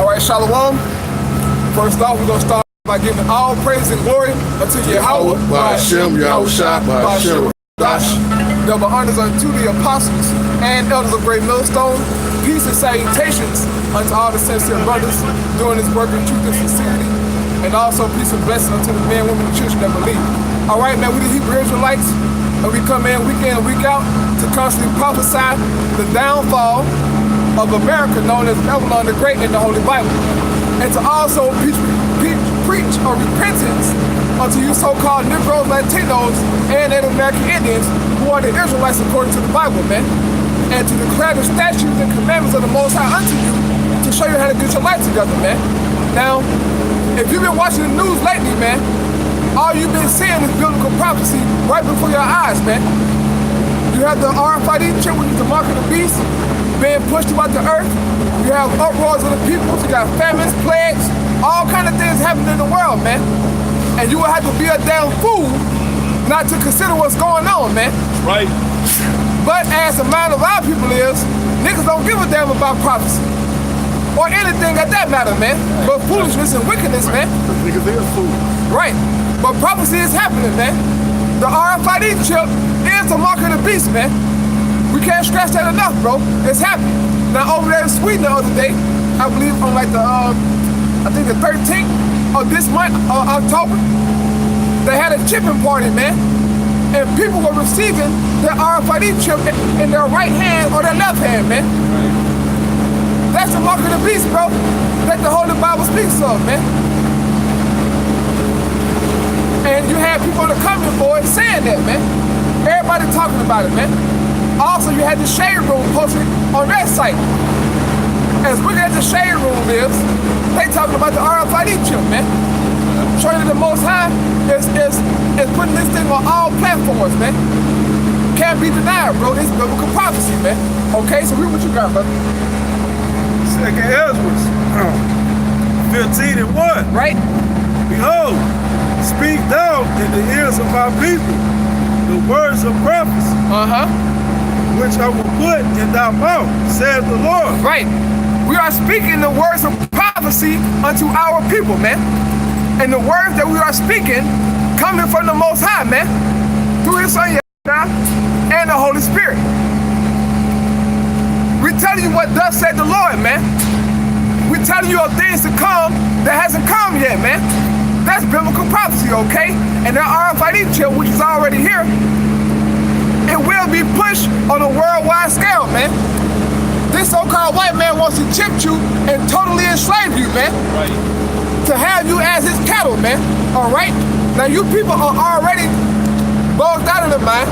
All right, Shalom. First off, we're going to start by giving all praise and glory unto Yahweh, Ba'ashem, Yahushua, Ba'ashem, double honors unto the apostles and elders of Great Millstone. Peace and salutations unto all the sincere brothers doing this work in truth and sincerity. And also peace and blessings unto the men, women, and children that believe. All right, man, we the Hebrew Israelites, and we come in week and week out to constantly prophesy the downfall of America, known as Babylon the Great in the Holy Bible. And to also preach a repentance unto you so-called Negroes, Latinos, and Native American Indians who are the Israelites according to the Bible, man. And to declare the statutes and commandments of the Most High unto you to show you how to get your life together, man. Now, if you've been watching the news lately, man, all you've been seeing is biblical prophecy right before your eyes, man. You have the RFID chip, which is the mark of the beast, being pushed throughout the earth. You have uproars of the people. You got famines, plagues, all kind of things happening in the world, man. And you will have to be a damn fool not to consider what's going on, man. Right. But as the mind of our people is, niggas don't give a damn about prophecy. Or anything at that matter, man. But foolishness and wickedness, man. Niggas is fools. Right. But prophecy is happening, man. The RFID chip is the mark of the beast, man. We can't stress that enough, bro. It's happening. Now over there in Sweden the other day, I believe on like the, I think the 13th of this month, October, they had a chipping party, man. And people were receiving their RFID chip in their right hand or their left hand, man. That's the mark of the beast, bro, that the Holy Bible speaks of, man. And you had people in the comment board saying that, man. Everybody talking about it, man. Also, you had the Shade Room posted on their site. As wicked as the Shade Room is, they talking about the RFID chip, man. Showing that the Most High is putting this thing on all platforms, man. Can't be denied, bro. It's biblical prophecy, man. Okay, so read what you got, brother. Second Ezra 15:1. Right? Behold, speak thou in the ears of my people the words of prophecy, which I will put in thy mouth, saith the Lord. Right. We are speaking the words of prophecy unto our people, man. And the words that we are speaking coming from the Most High, man, through His Son Yahweh and the Holy Spirit. We're telling you what thus said the Lord, man. We're telling you of things to come that hasn't come yet, man. That's biblical prophecy, okay? And that RFID chip, which is already here, it will be pushed on a worldwide scale, man. This so-called white man wants to chip you and totally enslave you, man. Right. To have you as his cattle, man. All right? Now you people are already bogged out of the mind.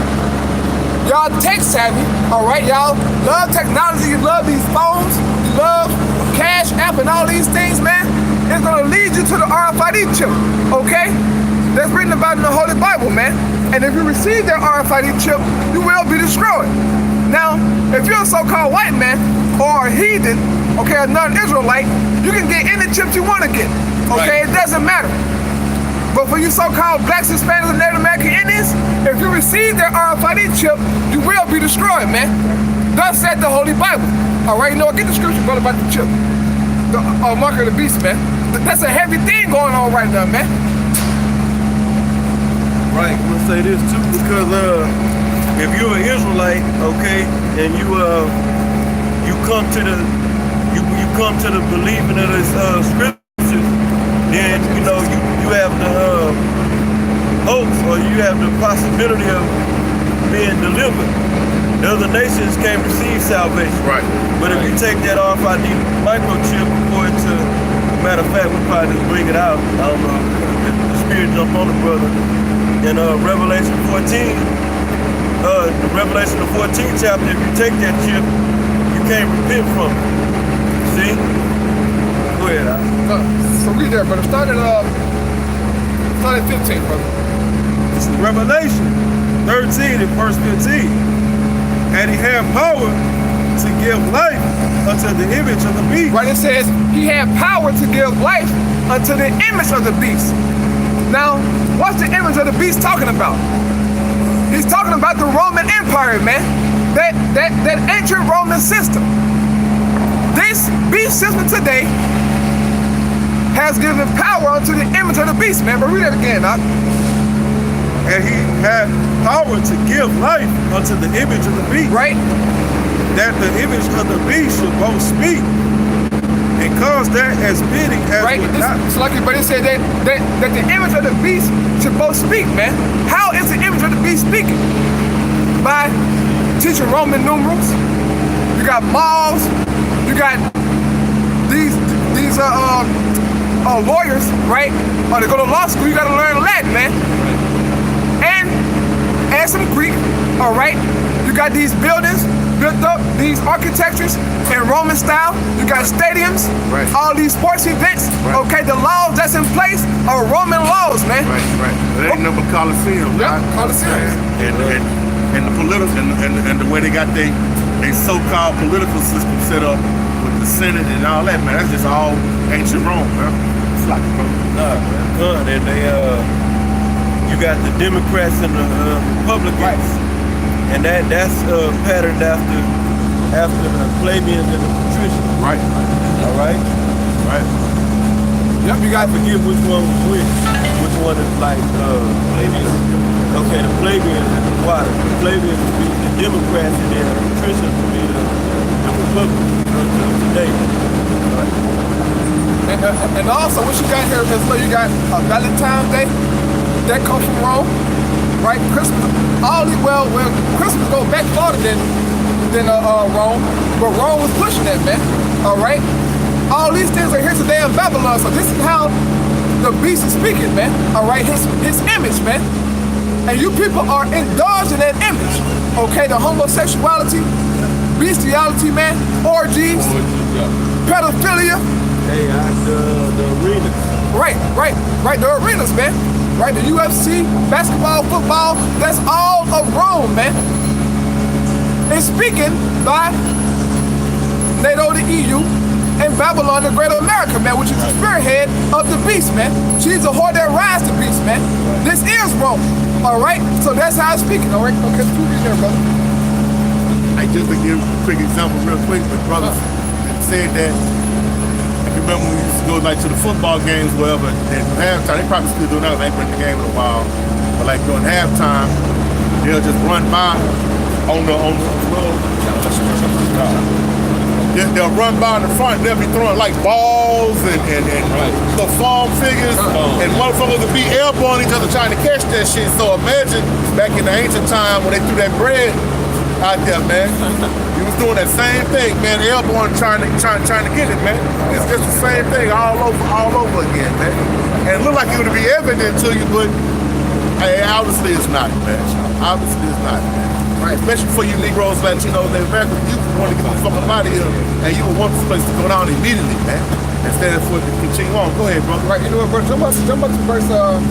Y'all tech savvy, all right? Y'all love technology, you love these phones, you love Cash App and all these things, man. It's gonna lead you to the RFID chip, okay? That's written about in the Holy Bible, man. And if you receive that RFID chip, you will be destroyed. Now, if you're a so-called white man or a heathen, okay, a non-Israelite, you can get any chips you want to get, okay? Right. It doesn't matter. But for you so-called blacks, Hispanics, and Native American Indians, if you receive their RFID chip, you will be destroyed, man. Thus said the Holy Bible. All right, you know what? Get the scripture, brother, about the chip. The mark of the beast, man. That's a heavy thing going on right now, man. Right, I'm gonna say this too, because if you're an Israelite, okay, and you come to the believing of this scriptures, then you know you have the hope, or you have the possibility of being delivered. The other nations can't receive salvation. Right. But if you take that RFID microchip, according to, matter of fact, we'll probably just bring it out. I don't know, the Spirit jump on the brother. In Revelation 14, the Revelation of 14th chapter, if you take that chip, you can't repent from it. See? Go ahead, So read there, brother. Start at 15, brother. This is Revelation 13 and verse 15. And he had power to give life unto the image of the beast. Right, it says he had power to give life unto the image of the beast. Now, what's the image of the beast talking about? He's talking about the Roman Empire, man. That ancient Roman system. This beast system today has given power unto the image of the beast, man. But read that again, Doc. And he had power to give life unto the image of the beast. Right? That the image of the beast should both speak and cause that as many as right? would not. It's like everybody said that the image of the beast should both speak, man. How is the image of the beast speaking? By teaching Roman numerals. You got laws. You got these lawyers, right? Or to go to law school, you got to learn Latin, man. And add some Greek, all right? You got these buildings built up, these architectures in Roman style. You got stadiums, right. All these sports events. Right. Okay, the laws that's in place are Roman laws, man. Right. It ain't number Coliseum. Yeah, Coliseum. And the political and the way they got they so-called political system set up with the Senate and all that, man. That's just all ancient Rome, man. It's like, bro. Nah, man. Good. And they you got the Democrats and the Republicans. Right. And that's patterned after the plebeians and the patricians. Right. All right? Right. Yep, you got I forget which one was which. Which one is like plebeians? Okay, the plebeians and the water. The plebeians would be the Democrats and then the patricians would be the Republicans today. Right? and also what you got here as well, you got Valentine's Day. That comes from Rome. Right, Christmas. Christmas goes back farther than Rome, but Rome was pushing that, man. All right, all these things are here today in Babylon. So this is how the beast is speaking, man. All right, his image, man. And you people are indulged in that image. Okay, the homosexuality, bestiality, man, orgies, pedophilia. Hey, the arenas. Right, the arenas, man. Right, the UFC, basketball, football, that's all of Rome, man. It's speaking by NATO, the EU, and Babylon, the Great America, man, which is the spearhead of the beast, man. She's the whore that rides the beast, man. This is Rome, all right? So that's how it's speaking, all right? Okay, two read there, brother. I just to give a quick example real quick, but brothers said that. Remember when we used to go like to the football games, wherever, and halftime, they probably still doing that, they ain't been in the game in a while. But like during halftime, they'll just run by on the road. They'll run by in the front, they'll be throwing like balls and little foam figures, and motherfuckers will be airborne each other trying to catch that shit. So imagine back in the ancient time when they threw that bread out there, man. You was doing that same thing, man. Airborne trying to get it, man. It's just the same thing all over again, man. And it looked like it would be evident to you, but obviously it's not, man. Obviously it's not, man. Right. Especially for you Negroes, Latinos, and Americans, you want to get the fuck up out of here, and you would want this place to go down immediately, man. Instead of for it to continue on. Go ahead, brother. Right, you know what, bro? Jump up to verse 12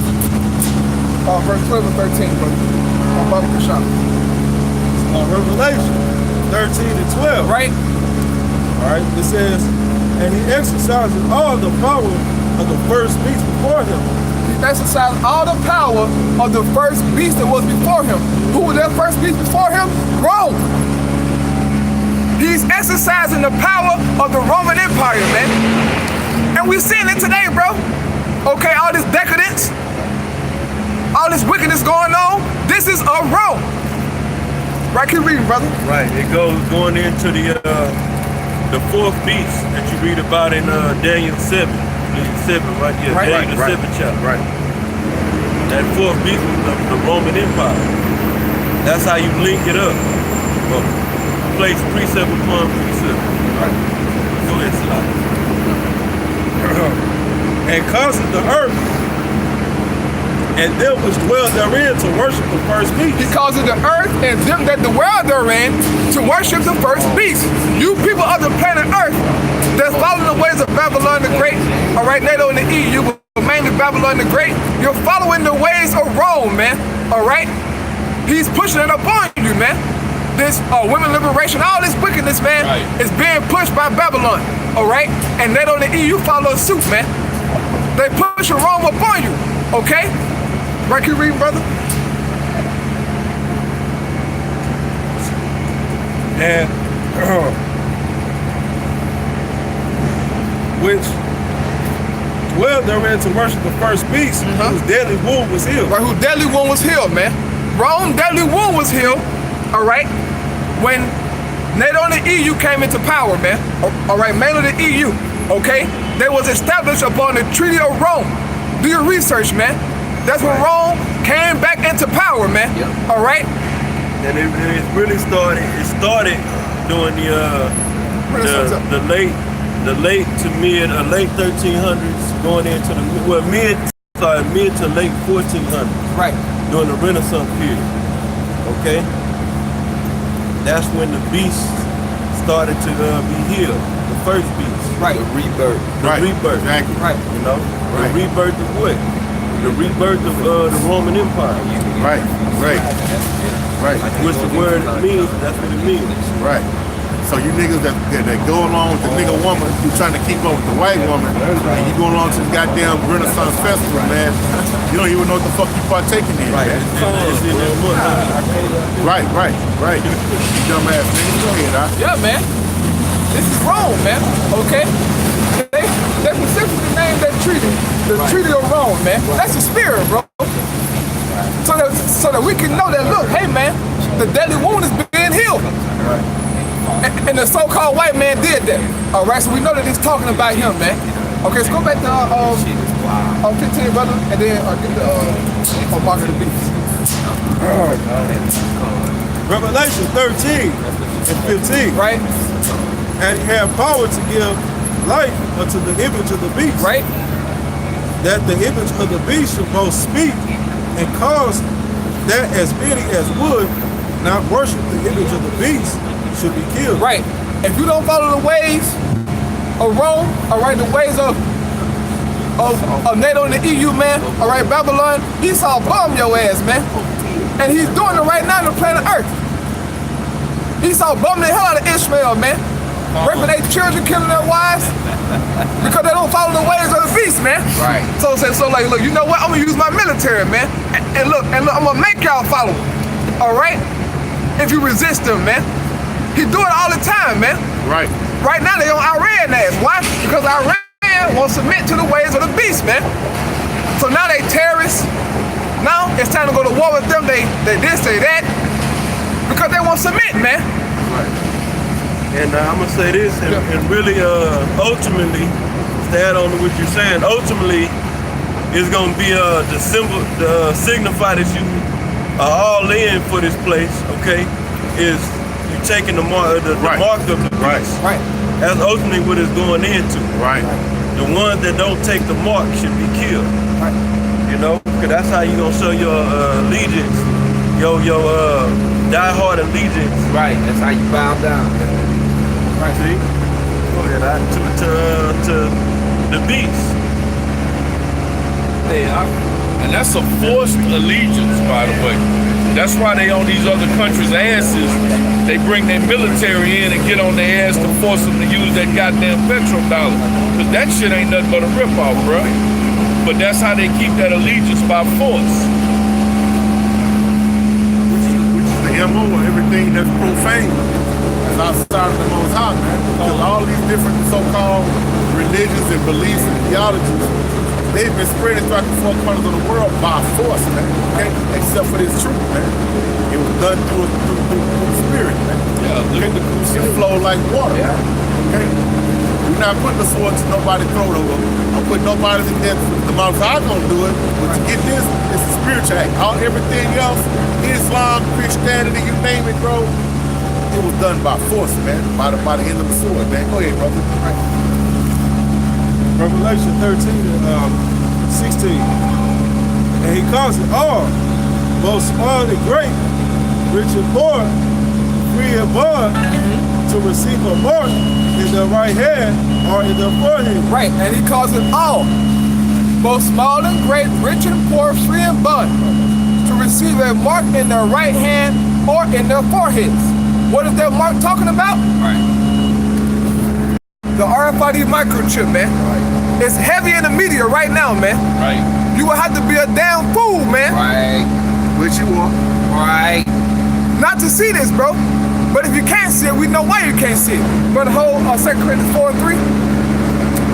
and 13, bro. On Baba Kashab. Revelation 13 and 12. Right? All right, it says, and he exercises all the power of the first beast before him. He exercised all the power of the first beast that was before him. Who was that first beast before him? Rome. He's exercising the power of the Roman Empire, man. And we're seeing it today, bro. Okay, all this decadence, all this wickedness going on, this is of Rome. Right, keep reading, brother. Right, it goes going into the fourth beast that you read about in Daniel 7. Right? Yeah, Daniel 7 chapter. Right. That fourth beast was the Roman Empire. That's how you link it up. Well, place precept upon precept. Right. Go ahead, Salah. And causes the earth and them which dwell therein to worship the first beast. He causes the earth and them that dwell therein to worship the first beast. You people of the planet Earth that's following the ways of Babylon the Great, all right, NATO and the EU, but mainly Babylon the Great, you're following the ways of Rome, man, all right? He's pushing it upon you, man. This women liberation, all this wickedness, man, is being pushed by Babylon, all right? And NATO and the EU follow suit, man. They pushing Rome upon you, okay? Right, keep reading, brother. And which well, they ran to worship the first beast, whose deadly wound was healed. Right, whose deadly wound was healed, man. Rome's deadly wound was healed, all right, when NATO and the EU came into power, man. All right, mainly the EU, okay? They was established upon the Treaty of Rome. Do your research, man. That's when Rome came back into power, man. All right? And it really started. It started during the late to mid late 1300s, going into the mid to late 1400s. Right. During the Renaissance period. Okay. That's when the beast started to be healed. The first beast. Right. The rebirth. The rebirth. Exactly. Right. You know? The rebirth of what? The rebirth of the Roman Empire. Right. Which the word means, that's what it means. Right. So you niggas that go along with the nigga woman, you trying to keep up with the white woman, and you go along to the goddamn Renaissance Festival, man. You don't even know what the fuck you partaking in, man. It's in that book. Right. You dumbass nigga. Go ahead, huh? Yeah, man. This is Rome, man. Okay? They specifically named that treaty the Treaty of Rome, man. That's the spirit, bro. So that we can know that, look, hey, man, the deadly wound is being healed. And the so-called white man did that. All right, so we know that he's talking about him, man. Okay, let's go back to 15, brother, and then get the Mark of the Beast. Revelation 13 and 15. Right? And he had power to give life unto the image of the beast. Right? That the image of the beast should both speak and cause that as many as would not worship the image of the beast should be killed. Right. If you don't follow the ways of Rome, all right, the ways of NATO and the EU, man, all right, Babylon, Esau bomb your ass, man. And he's doing it right now on the planet Earth. Esau bombing the hell out of Israel, man. Raping their children, killing their wives, because they don't follow the ways of the beast, man. Right. So like, look, you know what? I'm gonna use my military, man. And look, I'm gonna make y'all follow. All right? If you resist them, man. He do it all the time, man. Right. Right now they on Iran ass. Why? Because Iran won't submit to the ways of the beast, man. So now they terrorists. Now it's time to go to war with them. They did say that because they won't submit, man. Right. And I'm gonna say this, and really, ultimately, to add on to what you're saying, ultimately, it's gonna be the symbol, signify that you are all in for this place. Okay, is you taking the mark of the mark of the beast. Right. That's ultimately what it's going into. Right. The ones that don't take the mark should be killed. Right. You know, because that's how you gonna show your allegiance, your die-hard allegiance. Right, that's how you bow down. Right. See? Go ahead, to the beast. And that's a forced allegiance, by the way. That's why they on these other countries' asses. They bring their military in and get on their ass to force them to use that goddamn petrodollar. Because that shit ain't nothing but a ripoff, bro. But that's how they keep that allegiance, by force. Which is the MO of everything that's profane. Outside of the Most High, man. Because all these different so-called religions and beliefs and theologies, they've been spreading throughout the four corners of the world by force, man. Okay? Except for this truth, man. It was done through the spirit, man. Yeah, okay? It flowed like water. Yeah. Okay? We're not putting the sword to nobody's throat over. I'm putting nobody to death. The Most High gonna do it. But to get this, it's a spiritual act. Everything else, Islam, Christianity, you name it, bro. It was done by force, man, by the end of the sword, man. Go ahead, brother. Right. Revelation 13 and 16. And he calls it all, both small and great, rich and poor, free and bond, to receive a mark in their right hand or in their forehead. Right, and he calls it all, both small and great, rich and poor, free and bond, to receive a mark in their right hand or in their foreheads. What is that mark talking about? Right. The RFID microchip, man. Right. It's heavy in the media right now, man. Right. You will have to be a damn fool, man. Right, Which you are. right. Not to see this, bro. But if you can't see it, we know why you can't see it. But the whole 2 Corinthians 4 and 3,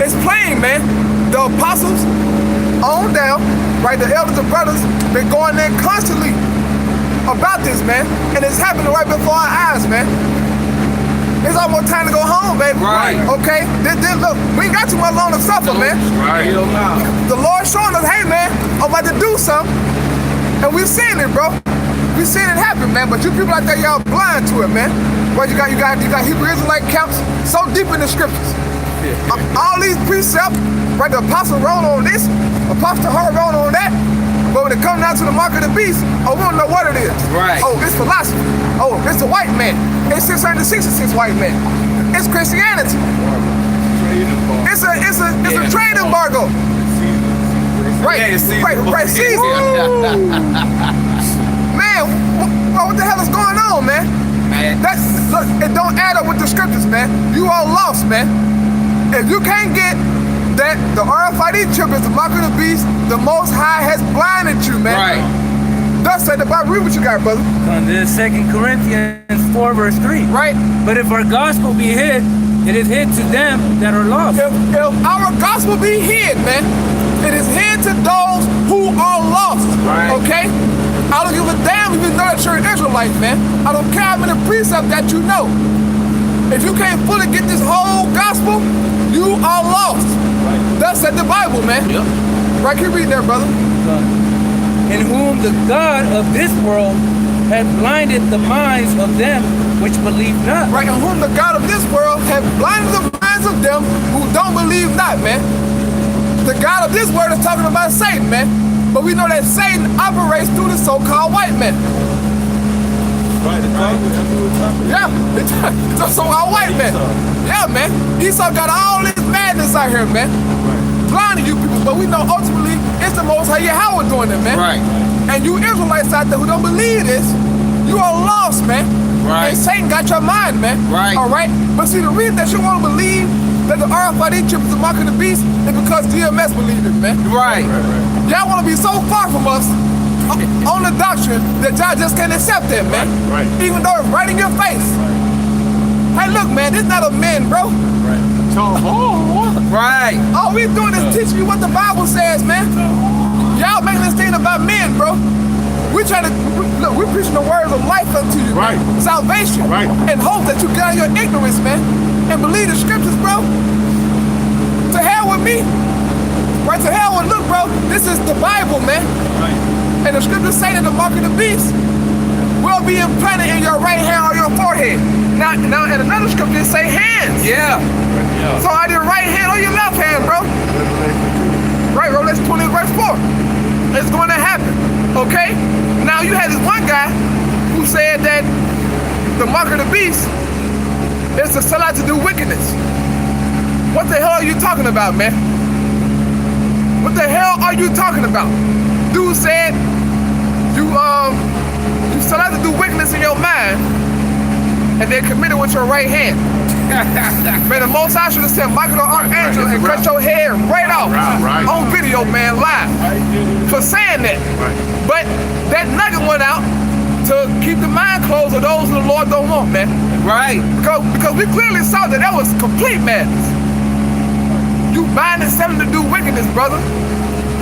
it's plain, man. the apostles on down, right? The elders and brothers been going there constantly about this, man. And it's happening right before our eyes, man. It's almost time to go home, baby. Right. Okay? Then look, we ain't got too much longer to suffer, man. Right. Hell no. The Lord showing us, hey, man, I'm about to do something. And we seeing it, bro. We seeing it happen, man. But you people out there, y'all blind to it, man. Well, you got Hebrew Israelite camps so deep in the scriptures. All these precepts, right? The apostle wrote on this, apostle Hart wrote on that. But when it comes down to the mark of the beast, oh, we don't know what it is. Right. Oh, it's philosophy. Oh, it's a white man. It's 666 white men. It's Christianity. It's a trade embargo. Right. Right. See, man, what the hell is going on, man? Look, it don't add up with the scriptures, man. You all lost, man. If you can't get that the RFID chip is the mark of the beast, the Most High has blinded you, man. Right. Thus said the Bible. Read what you got, brother. Under 2 Corinthians 4 verse 3. Right. But if our gospel be hid, it is hid to them that are lost. If our gospel be hid, man, it is hid to those who are lost. Right. Okay? I don't give a damn if you know that you're an Israelite, man. I don't care how many precepts that you know. If you can't fully get this whole gospel, you are lost. Right. Thus said the Bible, man. Yep. Right, keep reading there, brother. In whom the God of this world hath blinded the minds of them which believe not. Right, in whom the God of this world hath blinded the minds of them who don't believe not, man. The God of this world is talking about Satan, man. But we know that Satan operates through the so-called white man. Right. Yeah, it's a so-called white man. Yeah, man. Esau got all this madness out here, man. Blinding you people, but we know ultimately it's the Most High Yahweh doing it, man. Right. And you Israelites out there who don't believe this, you are lost, man. Right. And Satan got your mind, man. Right. All right? But see, the reason that you want to believe that the RFID chip is the mark of the beast is because DMS believed it, man. Right. Y'all want to be so far from us on the doctrine that y'all just can't accept that, man. Right. Even though it's right in your face. Hey, look, man, this not a man, bro. Right. All we doing is teaching you what the Bible says, man. Y'all making this thing about men, bro. We trying to, look, we're preaching the words of life unto you, Right. man. Salvation. Right. And hope that you get out of your ignorance, man. And believe the scriptures, bro. To hell with me. Right, to hell with, look, bro, this is the Bible, man. Right. And the scriptures say that the mark of the beast will be implanted in your right hand or your forehead. Now, in another scripture, it say hands. Yeah. So on your right hand or your left hand, bro. Right, Revelation 20 verse 4. It's going to happen, okay? Now you had this one guy who said that the mark of the beast is to sell out to do wickedness. What the hell are you talking about, man? What the hell are you talking about? Dude said you sell out to do wickedness in your mind and then commit it with your right hand. Man, the Most High should have sent Michael the Archangel and cut your head right off on video, man, live for saying that. But that nugget went out to keep the mind closed of those who the Lord don't want, man. Right. Because we clearly saw that was complete madness. You buying and selling to do wickedness, brother.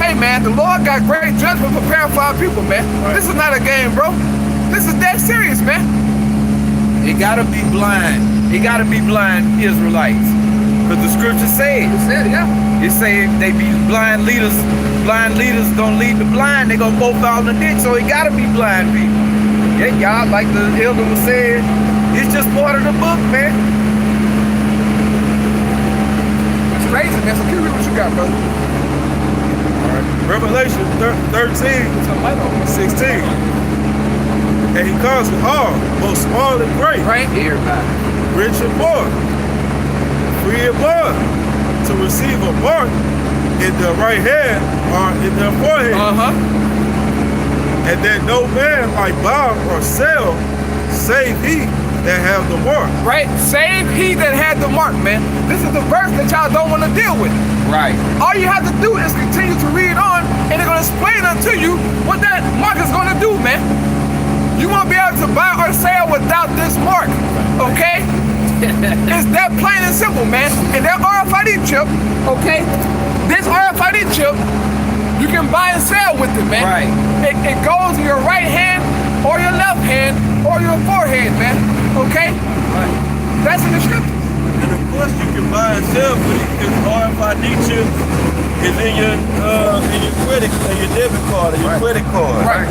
Hey, man, the Lord got great judgment preparing for our people, man. This is not a game, bro. This is dead serious, man. It gotta be blind. It gotta be blind Israelites. Because the scripture says. It said, yeah. It say if they be blind leaders gonna lead the blind, they gonna both fall in the ditch, so it gotta be blind people. Yeah, y'all, like the elder was saying, it's just part of the book, man. It's crazy, man. So keep reading what you got, brother. Revelation 13, 16. And he calls it all, both small and great, Right? Everybody. rich and poor, free and bond, to receive a mark in their right hand or in their forehead. And that no man might buy or sell, save he that have the mark. Right? Save he that had the mark, man. This is the verse that y'all don't want to deal with. Right. All you have to do is continue to read on, and they're going to explain unto you what that mark is going to do, man. You won't be able to buy or sell without this mark, okay? It's that plain and simple, man. And that RFID chip, okay, This RFID chip, you can buy and sell with it, man. Right. It goes in your right hand or your left hand or your forehead, man. Okay? Right. That's in the scripture. And of course you can buy and sell, but if RFID chip is in your credit, in your debit card, or your credit card. Right.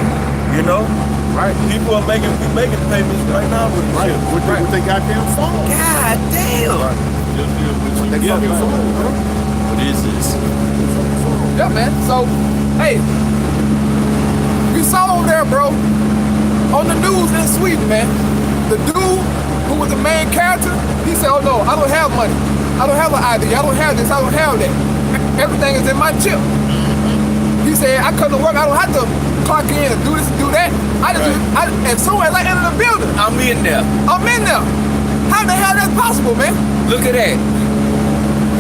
You know? Right. People are making payments right now with the Right. chip. With they goddamn phone. God damn. With they fucking phone, bro. What is this? Yeah, man. So, hey, you saw over there, bro, on the news in Sweden, man, the dude who was the main character, he said, oh no, I don't have money. I don't have an ID. I don't have this. I don't have that. Everything is in my chip. He said, I come to work. I don't have to clock in and do this and do that. As soon as I enter the building, I'm in there. I'm in there. How the hell that's possible, man? Look at that.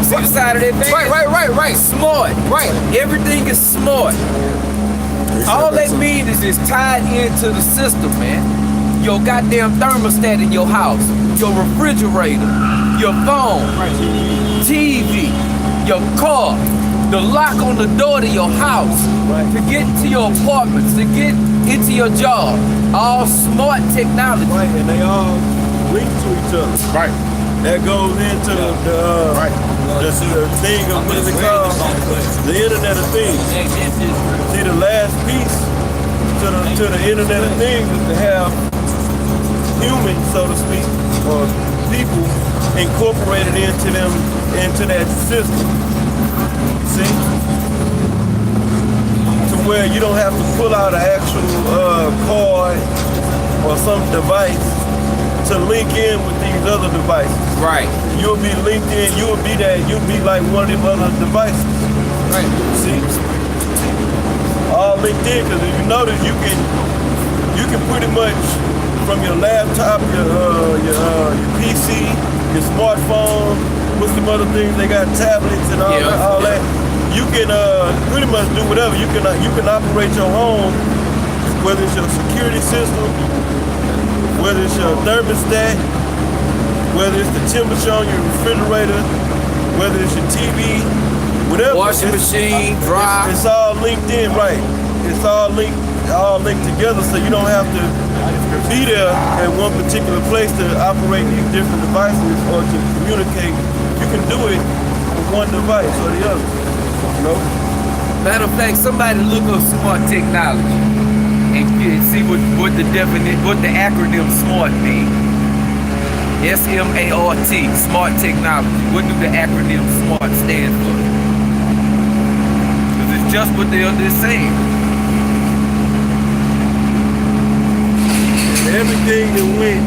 See the side of that thing? Right. Smart. Right. Everything is smart. All that means is it's tied into the system, man. Your goddamn thermostat in your house, your refrigerator, your phone, TV, your car, the lock on the door to your house, to get into your apartments, to get into your job. All smart technology. Right, and they all link to each other. Right. That goes into the thing of what is it called? The Internet of Things. See, the last piece to the Internet of Things is to have humans, so to speak, or people incorporated into that system. See? To where you don't have to pull out an actual card or some device to link in with these other devices. Right. You'll be linked in, you'll be like one of them other devices. Right. See? All linked in, because if you notice, you can pretty much from your laptop, your PC, your smartphone, what's some other things they got, tablets and all that. You can pretty much do whatever. You can operate your home, whether it's your security system, whether it's your thermostat, whether it's the temperature on your refrigerator, whether it's your TV, whatever. Washing machine, dryer. It's all linked in, right? It's all linked together, so you don't have to be there at one particular place to operate these different devices or to communicate. You can do it with one device or the other. You know? Matter of fact, somebody look up smart technology and see what the acronym SMART means. SMART, smart technology. What do the acronym SMART stand for? Because it's just what they're saying. Everything that went,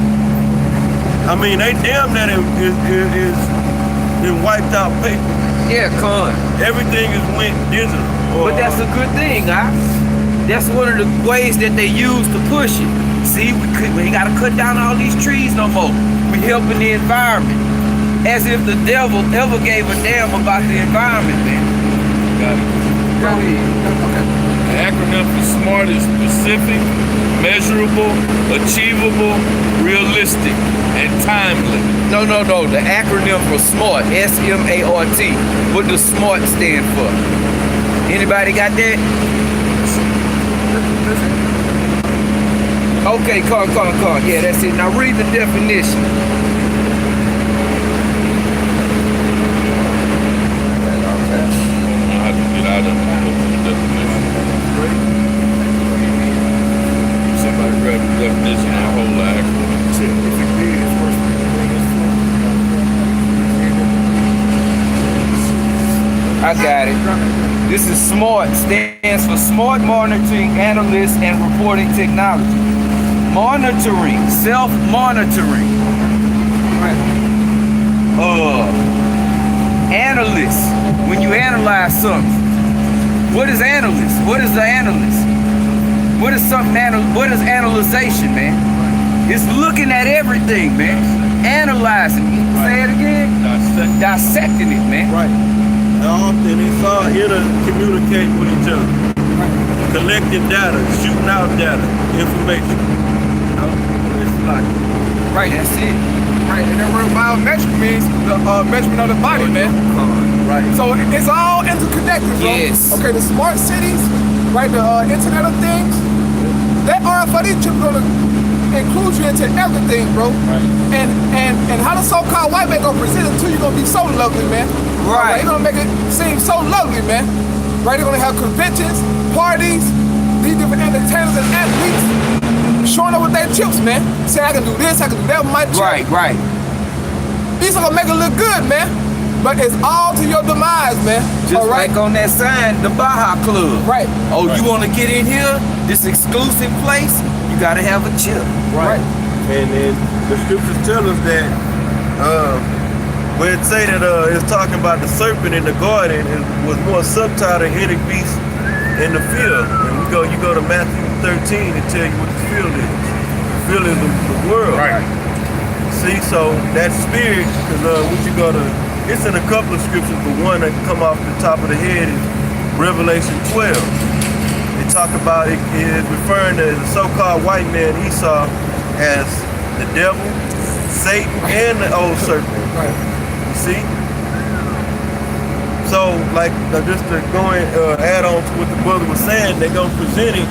I mean, they damn that is wiped out paper. Yeah, con. Everything is went digital. But that's a good thing, huh? That's one of the ways that they use to push it. See, we gotta cut down all these trees no more. We helping the environment. As if the devil ever gave a damn about the environment, man. Got it. Go ahead. The acronym for SMART is specific, measurable, achievable, realistic, and timely. No. The acronym for SMART, SMART. What does SMART stand for? Anybody got that? Okay, come. Yeah, that's it. Now read the definition. I have to get out of the definition. Somebody grab the definition and hold the acronym. I got it. This is SMART, stands for Smart Monitoring, Analyst, and Reporting Technology. Monitoring, self-monitoring. Analyst, when you analyze something. What is analyst? What is the analyst? What is analyzation, man? It's looking at everything, man. Analyzing it. Say it again. Dissecting it, man. Right. Often it's all intercommunicating with each other. Collecting data, shooting out data, information. It's like, Right, that's it. Right, and then biometric means the measurement of the body, man. right. Right. So it's all interconnected, bro. Yes. Okay, the smart cities, right? The Internet of Things. That RFID chip gonna include you into everything, bro. Right. And how the so-called white man gonna present it to you gonna be so lovely, man. Right. They're gonna make it seem so lovely, man. Right? They're gonna have conventions, parties, these different entertainers and athletes showing up with their chips, man. Say I can do this, I can do that with my chip. Right. These are gonna make it look good, man. But it's all to your demise, man. Just all right? like on that sign, the Baja Club. Right. Oh, you want to get in here? This exclusive place? You got to have a chip. Right. And then the scriptures tell us that when it say that it's talking about the serpent in the garden, it was more subtle than any beast in the field. And you go to Matthew 13 and tell you what the field is. The field is the world. Right. See, so that spirit, because what you go to, it's in a couple of scriptures, but one that come off the top of the head is Revelation 12. They talk about it is referring to the so-called white man Esau as the devil, Satan, and the old serpent. Right. You see? So, like, just to go and add on to what the brother was saying, they're going to present it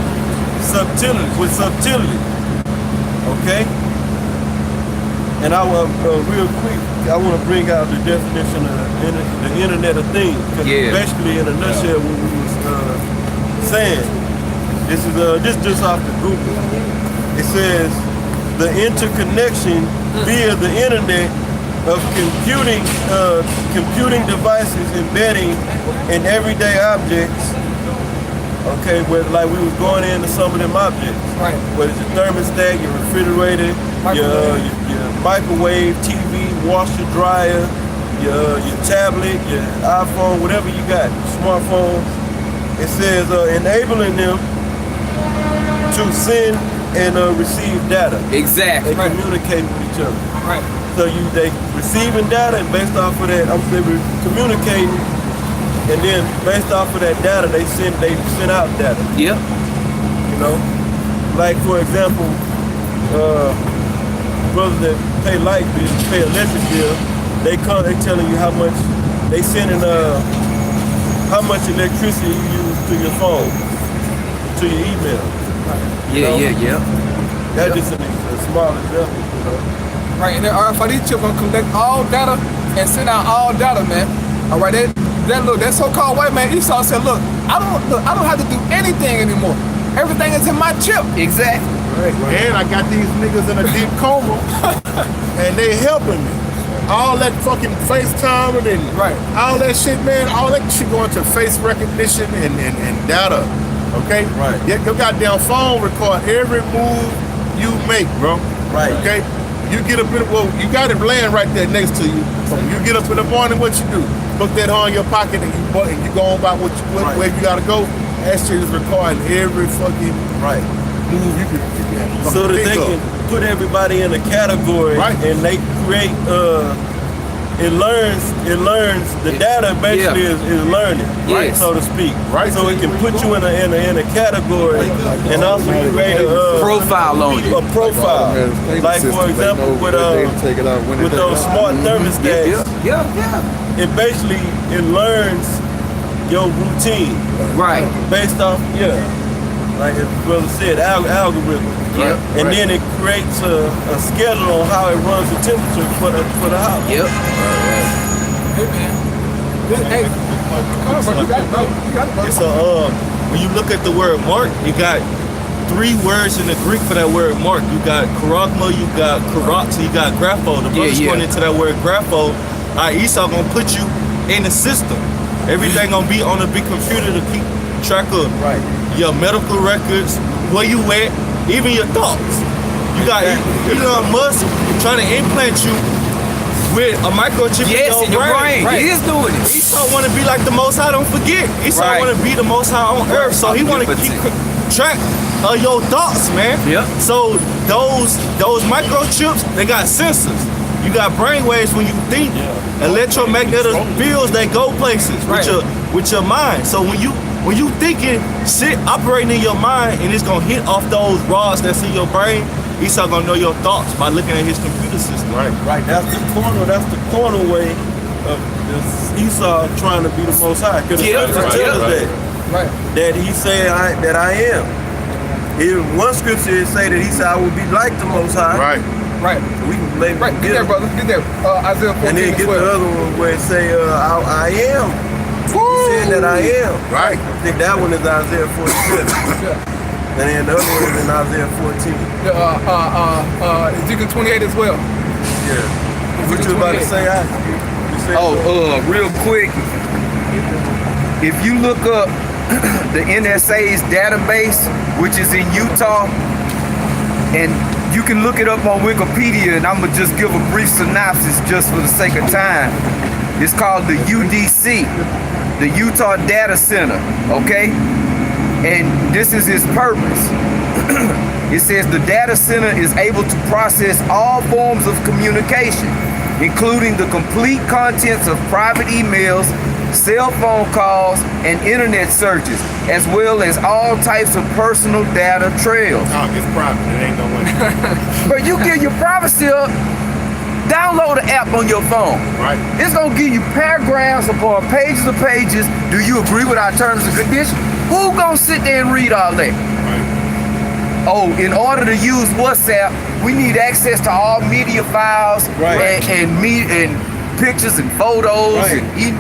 with subtlety. Okay? And I want real quick, I want to bring out the definition of the Internet of Things. Because basically, in a nutshell, what we was saying, this is just off the Google. It says the interconnection via the internet of computing devices embedding in everyday objects. Okay, where like we was going into some of them objects. Right. Whether it's your thermostat, your refrigerator, your microwave, TV, washer, dryer, your tablet, your iPhone, whatever you got, smartphone. It says enabling them to send and receive data. Exactly. They communicate with each other. Right. So they receiving data, and based off of that, they were communicating, and then based off of that data, they send out data. Yep. You know, like for example, brothers that pay light bill, pay electric bill, they telling you how much they sending how much electricity you use to your phone, to your email. Yeah. That's just a small example, you know. Right, and that RFID chip gonna collect all data and send out all data, man. All right, that so-called white man Esau said, look, I don't have to do anything anymore. Everything is in my chip. Exactly. Right. And I got these niggas in a deep coma, and they helping me. All that fucking FaceTime and all that shit, man. All that shit going to face recognition and data. Okay. Right. Your goddamn phone record every move you make, bro. Right. Okay. You get up you got it laying right there next to you. You get up in the morning, what you do? Put that on in your pocket and you go on about where you gotta go. That shit is recording every fucking move you can. So that they can put everybody in a category, and they create it learns the data basically is learning, so to speak. Right. So it can put you in a category and also create a profile on you. A profile. Like for example with those smart thermostats. It basically learns your routine. Right. Based off like as the brother said, algorithm. And then it creates a schedule on how it runs the temperature for the house. Yep. Hey, man. Hey, come on, bro. You got it, bro. So when you look at the word mark, you got 3 words in the Greek for that word mark. You got karagma, you got karat, you got grapho. The brother's going into that word grapho. Esau gonna put you in the system. Everything gonna be on a big computer to keep track of your medical records, where you at, even your thoughts. You got Elon Musk trying to implant you with a microchip in your brain. He is doing it. Esau want to be like the Most High. Don't forget, Esau want to be the Most High on earth. So he want to keep track of your thoughts, man. Yep. So those microchips, they got sensors. You got brain waves when you think. Electromagnetic fields, they go places with your mind. So when you thinking shit operating in your mind and it's gonna hit off those rods that's in your brain, Esau gonna know your thoughts by looking at his computer system. Right. That's the corner way Esau trying to be the Most High. Because the scripture tells us that he said that I am. In one scripture it say that he said I will be like the Most High. Right. We can maybe Get there, brother. Get there. Isaiah 14 and then get the other one where it say I am. He said that I am. Right. I think that one is Isaiah 47. And then the other one is in Isaiah 14. Ezekiel 28 as well. Yeah. What you about to say? Real quick. If you look up the NSA's database, which is in Utah, and you can look it up on Wikipedia, and I'm gonna just give a brief synopsis just for the sake of time. It's called the UDC, the Utah Data Center, okay? And this is its purpose. It says the data center is able to process all forms of communication, including the complete contents of private emails, cell phone calls, and internet searches, as well as all types of personal data trails. No, it's private. It ain't no way. But you give your privacy up, download the app on your phone. Right. It's gonna give you paragraphs upon pages of pages. Do you agree with our terms and conditions? Who gonna sit there and read all that? Oh, in order to use WhatsApp, we need access to all media files and pictures and photos and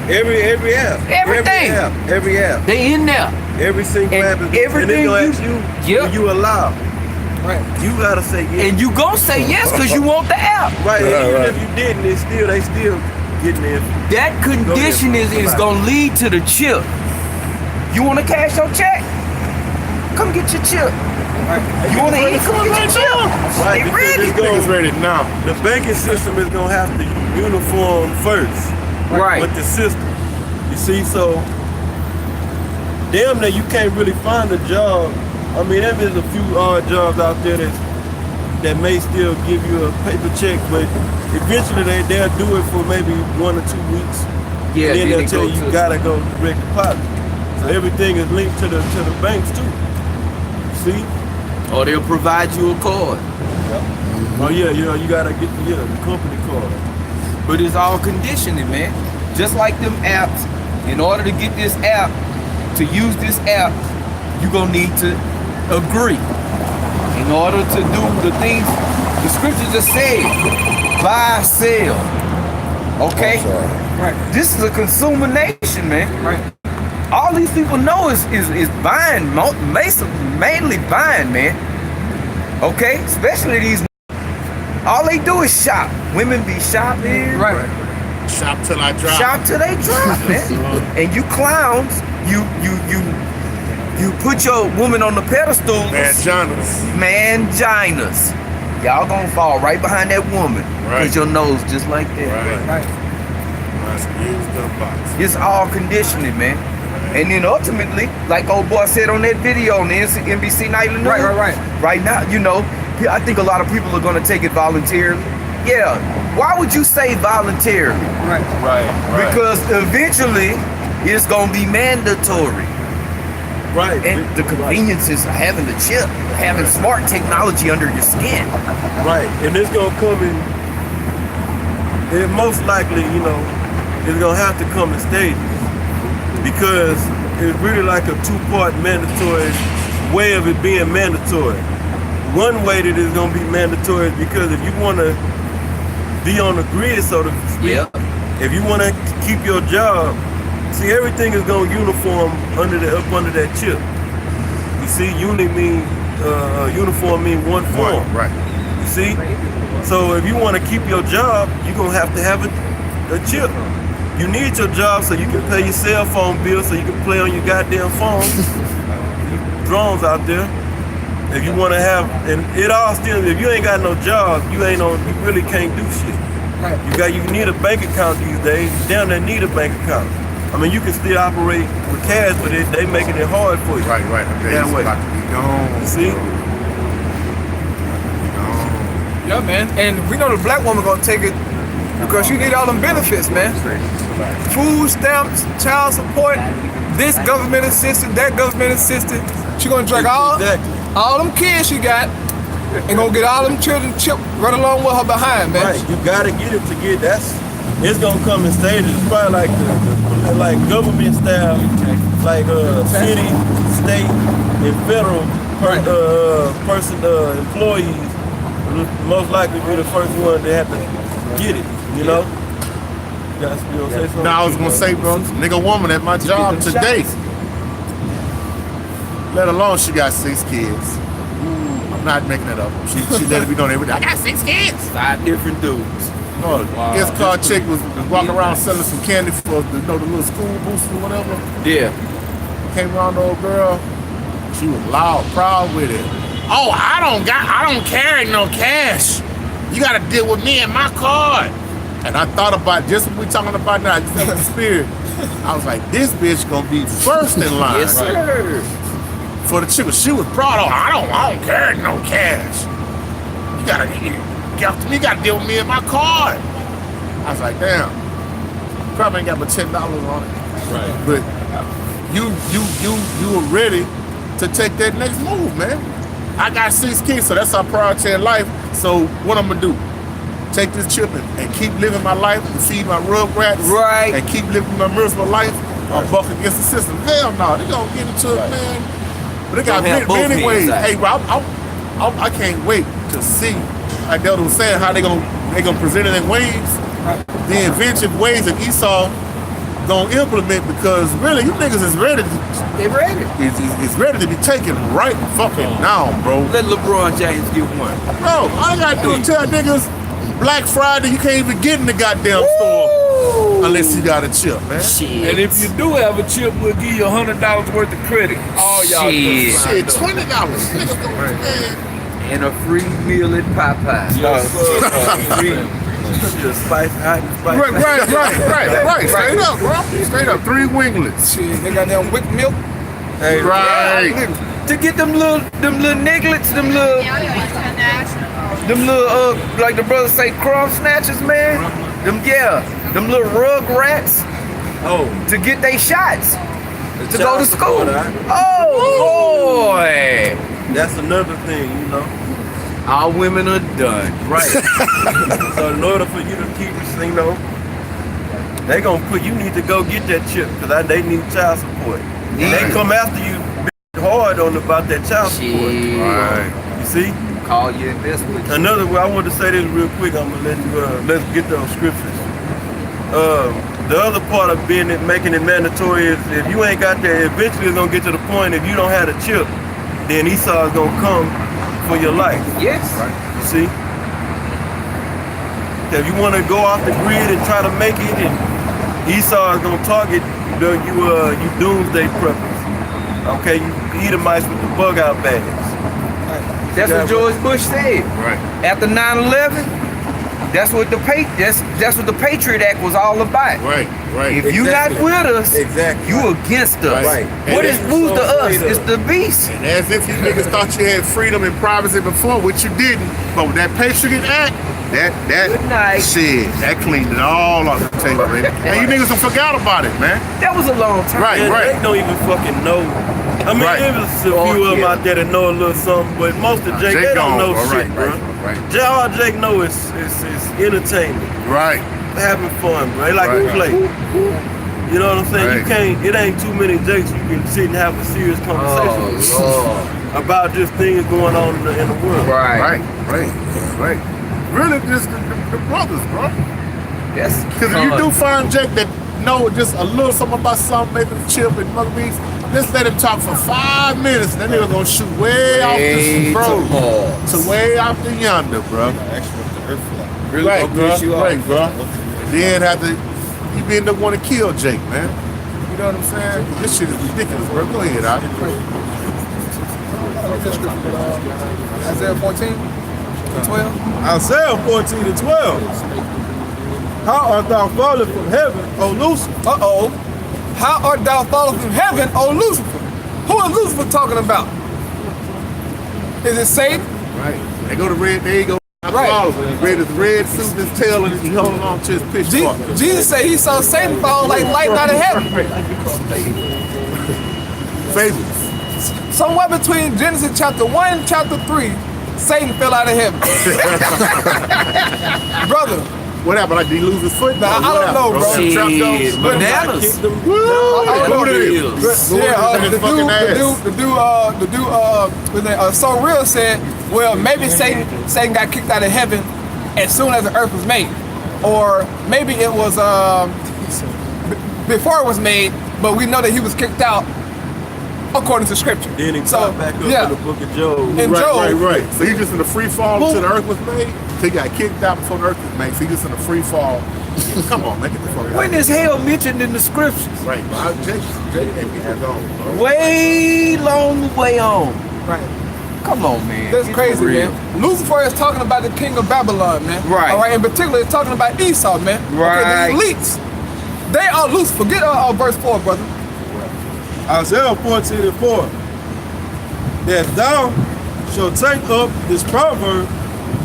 every app. Everything. Every app. They in there. Every single And app is everything and it's gonna ask you, do you allow? Right. You gotta say yes. And you gonna say yes because you want the app. Right. And even if you didn't, they still getting in. That condition is gonna lead to the chip. You wanna cash your check? Come get your chip. You wanna eat? Come get your chip. Right, They because ready. It's ready now. The banking system is gonna have to uniform first. Right. With the system. You see, so damn near you can't really find a job. I mean, there is a few odd jobs out there that may still give you a paper check, but eventually they'll do it for maybe 1 or 2 weeks. Yeah, and then they'll they tell go you to- you gotta go direct deposit. So everything is linked to the banks too. See? Or they'll provide you a card. Oh yeah, you gotta get the company card. But it's all conditioning, man. Just like them apps, in order to get this app, to use this app, you're gonna need to agree. In order to do the things, the scripture just said, buy, sell. Okay? Right. This is a consumer nation, man. Right. All these people know is buying, mainly buying, man. Okay? Especially these. All they do is shop. Women be shopping. Right. Shop till I drop. Shop till they drop, man. And you clowns, you put your woman on the pedestal. Manginas. Y'all gonna fall right behind that woman. Right. Cause your nose just like that. Right. It's all conditioning, man. And then ultimately, like old boy said on that video on the NBC Nightly News. Right. Right now, I think a lot of people are gonna take it voluntarily. Yeah. Why would you say voluntarily? Right. Because eventually it's gonna be mandatory. Right. And the conveniences of having the chip, having smart technology under your skin. Right. And it's gonna come in, and most likely, it's gonna have to come in stages. Because it's really like a two-part mandatory way of it being mandatory. One way that it's gonna be mandatory is because if you wanna be on the grid, so to speak, if you wanna keep your job, see, everything is gonna uniform up under that chip. You see, uniform mean one form. Right. You see? So if you wanna keep your job, you're gonna have to have a chip. You need your job so you can pay your cell phone bill, so you can play on your goddamn phone. Drones out there. If you want to have, and it all still, if you ain't got no job, you really can't do shit. Right. You need a bank account these days. You damn near need a bank account. I mean, you can still operate with cash, but they making it hard for you. Right. That way. About to be gone. See? Yeah, man. And we know the black woman gonna take it because she need all them benefits, man. Food stamps, child support, this government assisted, that government assisted. She gonna drag all them kids she got and gonna get all them children chipped right along with her behind, man. Right. You gotta get it to get It's gonna come in stages. It's probably like the like government style, like city, state, and federal employees. Most likely be the first one to have to get it. You know. You know say something? Now I was gonna say, bro, nigga woman at my job today. Let alone she got 6 kids. I'm not making it up. She let it be known every day. I got 6 kids. 5 different dudes. No, this car chick was walking around selling some candy for the little school booster or whatever. Yeah. Came around the old girl. She was loud, proud with it. Oh, I don't carry no cash. You gotta deal with me and my card. And I thought about just what we talking about now, just in the spirit. I was like, this bitch gonna be first in line. Yes, sir. For the chick, she was proud of. I don't carry no cash. You gotta deal with me and my card. I was like, damn. Probably ain't got but $10 on it. Right. But you were ready to take that next move, man. I got 6 kids, so that's our priority in life. So what I'm gonna do? Take this chip and keep living my life and feed my rugrats. Right. And keep living my miserable life. Or buck against the system. Hell no, they gonna get into it, man. But they got many ways. Hey, bro, I can't wait to see, like Delta was saying, how they gonna present it in waves. The inventive ways that Esau gonna implement, because really, you niggas is ready. They ready. It's ready to be taken right fucking now, bro. Let LeBron James get one. Bro, all I gotta do is tell niggas Black Friday you can't even get in the goddamn store unless you got a chip, man. Shit. And if you do have a chip, we'll give you $100 worth of credit. All y'all Shit. Shit, $20. Niggas don't understand. And a free meal at Popeyes. Spice hot and spice. Right. Straight up, bro. Straight up. 3 winglets. Shit, they got them wick milk. Hey, right. To get them little nigglets, them little, like the brothers say, crumb snatchers, man. Them little rug rats. Oh, To get they shots. To go child to school. support, huh? Oh, boy. That's another thing, you know. All women are done. Right. So in order for you to keep this thing, though, they gonna put, you need to go get that chip, because they need child support. And they come after you hard about that child support. Shit. Right. You see? Call your investment. Another way, I want to say this real quick. I'm gonna let you let's get those scriptures. The other part of making it mandatory is if you ain't got that, eventually it's gonna get to the point if you don't have a chip, then Esau is gonna come for your life. Yes. You see? If you want to go off the grid and try to make it, and Esau is gonna target you doomsday preppers. Okay, you Edomites with the bug out bags. That's what George Bush said. Right. After 9/11, that's what the Patriot Act was all about. Right. If you not with us, Exactly. you against us. Right. Who's the us? It's the beast. And as if you niggas thought you had freedom and privacy before, which you didn't. But with that Patriot Act, that Good night. shit, that cleaned it all off the table, man. And you niggas done forgot about it, man. That was a long time. Right. And they don't even fucking know. I mean, Right. there's a few of them out there that know a little something, but most of Jake, they don't know shit, bro. Right. All Jake know is entertainment, Right. having fun, bro. They like to play. You know what I'm saying? Right. You can't. It ain't too many Jakes you can sit and have a serious conversation with about just things going on in the world. Right. Really, just the brothers, bro. That's Because if you do find Jake that know just a little something about something, maybe the chip and mug beats, just let him talk for 5 minutes, and then they're gonna shoot way off the road to way out the yonder, bro. really Right, gonna bro. piss you off. Right, bro. Then you be end up want to kill Jake, man. You know what I'm saying? This shit is ridiculous, bro. Go ahead, Al. Isaiah 14, 12. Isaiah 14:12. How art thou fallen from heaven, O Lucifer? Uh-oh. How art thou fallen from heaven, O Lucifer? Who is Lucifer talking about? Is it Satan? Right. They go to red, there you go. Right. Red is red suit, his tail, and he holding on to his pitchfork. Jesus said he saw Satan fall like lightning out of heaven. Fables. Somewhere between Genesis chapter 1 and chapter 3, Satan fell out of heaven. Brother, What happened? Like, did he lose his foot? Nah, I don't know, bro. Shit, Bananas. I don't know. The dude, So Real said, well, maybe Satan got kicked out of heaven as soon as the earth was made. Or maybe it was before it was made, but we know that he was kicked out according to scripture. Then he popped back up in the book of Job. Right. So he's just in the free fall until the earth was made. So he got kicked out before the earth was made. So he's just in a free fall. Come on, man, get the fuck out. When is hell mentioned in the scriptures? Right. Jay ain't get gone. Way long way on. Right. Come on, man. That's crazy, man. Lucifer is talking about the king of Babylon, man. Right. All right. In particular, it's talking about Esau, man. Right. Okay, the elites. They are Lucifer. Get verse 4, brother. Isaiah 14:4. That thou shalt take up this proverb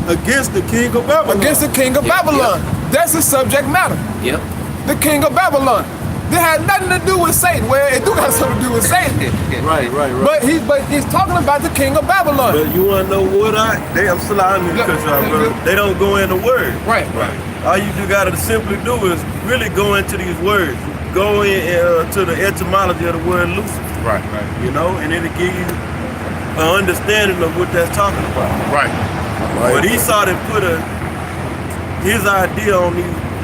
against the king of Babylon. Against the king of Babylon. That's the subject matter. Yep. The king of Babylon. They had nothing to do with Satan. Well, it do have something to do with Satan. Right. But he's talking about the king of Babylon. But you wanna know what I'm still out here because brother. They don't go in the word. Right. All you gotta simply do is really go into these words. Go in to the etymology of the word Lucifer. Right. You know, and it'll give you an understanding of what that's talking about. Right. But Esau done put his idea on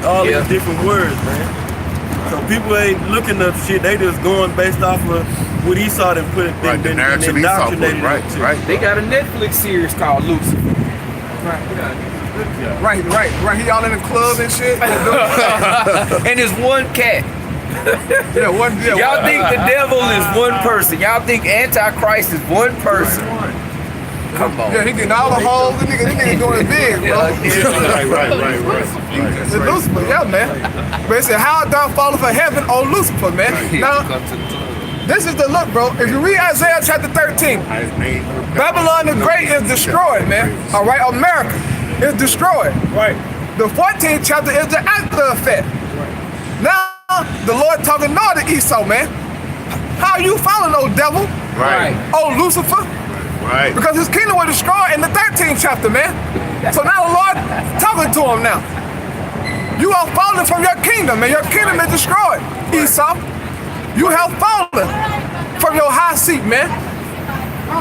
all these different words, man. So people ain't looking up shit, they just going based off of what Esau done put Right, the narrative Esau put, right. They got a Netflix series called Lucifer. Right. He all in the club and shit. And there's one cat. Yeah. Y'all think the devil is one person. Y'all think Antichrist is one person. Come on. Yeah, he getting all the holes. This nigga doing it big, bro. Right. It's Lucifer, yeah, man. But it said, how thou fallest from heaven, O Lucifer, man. Now, this is the look, bro. If you read Isaiah chapter 13, Babylon the Great is destroyed, man. All right, America is destroyed. Right. The 14th chapter is the after effect. Now, the Lord talking now to Esau, man. How you following, old devil? Right. Oh, Lucifer? Right. Because his kingdom was destroyed in the 13th chapter, man. So now the Lord talking to him now. You are fallen from your kingdom, and your kingdom is destroyed, Esau. You have fallen from your high seat, man.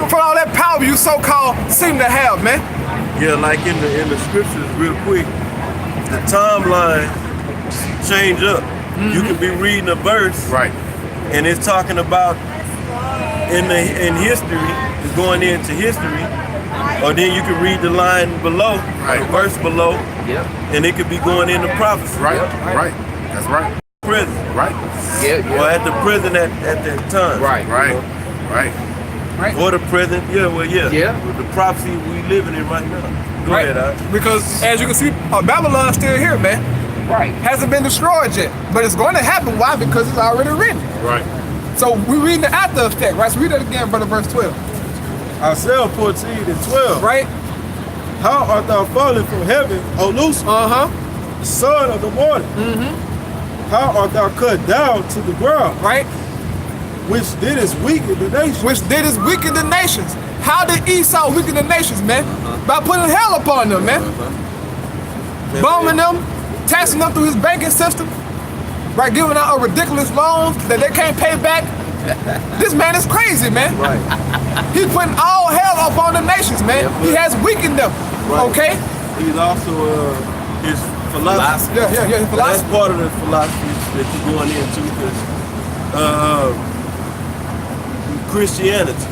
From all that power you so-called seem to have, man. Yeah, like in the scriptures, real quick, the timeline change up. You can be reading a verse, Right. and it's talking about in history, it's going into history, or then you can read the line below, the verse below, and it could be going into prophecy. Right. That's right. Present. Right. Or at the present at that time. Right. Or the present, with the prophecy we living in right now. Go ahead, Al. Because as you can see, Babylon's still here, man. Right. Hasn't been destroyed yet. But it's going to happen. Why? Because it's already written. Right. So we're reading the after effect, right? So read that again, brother, verse 12. Isaiah 14:12. Right? How art thou fallen from heaven, O Lucifer, son of the morning? How art thou cut down to the ground? Right? Which didst weaken the nation. Which did is weaken the nations. How did Esau weaken the nations, man? By putting hell upon them, man. Bombing them, taxing them through his banking system, by giving out ridiculous loans that they can't pay back. This man is crazy, man. Right. He's putting all hell upon the nations, man. He has weakened them, okay? He's also his philosophy. Yeah, his That's philosophy. part of the philosophy that you're going into, because Christianity,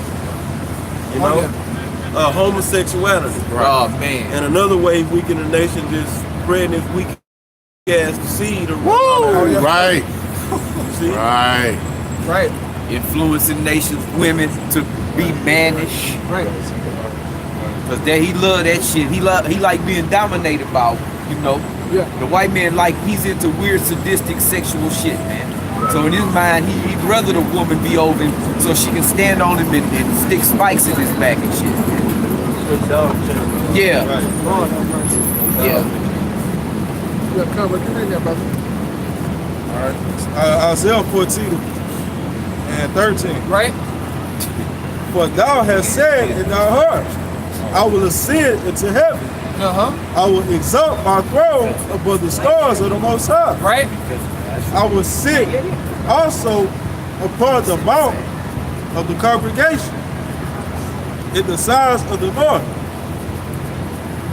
you know, homosexuality. Oh, man. And another way weaken the nation is spreading this weak ass seed around. Right. See? Right. Influencing nations, women to be mannish. Right. Cause he love that shit. He like being dominated by, you know. Yeah. The white man he's into weird sadistic sexual shit, man. So in his mind, he'd rather the woman be over him so she can stand on him and stick spikes in his back and shit. Yeah. Right. Yeah. Yeah, come, what you reading there, brother? Isaiah 14:13. Right? For thou hast said in thy heart, I will ascend into heaven. I will exalt my throne above the stars of the Most High. Right? I will sit also upon the mount of the congregation in the sides of the north.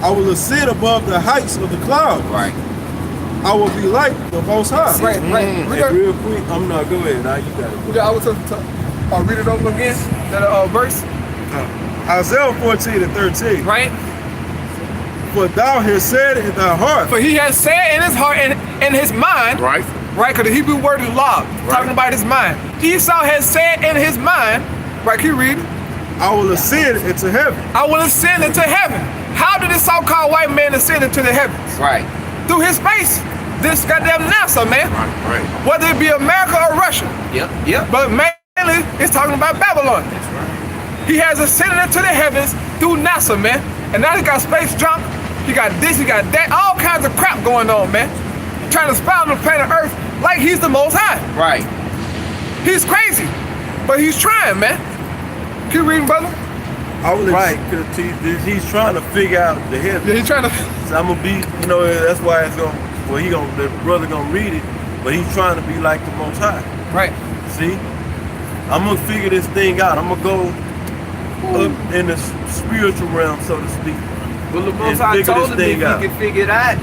I will sit above the heights of the cloud. Right. I will be like the Most High. Right. Hey, real quick, I'm not, go ahead, now you got it. I was read it over again, that verse. Isaiah 14:13. Right? For thou hast said in thy heart. For he has said in his heart and in his mind. Right. Right? Because the Hebrew word is law, talking about his mind. Esau has said in his mind, right, can you read it? I will ascend into heaven. I will ascend into heaven. How did this so-called white man ascend into the heavens? Right. Through his face. This goddamn NASA, man. Right. Whether it be America or Russia. Yep. But mainly, it's talking about Babylon. That's right. He has ascended into the heavens through NASA, man. And now he got space junk. He got this, he got that. All kinds of crap going on, man. Trying to spy on the planet Earth like he's the Most High. Right. He's crazy. But he's trying, man. Keep reading, brother. I will Right, because he's trying to figure out the heaven. Yeah, he's trying to. So I'm gonna be, that's why it's gonna. Well, the brother gonna read it, but he's trying to be like the Most High. Right. See, I'm gonna figure this thing out. I'm gonna go up in the spiritual realm, so to speak. Well, the And Most High figure told this him if thing out. he could figure it out,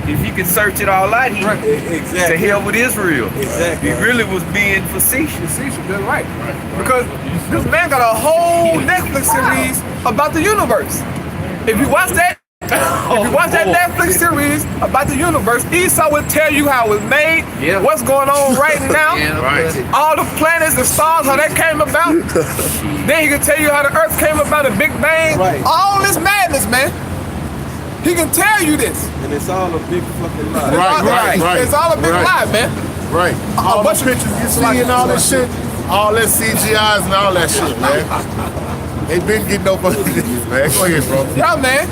if he could search it all out, he to Exactly. hell with Israel. Exactly. He really was being facetious. That's right. Because this man got a whole Netflix series about the universe. If you watch that, Netflix series about the universe, Esau will tell you how it was made, what's going on right now, all the planets, the stars, how that came about. Then he can tell you how the earth came about, the Big Bang, all this madness, man. He can tell you this. And it's all a big fucking lie. Right. It's all a big lie, man. Right. All the pictures you see and all that shit, all that CGIs and all that shit, man. They been getting over this, man. Go ahead, bro. Yeah, man.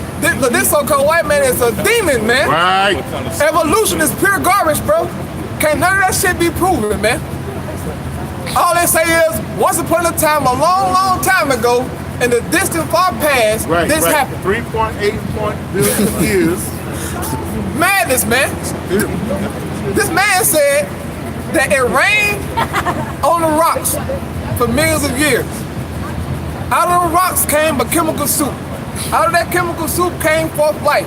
This so-called white man is a demon, man. Right. Evolution is pure garbage, bro. Can't none of that shit be proven, man. All they say is, once upon a time, a long, long time ago, in the distant far past, this happened. 3.8 billion years. Madness, man. This man said that it rained on the rocks for millions of years. Out of the rocks came a chemical soup. Out of that chemical soup came forth life.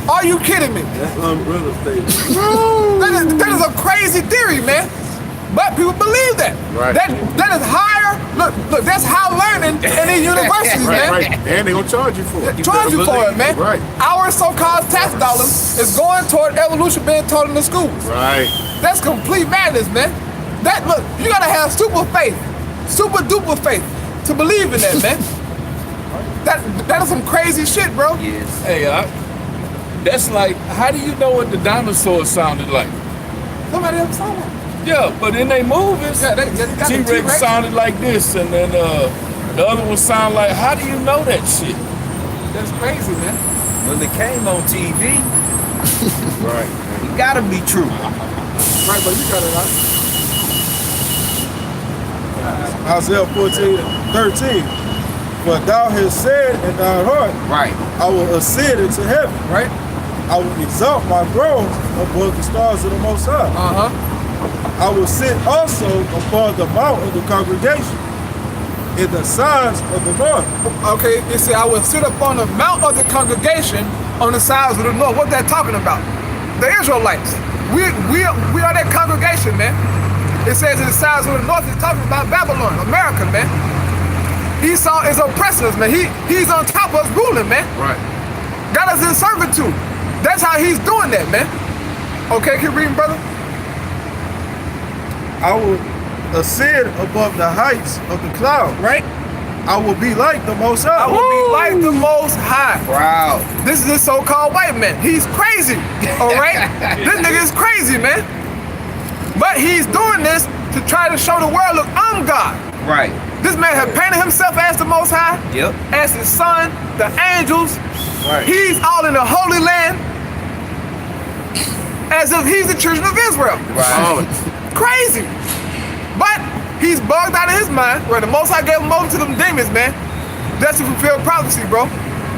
Are you kidding me? That's umbrella statement. That is a crazy theory, man. But people believe that. Right. That is higher. Look, that's high learning in these universities, man. Right. And they gonna charge you for it. Charge you for it, man. Right. Our so-called tax dollars is going toward evolution being taught in the schools. Right. That's complete madness, man. Look, you gotta have super faith, super duper faith to believe in that, man. That is some crazy shit, bro. Yes. Hey, that's like, how do you know what the dinosaurs sounded like? Somebody else saw that. Yeah, but in they movies, Yeah, they got the T-Rex sounded like this, and then the other one sound like, how do you know that shit? That's crazy, man. Well, it came on TV. Right. It gotta be true. Right, but you got it right. Isaiah 14:13. For thou hast said in thy heart, Right. I will ascend into heaven. Right? I will exalt my throne above the stars of the Most High. I will sit also upon the mount of the congregation in the sides of the north. Okay, it said, I will sit upon the mount of the congregation on the sides of the north. What's that talking about? The Israelites. We are that congregation, man. It says in the sides of the north, it's talking about Babylon, America, man. Esau is oppressing us, man. He's on top of us ruling, man. Right. Got us in servitude. That's how he's doing that, man. Okay, keep reading, brother. I will ascend above the heights of the cloud. Right? I will be like the Most High. I will be like the Most High. Wow. This is the so-called white man. He's crazy, all right? This nigga is crazy, man. But he's doing this to try to show the world, look, I'm God. Right. This man had painted himself as the Most High, Yep. as his son, the angels. Right. He's all in the Holy Land, as if he's the children of Israel. Right. Crazy. But he's bugged out of his mind, where the Most High gave him over to them demons, man. That's to fulfill prophecy, bro.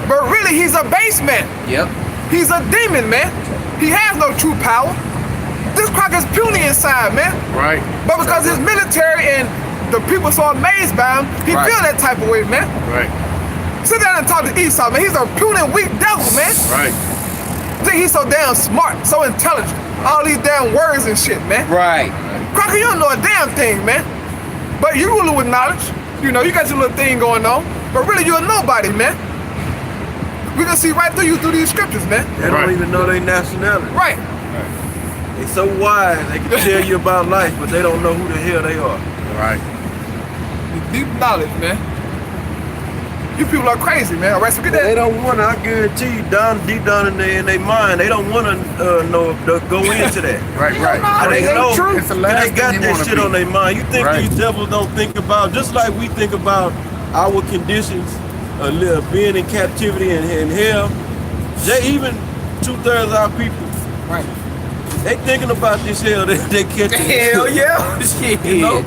But really, he's a base man. Yep. He's a demon, man. He has no true power. This cracker is puny inside, man. Right. But because his military and the people so amazed by him, he feel that type of way, man. Right. Sit down and talk to Esau, man. He's a puny, weak devil, man. Right. Think he's so damn smart, so intelligent. All these damn words and shit, man. Right. Cracker, you don't know a damn thing, man. But you ruling with knowledge. You know, you got your little thing going on. But really, you're a nobody, man. We can see right through you through these scriptures, man. They don't even know their nationality. Right. They so wise, they can tell you about life, but they don't know who the hell they are. Right. Deep knowledge, man. You people are crazy, man. All right, so get They that. don't want to, I guarantee you, deep down in their mind, they don't want to go into that. Right. They know, It's the last they got thing you that wanna shit be. on their mind. You think Right. these devils don't think about, just like we think about our conditions, being in captivity and hell, they even 2/3 of our people, Right. they thinking about this hell that they catching. Hell yeah. Shit. You know?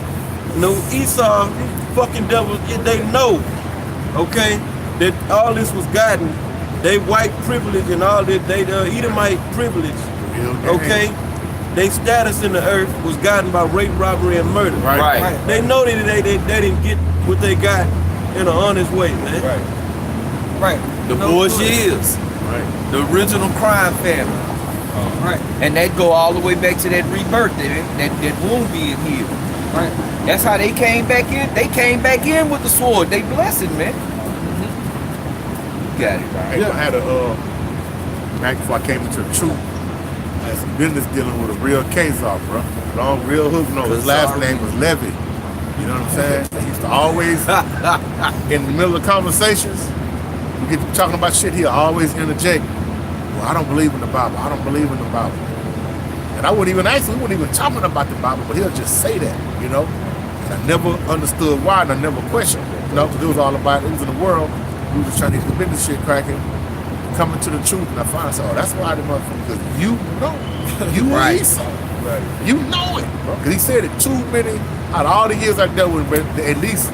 No, Esau, fucking devils, they know, okay, that all this was gotten, they white privilege and all that, they Edomite privilege, okay, they status in the earth was gotten by rape, robbery, and murder. Right. They know that they didn't get what they got in an honest way, man. Right. The bullshit is the original crime family. Right. And that go all the way back to that rebirth, that wound being healed. Right. That's how they came back in. They came back in with the sword. They blessed, man. You got it, right? I had back before I came into the truth, I had some business dealing with a real case off, bro. Long, real hook no. His last name was Levy. You know what I'm saying? He used to always, in the middle of conversations, we get to talking about shit, he'll always interject. Well, I don't believe in the Bible. I don't believe in the Bible. And I wouldn't even ask him, we weren't even talking about the Bible, but he'll just say that, you know? And I never understood why, and I never questioned it, you know, because it was all about, it was in the world, we was trying to get the business shit cracking, coming to the truth, and I finally said, oh, that's why the motherfucker, because you know, you Right. Esau. Right. You know it, bro. Because he said it too many, out of all the years I dealt with him, at least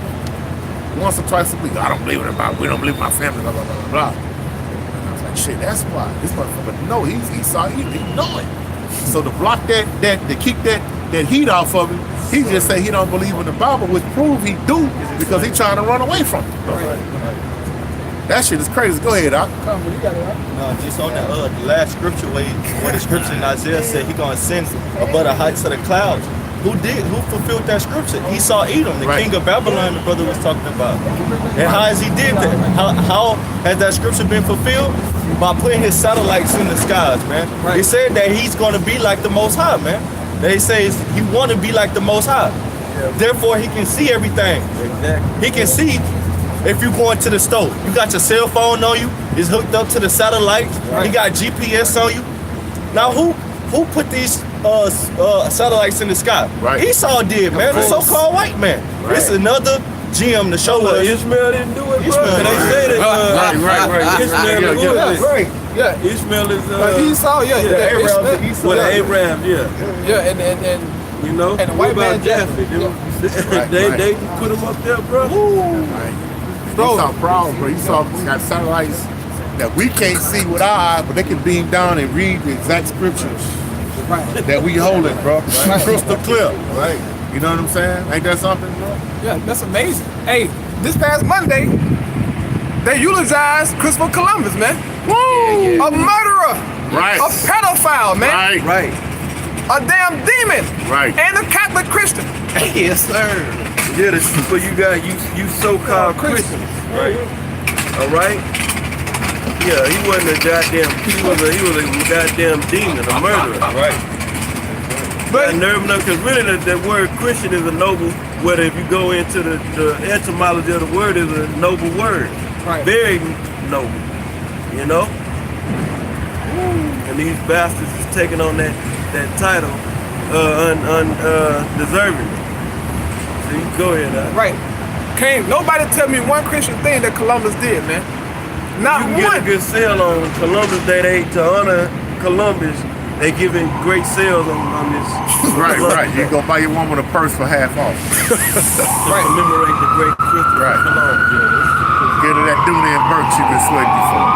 once or twice a week, I don't believe in the Bible, we don't believe in my family, blah, blah, blah, blah. And I was like, shit, that's why. This motherfucker know he's Esau, he know it. So to block that to keep that heat off of him, he just say he don't believe in the Bible, which prove he do because he trying to run away from it. Right. That shit is crazy. Go ahead, Doc. No, just on the last scripture where the scripture in Isaiah said he gonna send above the heights of the clouds. Who fulfilled that scripture? Esau Edom, the king of Babylon, the brother was talking about. And how has he did that? How has that scripture been fulfilled? By putting his satellites in the skies, man. They said that he's gonna be like the Most High, man. They say he want to be like the Most High. Therefore, he can see everything. He can see if you're going to the store. You got your cell phone on you. It's hooked up to the satellites. He got GPS on you. Now, who put these satellites in the sky? Right. Esau did, man. The so-called white man. Right. It's another gem to show us. Ishmael didn't do it, bro. Ishmael They said it. Right. Ishmael is Right. Yeah. Ishmael is Esau, yeah. Esau. Well, Abraham, yeah. Yeah, and You know, And the white what about man Japheth? Right. They put him up there, bro. Esau proud, bro. Esau got satellites that we can't see with our eyes, but they can beam down and read the exact scriptures that we holding, bro. Crystal clear. Right. You know what I'm saying? Ain't that something, bro? yeah, that's amazing. Hey, this past Monday, they eulogized Christopher Columbus, man. Woo! A murderer. Right. A pedophile, man. Right. A damn demon. Right. And a Catholic Christian. Yes, sir. Yeah, this is what you got. You so-called Christians, right? All right. Yeah, he wasn't a goddamn. He was a goddamn demon, a murderer, right? But nerve enough, because really the word Christian is a noble. Whether if you go into the etymology of the word, is a noble word. Right. Very noble. You know. And these bastards is taking on that title undeservingly. So you go ahead, Right. Can't nobody tell me one Christian thing that Columbus did, man. Not You can get a one. good sale on Columbus Day. To honor Columbus, they giving great sales on this. Right. You go buy your woman a purse for half off. To commemorate the great Christopher Right. Columbus. Get to that Dooney and Burke you've been sweating before.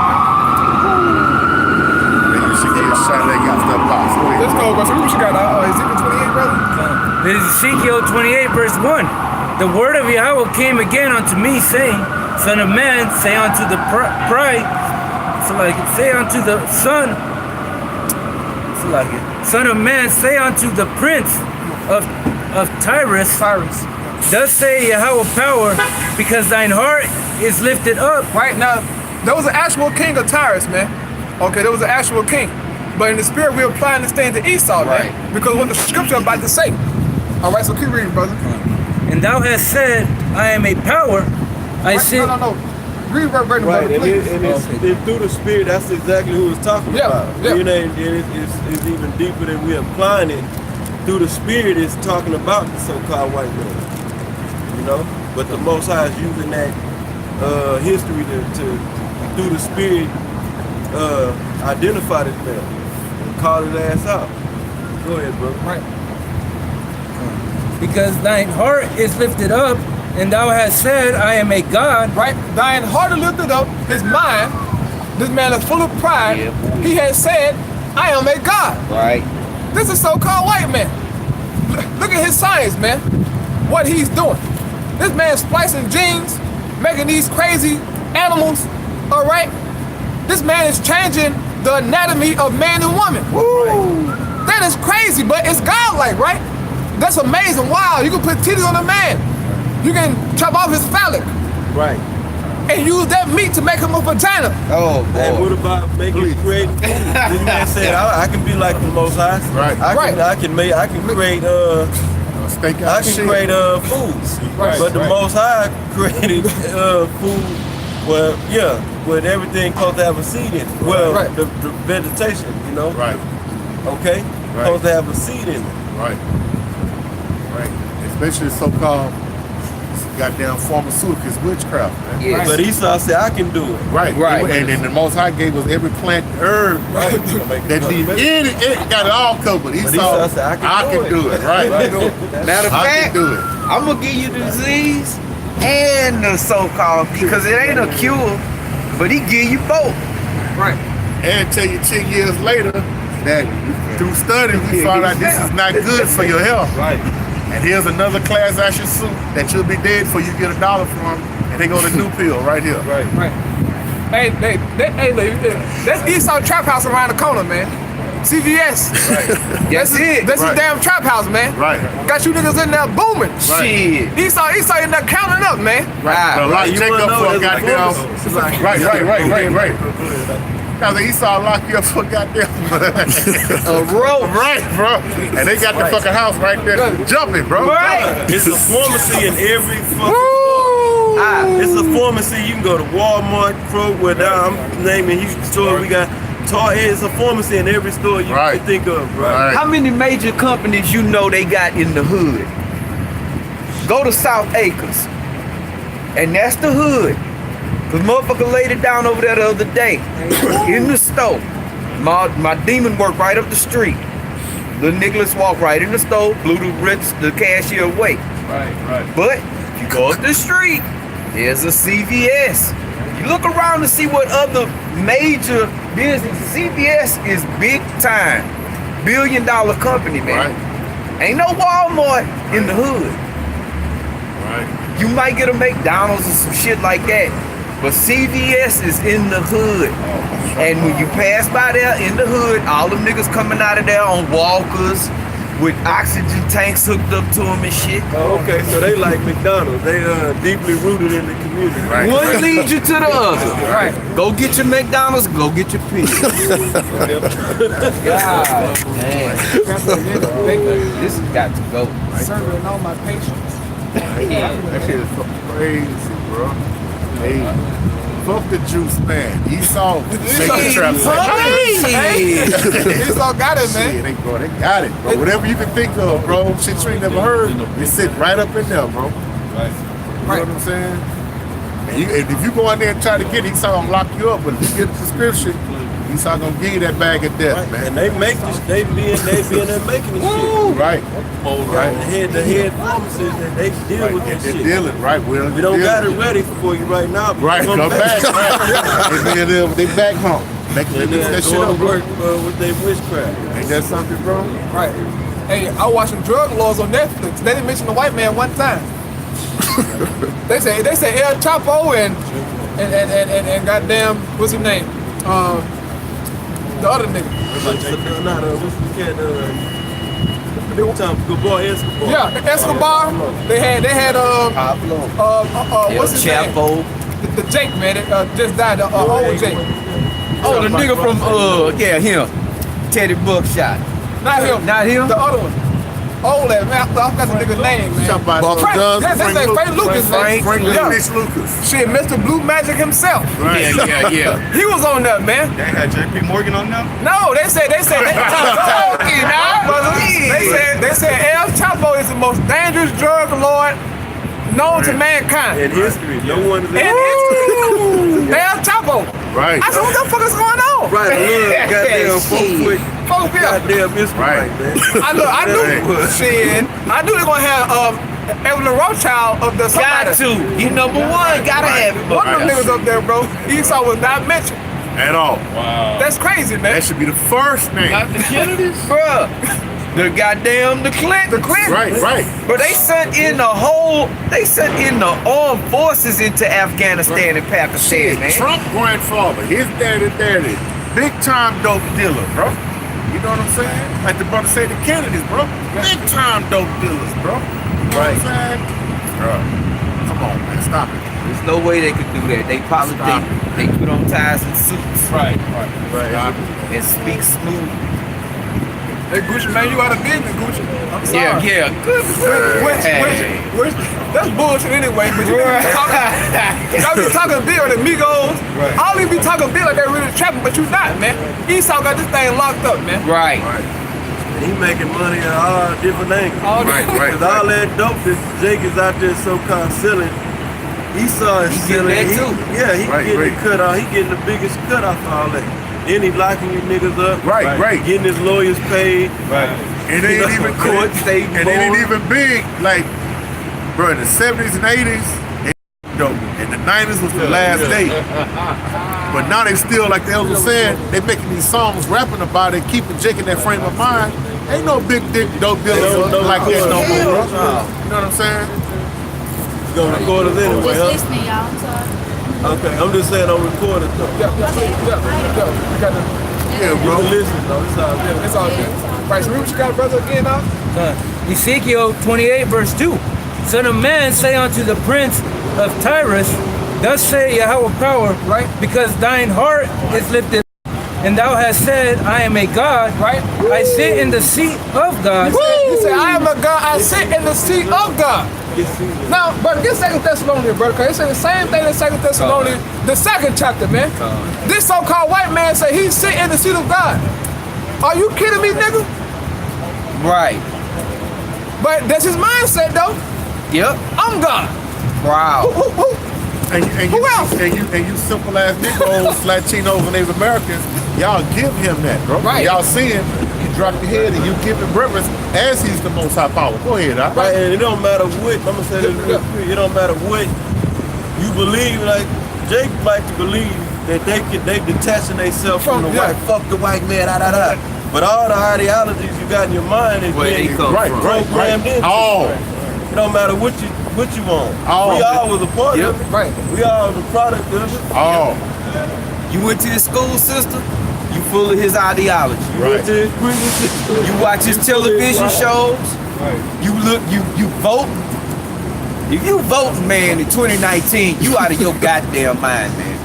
Maybe you should get a shot at against that box. Let's go, bro. So what you got? Ezekiel 28, brother? This is Ezekiel 28, verse 1. The word of Yahweh came again unto me, saying, Son of man, say unto the pride, say unto the son, Son of man, say unto the prince of Tyrus, thus say Yahweh power, because thine heart is lifted up. Right now, there was an actual king of Tyrus, man. Okay, there was an actual king. But in the spirit, we're applying this thing to Esau, Right. man. Because what the scripture about to say. All right, so keep reading, brother. And thou hast said, I am a power. I Right, said, no. Read verbatim, Right, brother, and, please. it's through the spirit. That's exactly who it's talking about. Yeah. You know, and it's even deeper than we're applying it. Through the spirit, it's talking about the so-called white man. You know, but the Most High is using that history to through the spirit identify this man and call his ass out. Go ahead, bro. Right. because thine heart is lifted up, and thou hast said, I am a God. Right? Thine heart is lifted up, his mind. This man is full of pride. Yeah, boy. He has said, I am a God. Right. This is so-called white man. Look at his science, man. What he's doing. This man's splicing genes, making these crazy animals, all right? This man is changing the anatomy of man and woman. Woo! That is crazy, but it's godlike, right? That's amazing. Wow, you can put titties on a man. You can chop off his phallic Right. and use that meat to make him a vagina. Oh, And boy. what about making create food? This man said, I can be like the Most High. Right. I can create Steak I out can shit. create foods. Right, But the right. Most High created food with everything supposed to have a seed in it. Well, Right. the vegetation, you know. Right. Okay? Right. Supposed to have a seed in it. Right. Right. Especially so-called goddamn pharmaceuticals, witchcraft, man. Yes. But Esau said, I can do it. Right. Right. And then the Most High gave us every plant and herb that it got it all covered. He But saw, Esau said, I I can can do do it. it. Right. Matter of I fact, can do it. I'm gonna give you the disease and the so-called, because it ain't a cure, but he give you both. Right. And tell you 10 years later that through study we found out this is not good for your health. Right. And here's another class action suit that you'll be dead for. You get $1 from, and they go to new pill right here. Right. Right. Hey, that's Esau Trap House around the corner, man. CVS. That's it. That's Right. his damn trap house, man. Right. Got you niggas in there booming. Shit. Esau in there counting up, man. But like You Jacob wanna know for a there's a goddamn. pharmacy. Right. Cause Esau lock you up for goddamn. A rope. Right, bro. And they got the fucking house right there jumping, bro. Right. It's a pharmacy in every fucking Woo! It's a pharmacy. You can go to Walmart, Kroger, I'm naming Houston store. We got Target. It's a pharmacy in every store you Right. can think of, right? Right. How many major companies you know they got in the hood? Go to South Acres. And that's the hood. Cause motherfucker laid it down over there the other day. In the store. My demon worked right up the street. The Nicholas walked right in the store, blew the cashier away. Right. But if you go up the street, there's a CVS. You look around to see what other major business. CVS is big time, $1 billion company, man. Right. Ain't no Walmart in the hood. Right. You might get a McDonald's or some shit like that, but CVS is in the hood. And when you pass by there in the hood, all them niggas coming out of there on walkers with oxygen tanks hooked up to them and shit. Oh, okay, so they like McDonald's. They deeply rooted in the community. Right. One leads you to the other. Right. Go get your McDonald's, go get your pizza. God, man. This has got to go. Serving all my patients. That shit is fucking crazy, bro. Hey, fuck the juice, man. Esau making traps. Hey, Esau got it, man. Shit, they got it, bro. Whatever you can think of, bro. Shit you ain't never heard, it's sitting right up in there, bro. You know what I'm saying? And if you go in there and try to get it, Esau gonna lock you up. But if you get a prescription, Esau gonna give you that bag of death, man. And they make this, they be in there making this shit. Right. The head pharmacists, they deal with this They're shit. dealing, right? Well, We don't got it ready for you right now. But Right, come back. They back home. Making that shit going up, to work with their witchcraft. Ain't that something, bro? Right. Hey, I was watching Drug Laws on Netflix. They didn't mention the white man one time. they say El Chapo and goddamn, what's his name? The other nigga. What's the cat? Good boy Escobar. Yeah, Escobar. They had what's his name? Chapo. The Jake, man, that just died. Old Jake. Oh, the nigga from yeah, him. Teddy Buckshot. Not him. Not him? The other one. Old ass, man. I forgot the nigga's name, man. Somebody Frank. does. That's like Frank Lucas, man. Frank Yeah. Lucas. Shit, Mr. Blue Magic himself. Right. Yeah. He was on that, man. They had JP Morgan on them? No, they said they said El Chapo is the most dangerous drug lord known to mankind. In history, no one is El Chapo. Right. I said, what the fuck is going on? Right, goddamn 4 foot. Goddamn mystery, Right. man. I knew they gonna have Evelyn Rothschild up there. Got to. You number one. Gotta have it. One of them niggas up there, bro. Esau was not mentioned. At all. Wow. That's crazy, man. That should be the first name. Not the Kennedys? Bruh. The goddamn the Clinton. Right. But they sent in the armed forces into Afghanistan and Pakistan, man. Trump grandfather, his daddy, big time dope dealer, bro. You know what I'm saying? Like the brother said, the Kennedys, bro. Big time dope dealers, bro. You know what I'm saying? Bro, come on, man, stop it. There's no way they could do that. They probably they put on ties and suits. Right. Stop it. And speak smooth. Hey, Gucci, man, you out of business, Gucci. I'm sorry. Yeah. Good. Which, that's bullshit anyway, but y'all be talking big on the Migos. All you be talking big like they really trapping, but you not, man. Esau got this thing locked up, man. Right. And he making money at all different angles. Right. Because all that dope that Jake is out there so-called selling, Esau is selling. that too. He getting the cut off. He getting the biggest cut off of all that. Then he locking you niggas up. Right. Getting his lawyers paid. Right. And it ain't even Court, state, and it ain't even big. Like, bro, in the 70s and 80s, dope. In the 90s was the last day. But now they still, like the elder said, they making these songs rapping about it, keeping Jake in that frame of mind. Ain't no big dick dope dealers like that no more, bro. You know what I'm saying? You gonna record us anyway, Just huh? listening, y'all. I'm sorry. Okay, I'm just saying I'm recording though. Yeah. You got the, Yeah, You bro. can listen though. It's all good. it's all good. Right, so what you got, brother, again now? Ezekiel 28 verse 2. Son of man, say unto the prince of Tyrus, thus say Yahweh power, Right. because thine heart is lifted up, and thou hast said, I am a God, Right. I sit in the seat of God. He said, I am a God, I sit in the seat of God. Now, brother, get 2 Thessalonians, brother, because they say the same thing in 2 Thessalonians, the 2nd chapter, man. This so-called white man say he sit in the seat of God. Are you kidding me, nigga? Right. But that's his mindset, though. Yep. I'm God. Wow. Who? And Who else? you simple ass Negroes, Latinos, and Native Americans, y'all give him that, bro. Right. Y'all see him, you drop your head and you give him reverence as he's the most high power. Go ahead, all Right, right? and it don't matter what, I'm gonna say this real quick, it don't matter what you believe, like Jake like to believe that they detaching themselves from the white, fuck the white man, But all the ideologies you got in your mind is Where they being come from. programmed into. Oh, It don't matter what you want. Oh. We all was a part of it. Right. We all the product of it. oh, You went to his school system, you full of his ideology. You went to his prison system. You watch his television shows. You vote. If you vote, man, in 2019, you out of your goddamn mind, man.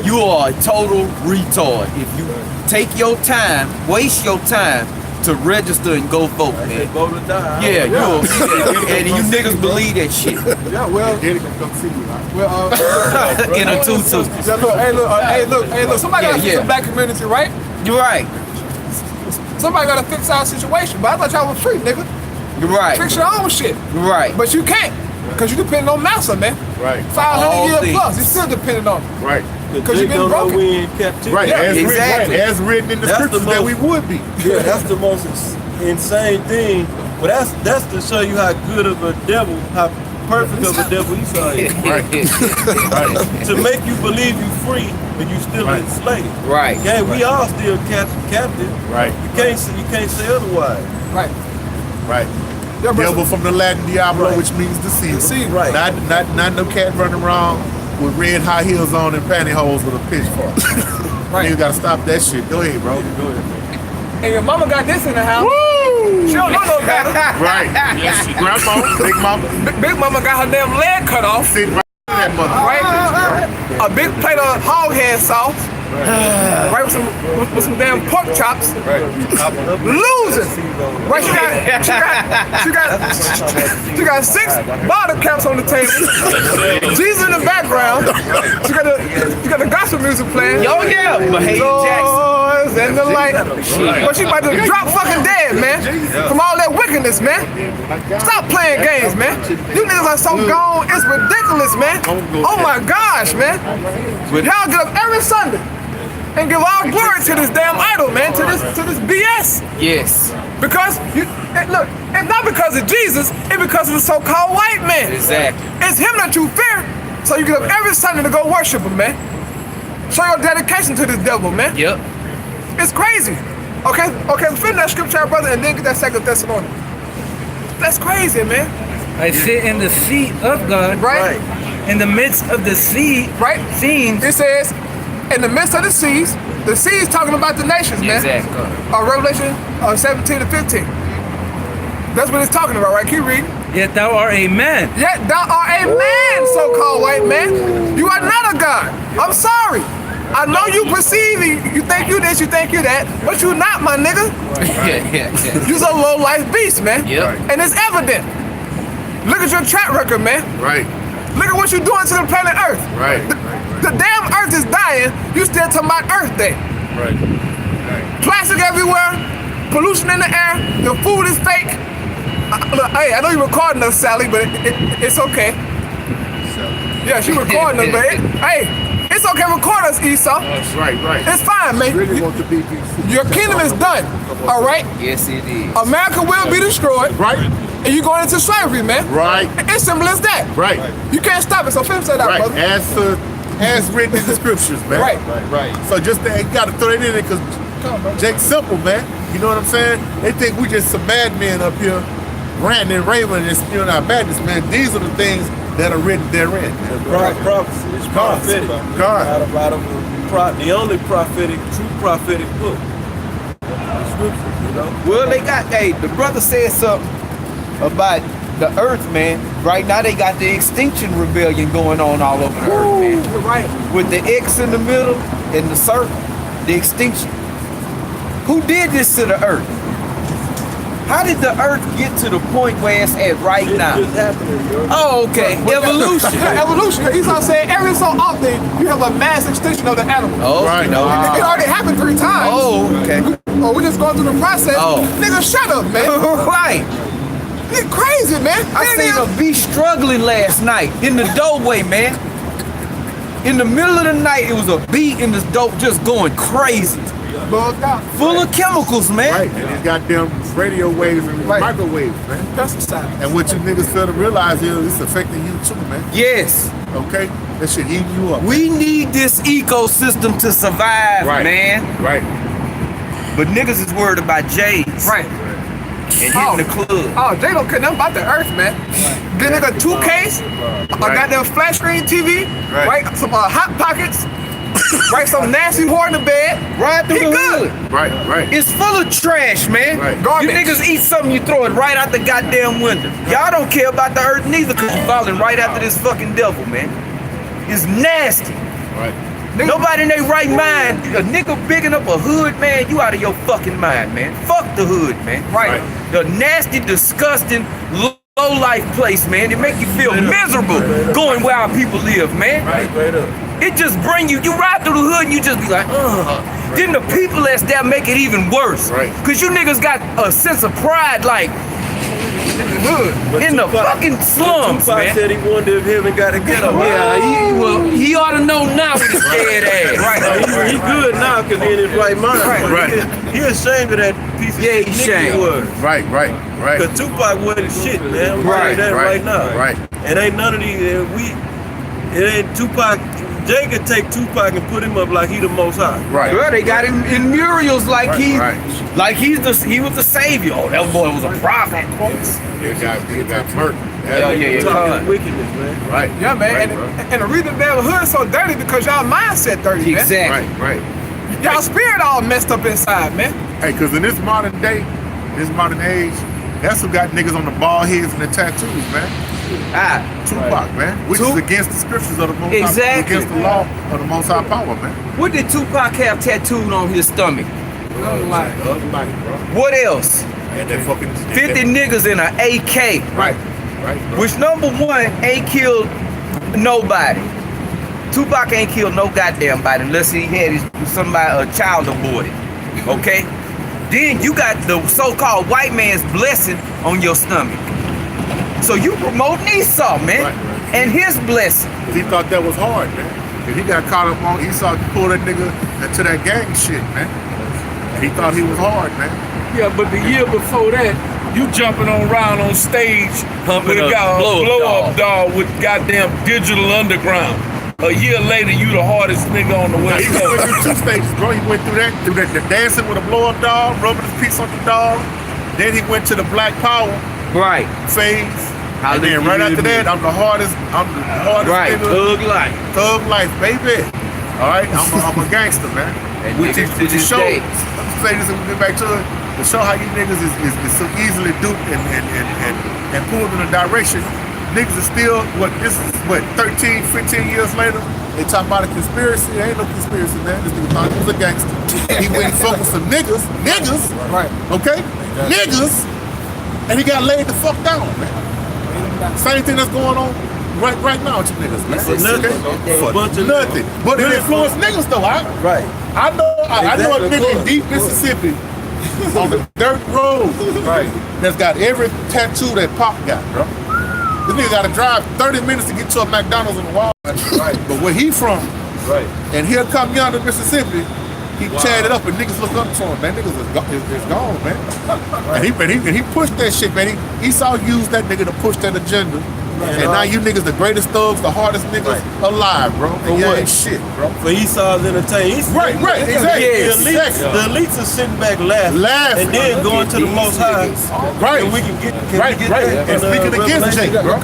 You are a total retard. If you take your time, waste your time to register and go vote, They man. vote or die. Yeah, and you niggas believe that shit. Yeah, well, Daddy gonna come see you, right? well, In a tutu. hey, look, somebody gotta fix Yeah. the black community, right? You're right. Somebody gotta fix our situation, but I thought y'all were free, nigga. You're right. Fix your own shit. You're right. But you can't, because you depend on massa, man. Right, 500 All years things. plus, you still depending on it. right. Because you've been don't know broken. we in captivity. Right, Yeah, as written in the That's the scriptures that we most- would be. Yeah, that's the most insane thing. But that's to show you how good of a devil, how perfect of a devil Esau is. Right. Right. To make you believe you free, but you still Right. enslaved. Right. Okay, we all still captive. Right. You can't say otherwise. Right. Right. Yeah, brother. Devil from the Latin Diablo, Right. which means deceiver. Deceiver. Right. Not no cat running around with red high heels on and pantyhose with a pitchfork. Right. You gotta stop that shit. Go ahead, bro. Go ahead. And your mama got this in the house. Woo! She don't know no better. Right. Yes, she Grandma, big mama, Big mama got her damn leg cut off. sit right in that mother. Right? A big plate of hog head sauce. Right, with some damn pork chops. Losing. Right, she got 6 bottle caps on the table. Jesus in the background. She got the gospel music playing. Oh yeah, Mahalia Jackson. Yours and the light. But she about to drop fucking dead, man. From all that wickedness, man. Stop playing games, man. You niggas are so gone, it's ridiculous, man. Oh my gosh, man. Y'all get up every Sunday and give all glory to this damn idol, man, to this BS. Yes. Because look, it's not because of Jesus, it's because of the so-called white man. Exactly. It's him that you fear, so you get up every Sunday to go worship him, man. Show your dedication to this devil, man. Yep. It's crazy. Okay, finish that scripture, brother, and then get that 2 Thessalonians. That's crazy, man. I sit in the seat of God, Right? in the midst of the sea, Right? scenes. It says, in the midst of the seas talking about the nations, man. Exactly. Revelation 17 to 15. That's what it's talking about, right? Keep reading. Yet thou art a man. Yet thou art a man, so-called white man. You are not a God. I'm sorry. I know you perceive, you think you this, you think you that, but you not, my nigga. Yeah. You's a low-life beast, man. Yep. And it's evident. Look at your track record, man. Right. Look at what you're doing to the planet Earth. Right. The damn Earth is dying. You still talking about Earth Day. Right. Plastic everywhere, pollution in the air, the food is fake. Look, hey, I know you're recording us, Sally, but it's okay. Yeah, she recording us, but hey, it's okay, record us, Esau. That's right. It's fine, man. Really want the BBC. Your kingdom is done, all right? Yes, it is. America will be destroyed, Right. and you're going into slavery, man. Right. It's simple as that. Right. You can't stop it, so finish that out, Right. brother. As written in the scriptures, man. Right. So just you gotta throw that in there because Jake's simple, man. You know what I'm saying? They think we just some madmen up here ranting and raving and spewing our badness, man. These are the things that are written therein. Prophecy. It's prophetic. God. Out of the only true prophetic book. The scriptures, you know. Well, the brother said something about the earth, man. Right now they got the extinction rebellion going on all over the earth, man. You're right. With the X in the middle and the circle, the extinction. Who did this to the earth? How did the earth get to the point where it's at right now? It's just happening, yo. Oh, okay. Evolution. Evolution. Esau said every so often you have a mass extinction of the animal. Oh, Right. no. It already happened 3 times. Oh, okay. Oh, we just going through the process. Oh. Nigga, shut up, man. Right. You crazy, man. I seen a bee struggling last night in the doorway, man. In the middle of the night, it was a bee in the dope just going crazy. Bugged out. Full of chemicals, man. Right. And these goddamn radio waves and Right. microwaves, man. Pesticides. And what you niggas fail to realize is it's affecting you too, man. Yes. Okay? That shit eating you up. We need this ecosystem to survive, Right. man. Right. But niggas is worried about J's Right. and hitting the club. Oh, they don't care nothing about the earth, man. Then they got 2 case, a goddamn flat screen TV, right? Some hot pockets, right? Some nasty whore in the bed. Right through He the good. hood. Right. It's full of trash, man. Right. You Garbage. niggas eat something, you throw it right out the goddamn window. Y'all don't care about the earth neither, cause you falling right after this fucking devil, man. It's nasty. Right. Nobody in their right mind, a nigga bigging up a hood, man, you out of your fucking mind, man. Fuck the hood, man. Right. The nasty, disgusting, low-life place, man. It make you feel miserable going where our people live, man. Straight up. It just bring you ride through the hood and you just be like, ugh. Then the people that's there make it even worse. Right. Cause you niggas got a sense of pride, like, fucking hood. In the fucking slums, Tupac man. said he wondered if heaven got a ghetto. Yeah, he ought to know now with his dead ass. He good now because he in his right mind. Right. He ashamed of that piece of shit he's nigga he ashamed. was. Right. Because Tupac wasn't shit, man. I'm telling you that right now. Right. And ain't none of these, it ain't Tupac. Jay could take Tupac and put him up like he the most high. Right. Well, they got him in murals like he Right. was the savior. Oh, that boy was a prophet. He got murked. Talking wickedness, man. Right. Yeah, man. And the reason the hood so dirty because y'all mindset dirty, man. Exactly. Right. Y'all spirit all messed up inside, man. Hey, because in this modern day, this modern age, that's who got niggas on the bald heads and the tattoos, man. Tupac, man. Which is against the scriptures of the Most High. Exactly. Against the law of the Most High power, man. What did Tupac have tattooed on his stomach? Like, bro. What else? And that fucking 50 niggas in an AK. Right. Which number one ain't killed nobody. Tupac ain't killed no goddamn body unless he had a child aborted. Okay? Then you got the so-called white man's blessing on your stomach. So you promoting Esau, man. Right. And his blessing. He thought that was hard, man. And he got caught up on Esau to pull that nigga into that gang shit, man. And he thought he was hard, man. Yeah, but the year before that, you jumping around on stage with a blow-up doll with goddamn Digital Underground. A year later, you the hardest nigga on the West He went Coast. through 2 stages, bro. He went through the dancing with a blow-up doll, rubbing his piece on the doll. Then he went to the Black Power Right. phase. And then right after that, I'm the hardest Right. nigga. Thug life, baby. All right, I'm a gangster, man. Which is show. Let's say this and we'll get back to it. To show how you niggas is so easily duped and pulled in a direction. Niggas are still, this is 13, 15 years later, they talk about a conspiracy. There ain't no conspiracy, man. This nigga thought he was a gangster. He went and fucked with some niggas, Right. okay? Niggas, and he got laid the fuck down, man. Same thing that's going on right now with you niggas, man. For nothing. For A bunch of nothing. But it influenced niggas though, Right. I know a nigga in deep Mississippi on the dirt road, right, that's got every tattoo that Pop got, bro. This nigga gotta drive 30 minutes to get to a McDonald's in the wall. Right. But where he from, Right. and here come yonder Mississippi, he tatted up and niggas look up to him, man. Niggas is gone, man. And he pushed that shit, man. Esau used that nigga to push that agenda. And now you niggas the greatest thugs, the hardest niggas alive, bro. And you ain't shit, bro. For Esau's entertainment. Right, exactly. The elites are sitting back laughing. And then going to the Most High. Right. And we can get Right. And speaking against Jake, bro.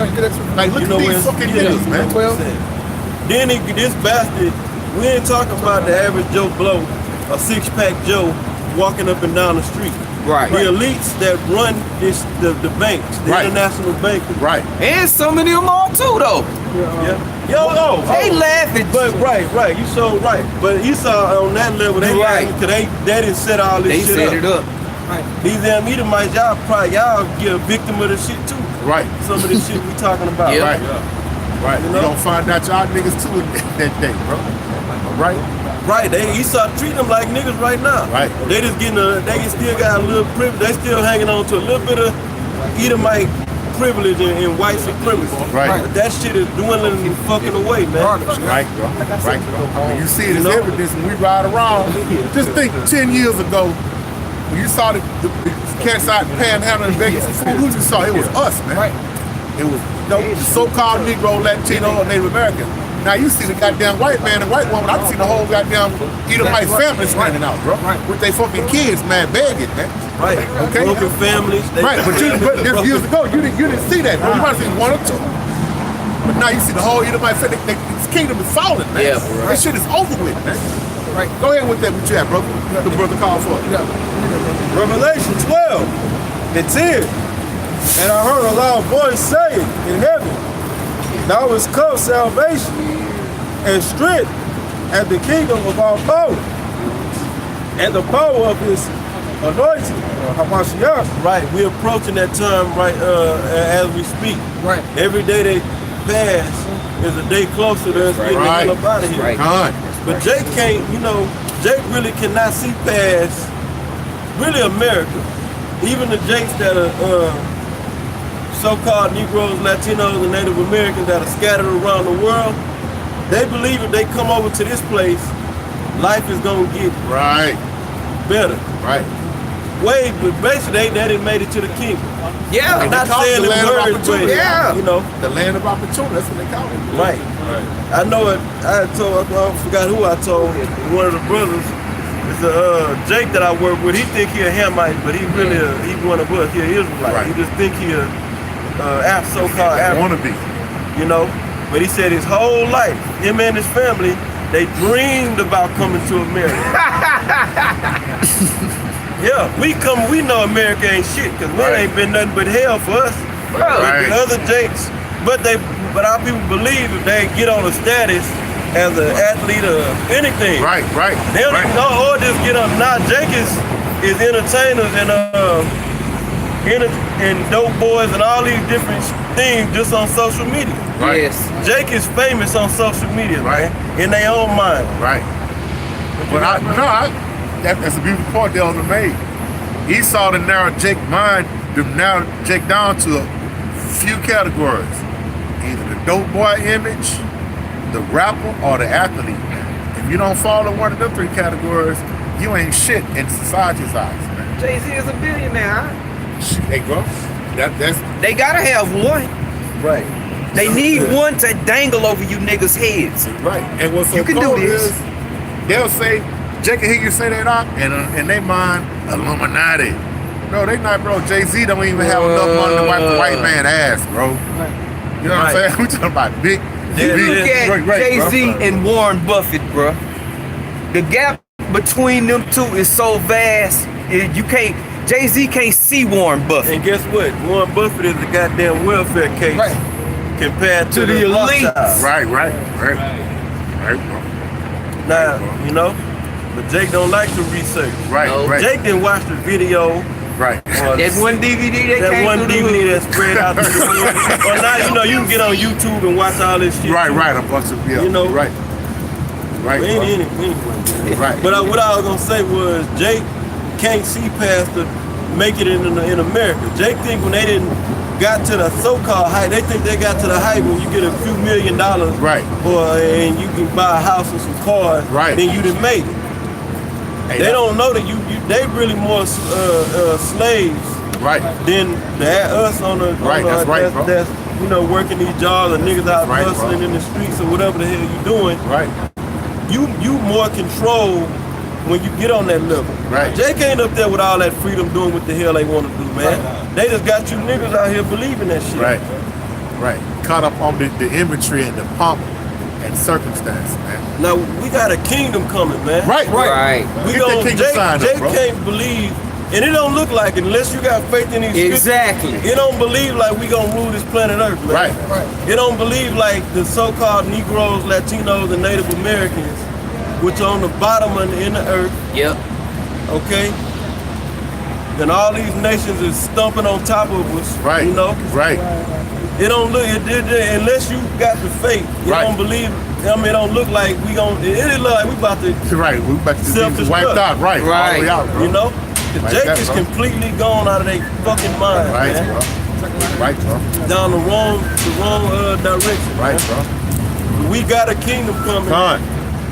Like, look at these fucking niggas, man. Then this bastard, we ain't talking about the average Joe Blow, a 6-pack Joe walking up and down the street. Right. The elites that run the banks, the international bankers. Right. And some of them all too, though. Yeah. They laughing. But right. You so right. But Esau on that level, they because they didn't set all this shit up. They set it up. These damn Edomites, y'all get a victim of this shit too. Right. Some of this shit we talking about. Yeah. Right. You gonna find out y'all niggas too that day, bro. Right. Right, Esau treating them like niggas right now. Right. They just they still got a little privilege. They still hanging on to a little bit of Edomite privilege and white supremacy. Right. But that shit is dwindling and fucking away, man. Right, bro. Right, bro. When you see it as evidence when we ride around, just think 10 years ago, when you saw the cats out panhandling and begging for food, who you saw? It was us, man. Right. It was the so-called Negro, Latino, and Native American. Now you see the goddamn white man and white woman. I can see the whole goddamn Edomite family standing out, bro. With their fucking kids, man, begging, man. Right. Okay. Broken families. Right. But just years ago, you didn't see that, bro. You might have seen 1 or 2. But now you see the whole Edomite family. This kingdom is falling, man. Yeah, bro. This shit is over with, man. Right. Go ahead with that, what you at, bro. The brother called for it. Revelation 12 and 10. And I heard a loud voice saying in heaven, "Now is come salvation and strength and the kingdom of our power and the power of his anointing." Hamashiach. Right. We're approaching that time as we speak. Right. Every day they pass is a day closer to us getting the hell up out of here. Right. But Jake can't, Jake really cannot see past really America. Even the Jakes that are so-called Negroes, Latinos, and Native Americans that are scattered around the world, they believe if they come over to this place, life is gonna get better. Right. But basically they didn't made it to the kingdom. Yeah. I'm not saying the words, but you know, the land of opportunity. That's what they call it. right. I know it. I forgot who I told. One of the brothers. It's Jake that I work with. He think he a Hamite, but he really he one of us. He an Israelite. Right. He just think he a so-called African. Wanna be. You know, but he said his whole life, him and his family, they dreamed about coming to America. Yeah, we know America ain't shit, cause it ain't been nothing but hell for us. Right. The other Jakes, but our people believe if they get on a status as an athlete or anything. Right. They don't even know, or just get on. Now Jake is entertainers and dope boys and all these different things just on social media. Right. Yes. Jake is famous on social media, Right. man, in their own mind. Right. But that's a beautiful point the elder made. Esau to narrow Jake mind, to narrow Jake down to a few categories. Either the dope boy image, the rapper, or the athlete. If you don't fall in one of them three categories, you ain't shit in society's eyes, man. Jay-Z is a billionaire, huh? Hey, bro. That's They gotta have one. Right. They need one to dangle over you niggas' heads. right. And what's so You can do cool this. is they'll say, Jake can hear you say that out, and in their mind, Illuminati. No, they not, bro. Jay-Z don't even have enough money to wipe the white man ass, bro. You know what I'm saying? We talking about big. Look at Jay-Z and Warren Buffett, bro. The gap between them two is so vast. You can't. Jay-Z can't see Warren Buffett. And guess what? Warren Buffett is the goddamn welfare case compared to the elite. Rothschilds. Right, bro. Now, you know, but Jake don't like to research. Right, No. right. Jake didn't watch the video. Right. That one DVD that That came one through the DVD hood. that spread out. Well, now you know you can get on YouTube and watch all this shit. Right, too. right. A bunch of You know. Right. Right. But bro. anyway. Right. But what I was gonna say was Jake can't see past the make it in America. Jake think when they didn't got to the so-called height, they think they got to the height when you get a few $1 million, Right. and you can buy a house and some cars, Right. then you done made it. Hey, They don't know that they really more slaves Right. than us on the Right, that's right, bro. that's you know working these jobs and niggas out Right, hustling bro. in the streets or whatever the hell you doing. Right. You more control when you get on that level. Right. Jake ain't up there with all that freedom doing what the hell they want to do, man. They just got you niggas out here believing that shit. Right. Right. Caught up on the imagery and the pomp and circumstance, man. Now we got a kingdom coming, man. Right. Right. We Get that gon' kingdom sign up, Jake bro. can't believe, and it don't look like it unless you got faith in these Exactly. scriptures. It don't believe like we gonna rule this planet Earth, man. Right. It don't believe like the so-called Negroes, Latinos, and Native Americans, which are on the bottom in the earth. Yep. Okay? And all these nations is stumping on top of us. Right. You know? Right. It don't look, unless you got the faith, you Right. don't believe, I mean, it don't look like we gon', it look like we about to, Right. We about to be Self-destruct. wiped out. Right. All the way out, bro. you know? The Like Jake that, is bro. completely gone out of their fucking mind, Right, man. bro. Right, bro. Down the wrong direction. Right, man. bro. We got a kingdom coming. Con.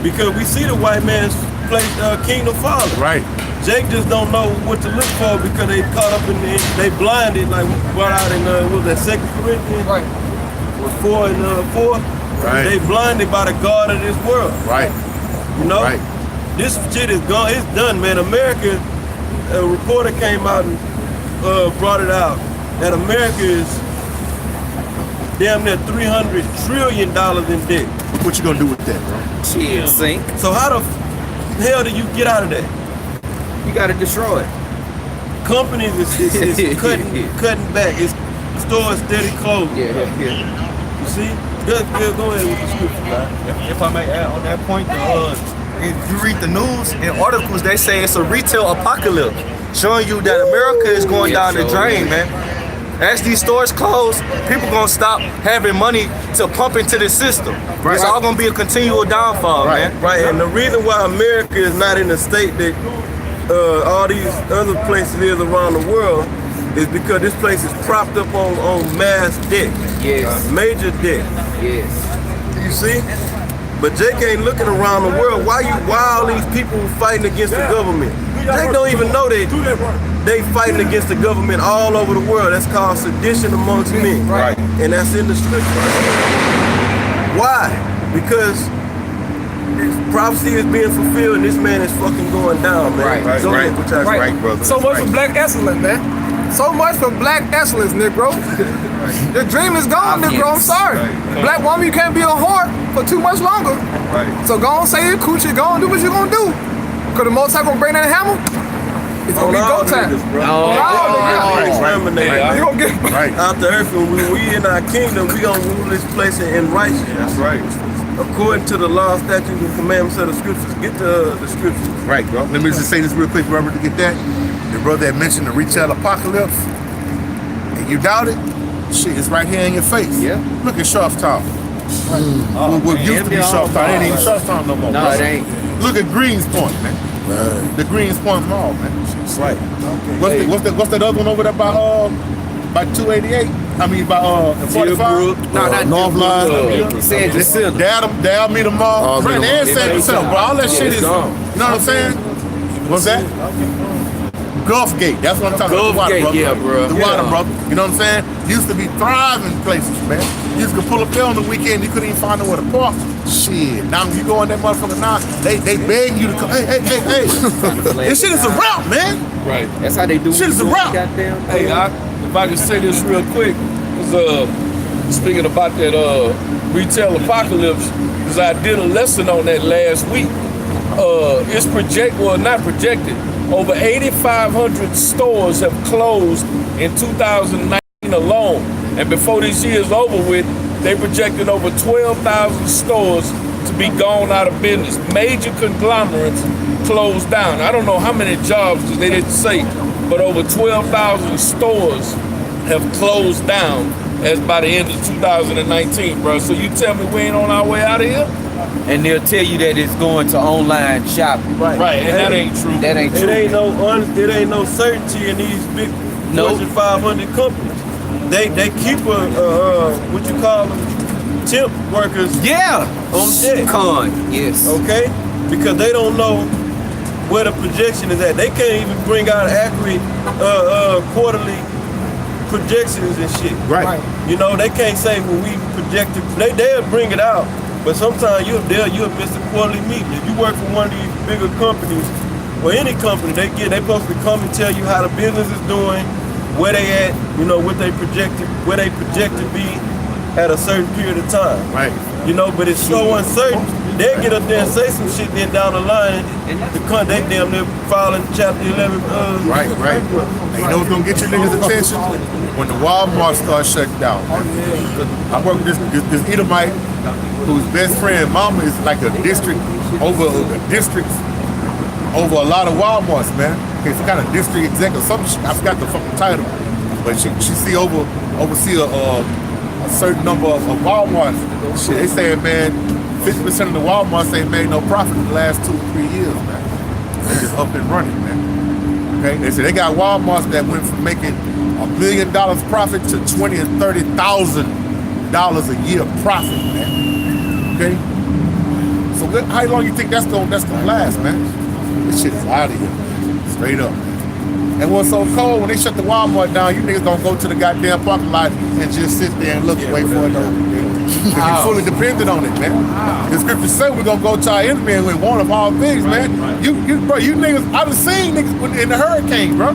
Because we see the white man's place, kingdom falling. Right. Jake just don't know what to look for because they caught up in they blinded, like we brought out in what was that 2 Corinthians? Right. 4 and 4. Right. They blinded by the God of this world. Right. You know? Right. This shit is gone, it's done, man. America, a reporter came out and brought it out that America is damn near $300 trillion in debt. What you gonna do with that, bro? Shit, sink. So how the hell do you get out of that? You gotta destroy it. Companies is cutting back. It's stores steady closing. Yeah. You see? Go ahead with the scripture, man. If I may add on that point, if you read the news and articles, they say it's a retail apocalypse, showing you that America is going down the drain, man. As these stores close, people gonna stop having money to pump into the system. Right. It's all gonna be a continual downfall, Right. man. Right, and the reason why America is not in the state that all these other places is around the world is because this place is propped up on mass debt. Yes. Major debt. Yes. You see? But Jake ain't looking around the world. Why all these people fighting against the government? Jake don't even know that they fighting against the government all over the world. That's called sedition amongst men. Right. And that's in the scripture. Why? Because prophecy is being fulfilled and this man is fucking going down, man. Right, Go right, ahead, what y'all say. right, brother. So much for black excellence, man. So much for black excellence, Negro. The dream is gone, Negro. I'm sorry. Black woman, you can't be a whore for too much longer. Right. So go on, say your coochie, go on, do what you gonna do. Cause the Most High gonna bring that hammer. It's gonna be go time. Niggas, bro. You gonna get Right. Out the earth, when we in our kingdom, we gonna rule this place in righteousness. That's right. According to the law, statutes, and commandments of the scriptures. Get the scriptures. Right, bro. Let me just say this real quick, brother, to get that. The brother that mentioned the retail apocalypse, and you doubt it, shit, it's right here in your face. Yeah. Look at Sharpstown. What used to be Sharpstown, it ain't even Sharpstown no more. No, brother. it ain't. Look at Greens Point, man. The Greens Point Mall, man. Right. What's that other one over there by 288? I mean by 45? No, not North Line. San Jacinto. Dad meet them all. Meet 'em Right, and San Jacinto, bro. All that shit is, you know gone. what I'm saying? What's that? Gulf Gate. That's what I'm talking about. Gulf The water, Gate, brother. yeah, bro. The water, brother. You know what I'm saying? Used to be thriving places, man. You used to pull up there on the weekend, you couldn't even find nowhere to park. Shit. Now you go in that motherfucker now, they beg you to come. Hey. This shit is a route, man. Right. That's how they do Shit is a route. Goddamn. Hey, if I can say this real quick, because speaking about that retail apocalypse, because I did a lesson on that last week. It's not projected. Over 8,500 stores have closed in 2019 alone. And before this year is over with, they projected over 12,000 stores to be gone out of business. Major conglomerates closed down. I don't know how many jobs they didn't say, but over 12,000 stores have closed down as by the end of 2019, bro. So you tell me we ain't on our way out of here? And they'll tell you that it's going to online shopping. Right, and that ain't true. That ain't true. It ain't no certainty in these big Fortune 500 companies. They keep what you call them, temp workers. Yeah. On deck. Yes. Okay, because they don't know where the projection is at. They can't even bring out accurate quarterly projections and shit. Right. You know, they can't say when we projected. They'll bring it out, but sometimes you'll miss a quarterly meeting. If you work for one of these bigger companies or any company, they supposed to come and tell you how the business is doing, where they at, you know, where they project to be at a certain period of time. Right. You know, but it's so uncertain. They'll get up there and say some shit, then down the line, they damn near filing Chapter 11. Right. And you know what's gonna get your niggas' attention? When the Walmart starts shutting down. I work with this Edomite whose best friend, mama, is like a district over a lot of Walmarts, man. Okay, some kind of district executive, something. I forgot the fucking title, but she oversee a certain number of Walmarts. Shit, they saying, man, 50% of the Walmarts ain't made no profit in the last 2 or 3 years, man. They just up and running, man. Okay, they say they got Walmarts that went from making $1 billion profit to $20,000 and $30,000 a year profit, man. Okay, so how long you think that's gonna last, man? This shit is out of here, straight up. And what's so cold, when they shut the Walmart down, you niggas gonna go to the goddamn parking lot and just sit there and look and wait for it to open. Because you're fully dependent on it, man. The scripture said we're gonna go to our enemy and we want of all things, man. You niggas, I done seen niggas in the hurricane, bro.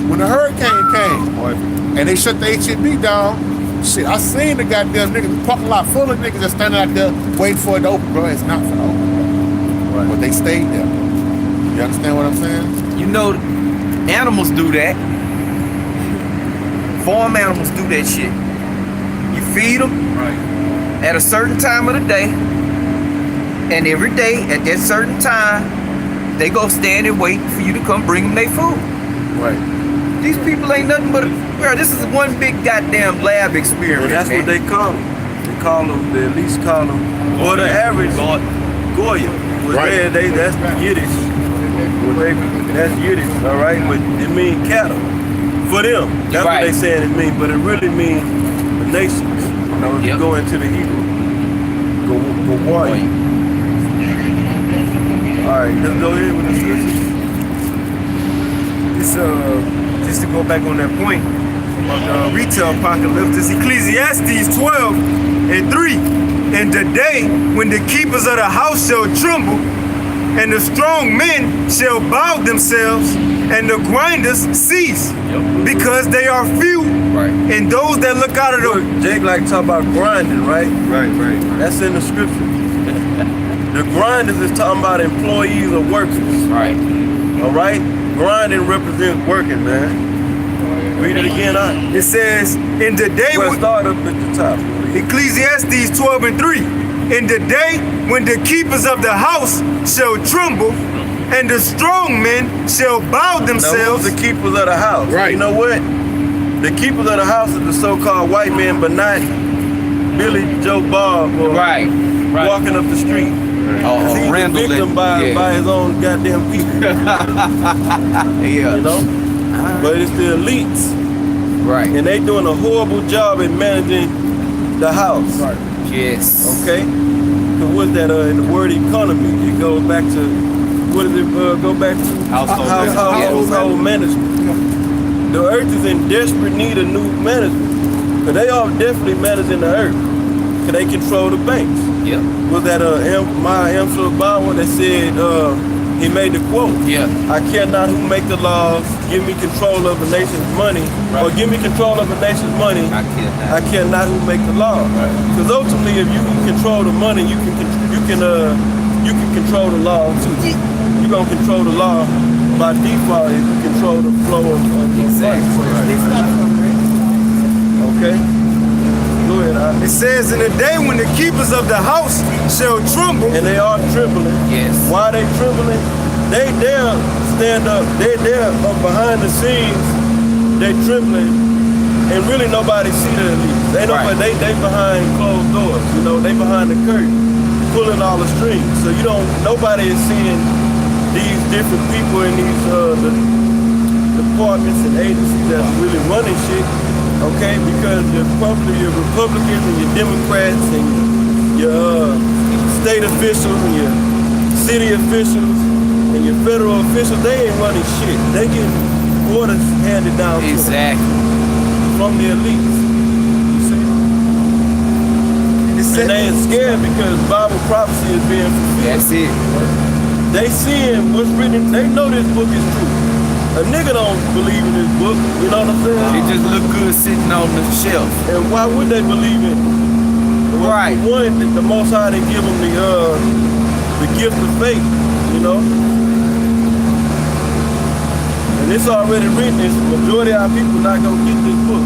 When the hurricane came and they shut the HEB down, shit, I seen the goddamn niggas, the parking lot full of niggas that standing out there waiting for it to open, bro. It's not for the open. But they stayed there. You understand what I'm saying? You know, animals do that. Farm animals do that shit. You feed them at a certain time of the day, and every day at that certain time, they go stand and wait for you to come bring them their food. Right. These people ain't nothing but this is one big goddamn lab experiment. Well, that's what they call them. They at least call them, or the average Goya. Right. That's Yiddish. That's Yiddish, all right? But it means cattle. For them. That's what they saying it means, but it really means the nations. You know, if you go into the Hebrew. Go warrior. Alright, let's go ahead with the scriptures. It's just to go back on that point about the retail apocalypse, it's Ecclesiastes 12:3. And the day when the keepers of the house shall tremble, and the strong men shall bow themselves, and the grinders cease, because they are few. And those that look out of the... Jake like to talk about grinding, right? Right. That's in the scripture. The grinders is talking about employees or workers. Right. All right? Grinding represents working, man. Read it again. It says, in the day... Well, start up at the top. Ecclesiastes 12:3. In the day when the keepers of the house shall tremble, and the strong men shall bow themselves. Now, the keepers of the house. Right. You know what? The keepers of the house is the so-called white man, but not Billy Joe Bob or walking up the street. He's a victim by his own goddamn people. You know? But it's the elites. Right. And they doing a horrible job at managing the house. Right. Yes. Okay? So what's that in the word economy? It goes back to, what does it go back to? Household management. The earth is in desperate need of new management. Because they are definitely managing the earth. Because they control the banks. Yeah. Was that Maya Angelou Obama that said, he made the quote, I care not who make the laws, give me control of a nation's money, or give me control of a nation's money, I care not who make the law. Because ultimately, if you can control the money, you can control the law too. You're gonna control the law by default if you control the flow of the funds. Okay? Go ahead. It says, in the day when the keepers of the house shall tremble. And they are trembling. Yes. Why are they trembling? They dare stand up. They dare up behind the scenes. They trembling. And really nobody see the elites. They know, but they behind closed doors. You know, they behind the curtain, pulling all the strings. So nobody is seeing these different people in these the departments and agencies that's really running shit. Okay, because your Republicans and your Democrats and your state officials and your city officials and your federal officials, they ain't running shit. They getting orders handed down to them from the elites. You see? And they ain't scared because Bible prophecy is being fulfilled. That's it. They seeing what's written. They know this book is true. A nigga don't believe in this book, you know what I'm saying? It just look good sitting on the shelf. And why would they believe in it? Right. One, the Most High didn't give them the gift of faith, you know? And it's already written, the majority of our people not gonna get this book.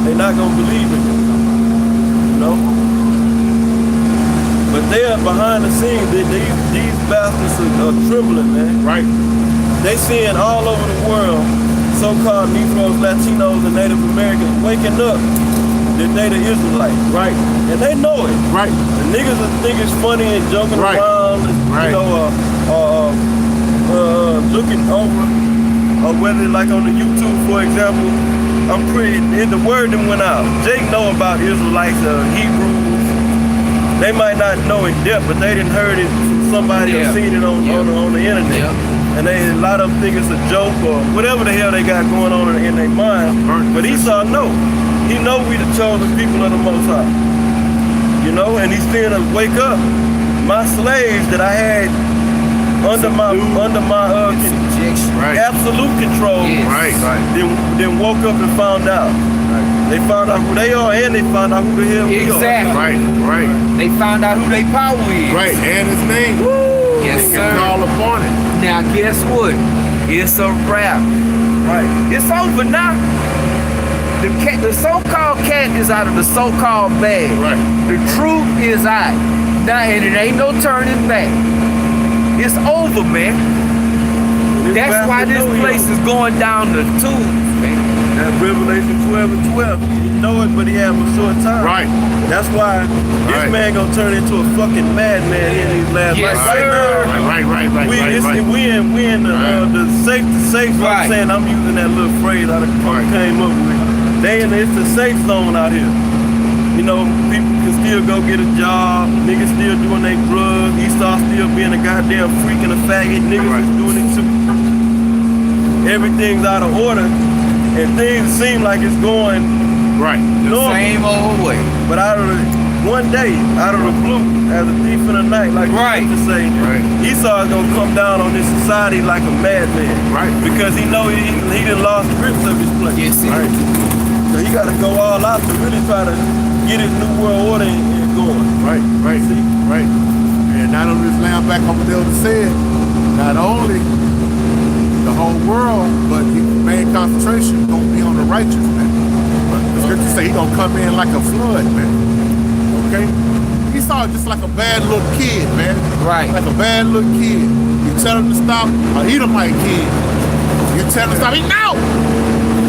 They're not gonna believe in it, you know? But they are behind the scenes, these bastards are trembling, man. Right. They seeing all over the world so-called Negroes, Latinos, and Native Americans waking up that they the Israelites, right? And they know it, right? The niggas think it's funny and joking around, you know, looking over, or whether like on the YouTube, for example, the word that went out. Jake know about Israelites, Hebrews. They might not know in depth, but they didn't heard it from somebody or seen it on the internet. And a lot of them think it's a joke or whatever the hell they got going on in their mind. But Esau know. He know we the chosen people of the Most High. You know, and he's seeing us wake up. My slaves that I had under my absolute control, then woke up and found out. They found out who they are and they found out who the hell we are. Exactly. Right. They found out who their power is. Right, and his name. Woo! Yes, they sir. can call upon it. Now guess what? It's a wrap. Right. It's over now. The so-called cat is out of the so-called bag. Right. The truth is out. Now, and it ain't no turning back. It's over, man. That's why this place is going down the tubes, man. That Revelation 12 and 12. You know it, but he have a short time. Right. That's why this man gonna turn into a fucking madman in these last Yes, nights. sir. Right. We in the safe zone. Right. I'm saying, I'm using that little phrase I came up with. It's the safe zone out here. You know, people can still go get a job. Niggas still doing their drugs. Esau still being a goddamn freak and a faggot. Niggas is doing it too. Everything's out of order, and things seem like it's going normal. Same old way. But one day, out of the blue, as a thief in the night, like you say, Esau is gonna come down on this society like a madman. Right. Because he know he done lost grips of his place. Yes, sir. Right. So he gotta go all out to really try to get his new world order and going. Right. And not only this lamb back on what the elder said, not only the whole world, but the main concentration gonna be on the righteous, man. But the scripture say he gonna come in like a flood, man. Okay? Esau just like a bad little kid, man. Right. Like a bad little kid. You tell him to stop, or Edomite kid. You tell him to stop, he no!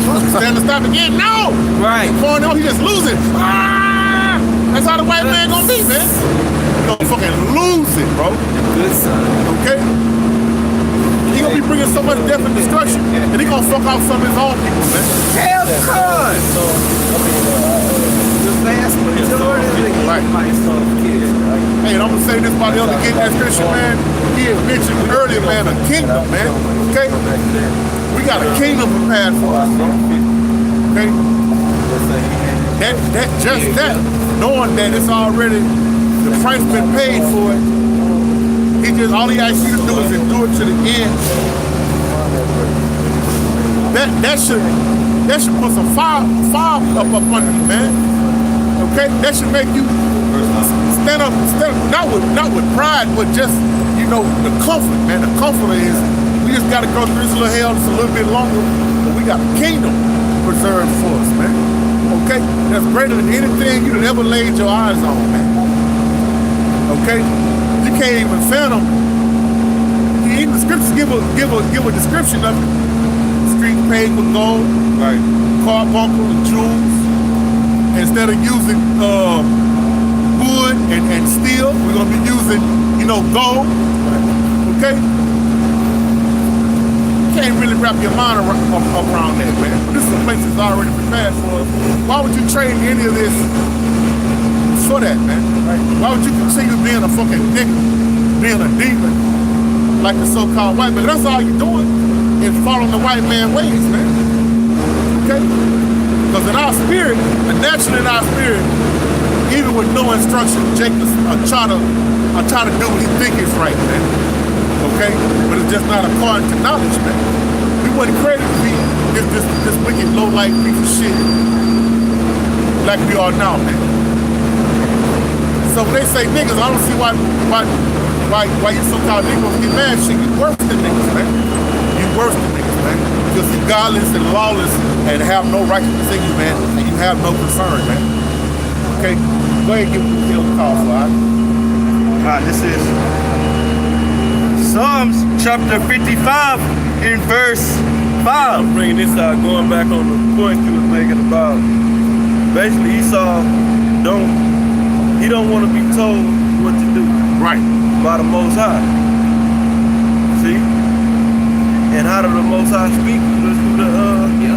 You tell him to stop again, no! Right. He just losing. Ah! That's how the white man gonna be, man. He gonna fucking lose it, bro. Good son. Okay? He gonna be bringing so much death and destruction, and he gonna fuck off some of his own people, man. Hell, God. The vast majority of the Edomites are kids. Hey, and I'm gonna say this about the elder getting that scripture, man. He had mentioned earlier, man, a kingdom, man. Okay? We got a kingdom prepared for us. Okay? That, knowing that it's already, the price been paid for it, all he asks you to do is endure to the end. That should put some fire up under you, man. Okay? That should make you stand up, not with pride, but just, the comfort, man. The comfort is we just gotta go through this little hell just a little bit longer, but we got a kingdom preserved for us, man. Okay? That's greater than anything you ever laid your eyes on, man. Okay? You can't even fathom. Even the scriptures give a description of it. Street paved with gold, Right. carbuncle and jewels. Instead of using wood and steel, we're gonna be using, gold. Okay? You can't really wrap your mind around that, man. This is a place that's already prepared for us. Why would you trade any of this for that, man? Right? Why would you continue being a fucking nigga, being a demon, like the so-called white man? That's all you're doing is following the white man ways, man. Okay? Because in our spirit, and naturally in our spirit, even with no instruction, Jacob try to do what he think is right, man. Okay? But it's just not according to knowledge, man. We wasn't created to be this wicked, low-life piece of shit like we are now, man. So when they say niggas, I don't see why you so-called niggas get mad. Shit, you worse than niggas, man. You worse than niggas, man. Because you're godless and lawless and have no righteousness in you, man. And you have no concern, man. Okay? Go ahead and give me the call, Fly. This is Psalms chapter 55 in verse 5. I'm bringing this out, going back on the point you was making about basically Esau don't want to be told what to do. Right. By the Most High. See? And how did the Most High speak? Through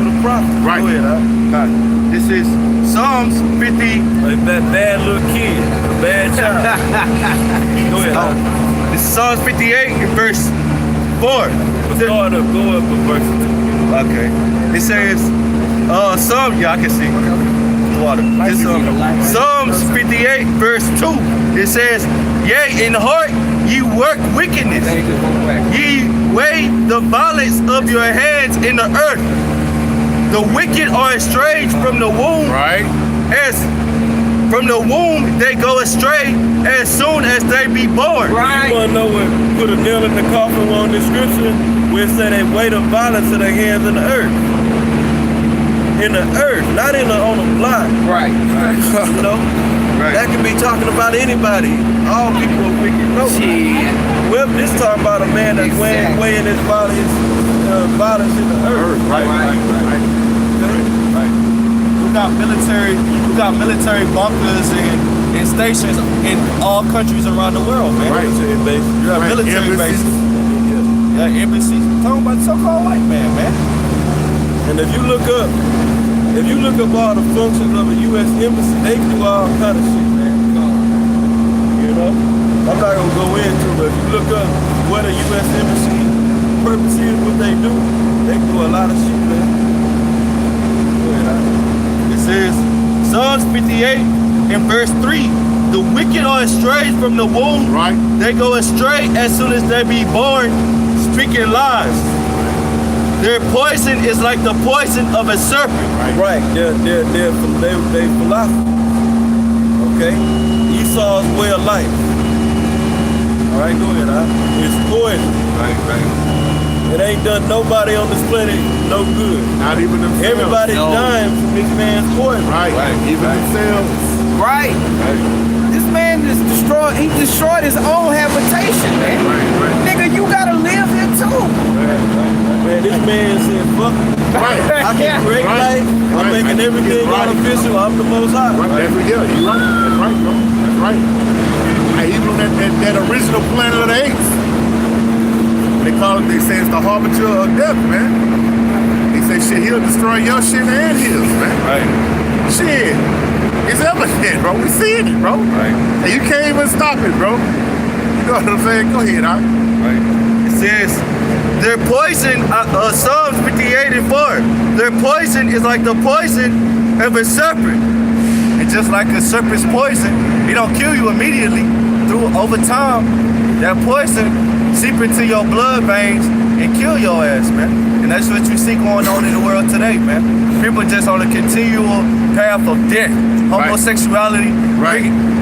the prophet. Right. Go ahead, This is Psalms 50. Like that bad little kid, a bad child. Go ahead. This is Psalms 58 in verse 4. Go up to verse 2. Okay. It says, I can see. Water. Psalms 58 verse 2. It says, yea, in heart ye work wickedness. Ye weigh the violence of your hands in the earth. The wicked are estranged from the womb. Right. As from the womb they go astray as soon as they be born. Right. You wanna know what put a nail in the coffin on this scripture? Where it said they weigh the violence of their hands in the earth. In the earth, not on the block. Right. You know? Right. That could be talking about anybody. All people are wicked. No. Well, this talking about a man that's weighing his violence in the earth. Right. got military bunkers and stations in all countries around the world, man. Right. You have military bases. Yeah, embassies. Talking about so-called white man, man. And if you look up all the functions of a U.S. embassy, they do all kind of shit, man. You know? I'm not gonna go into it, but if you look up what a U.S. embassy purpose is, what they do a lot of shit, man. It says, Psalms 58 in verse 3, the wicked are estrayed from the womb. Right. They go astray as soon as they be born, speaking lies. Their poison is like the poison of a serpent. Right. They're philosophy. Okay? Esau's way of life. All right, go ahead, It's poison. Right. It ain't done nobody on this planet no good. Not even themselves. Everybody's dying from this man's poison. Right. Even themselves. Right. This man is he destroyed his own habitation, man. Right. Nigga, you gotta live here too. Man, this man said, fuck it. Right. I can create life. I'm making everything artificial. I'm the most high. Right. Yeah, you're right. That's right, bro. That's right. And even on that original Planet of the Apes, they say it's the harbinger of death, man. They say shit, he'll destroy your shit and his, man. Right. Shit. It's evident, bro. We seeing it, bro. Right. And you can't even stop it, bro. You know what I'm saying? Go ahead, huh? Right. It says, their poison, Psalms 58 and 4, their poison is like the poison of a serpent. And just like a serpent's poison, it don't kill you immediately. Over time, that poison seep into your blood veins and kill your ass, man. And that's what you see going on in the world today, man. People just on a continual path of death. Homosexuality,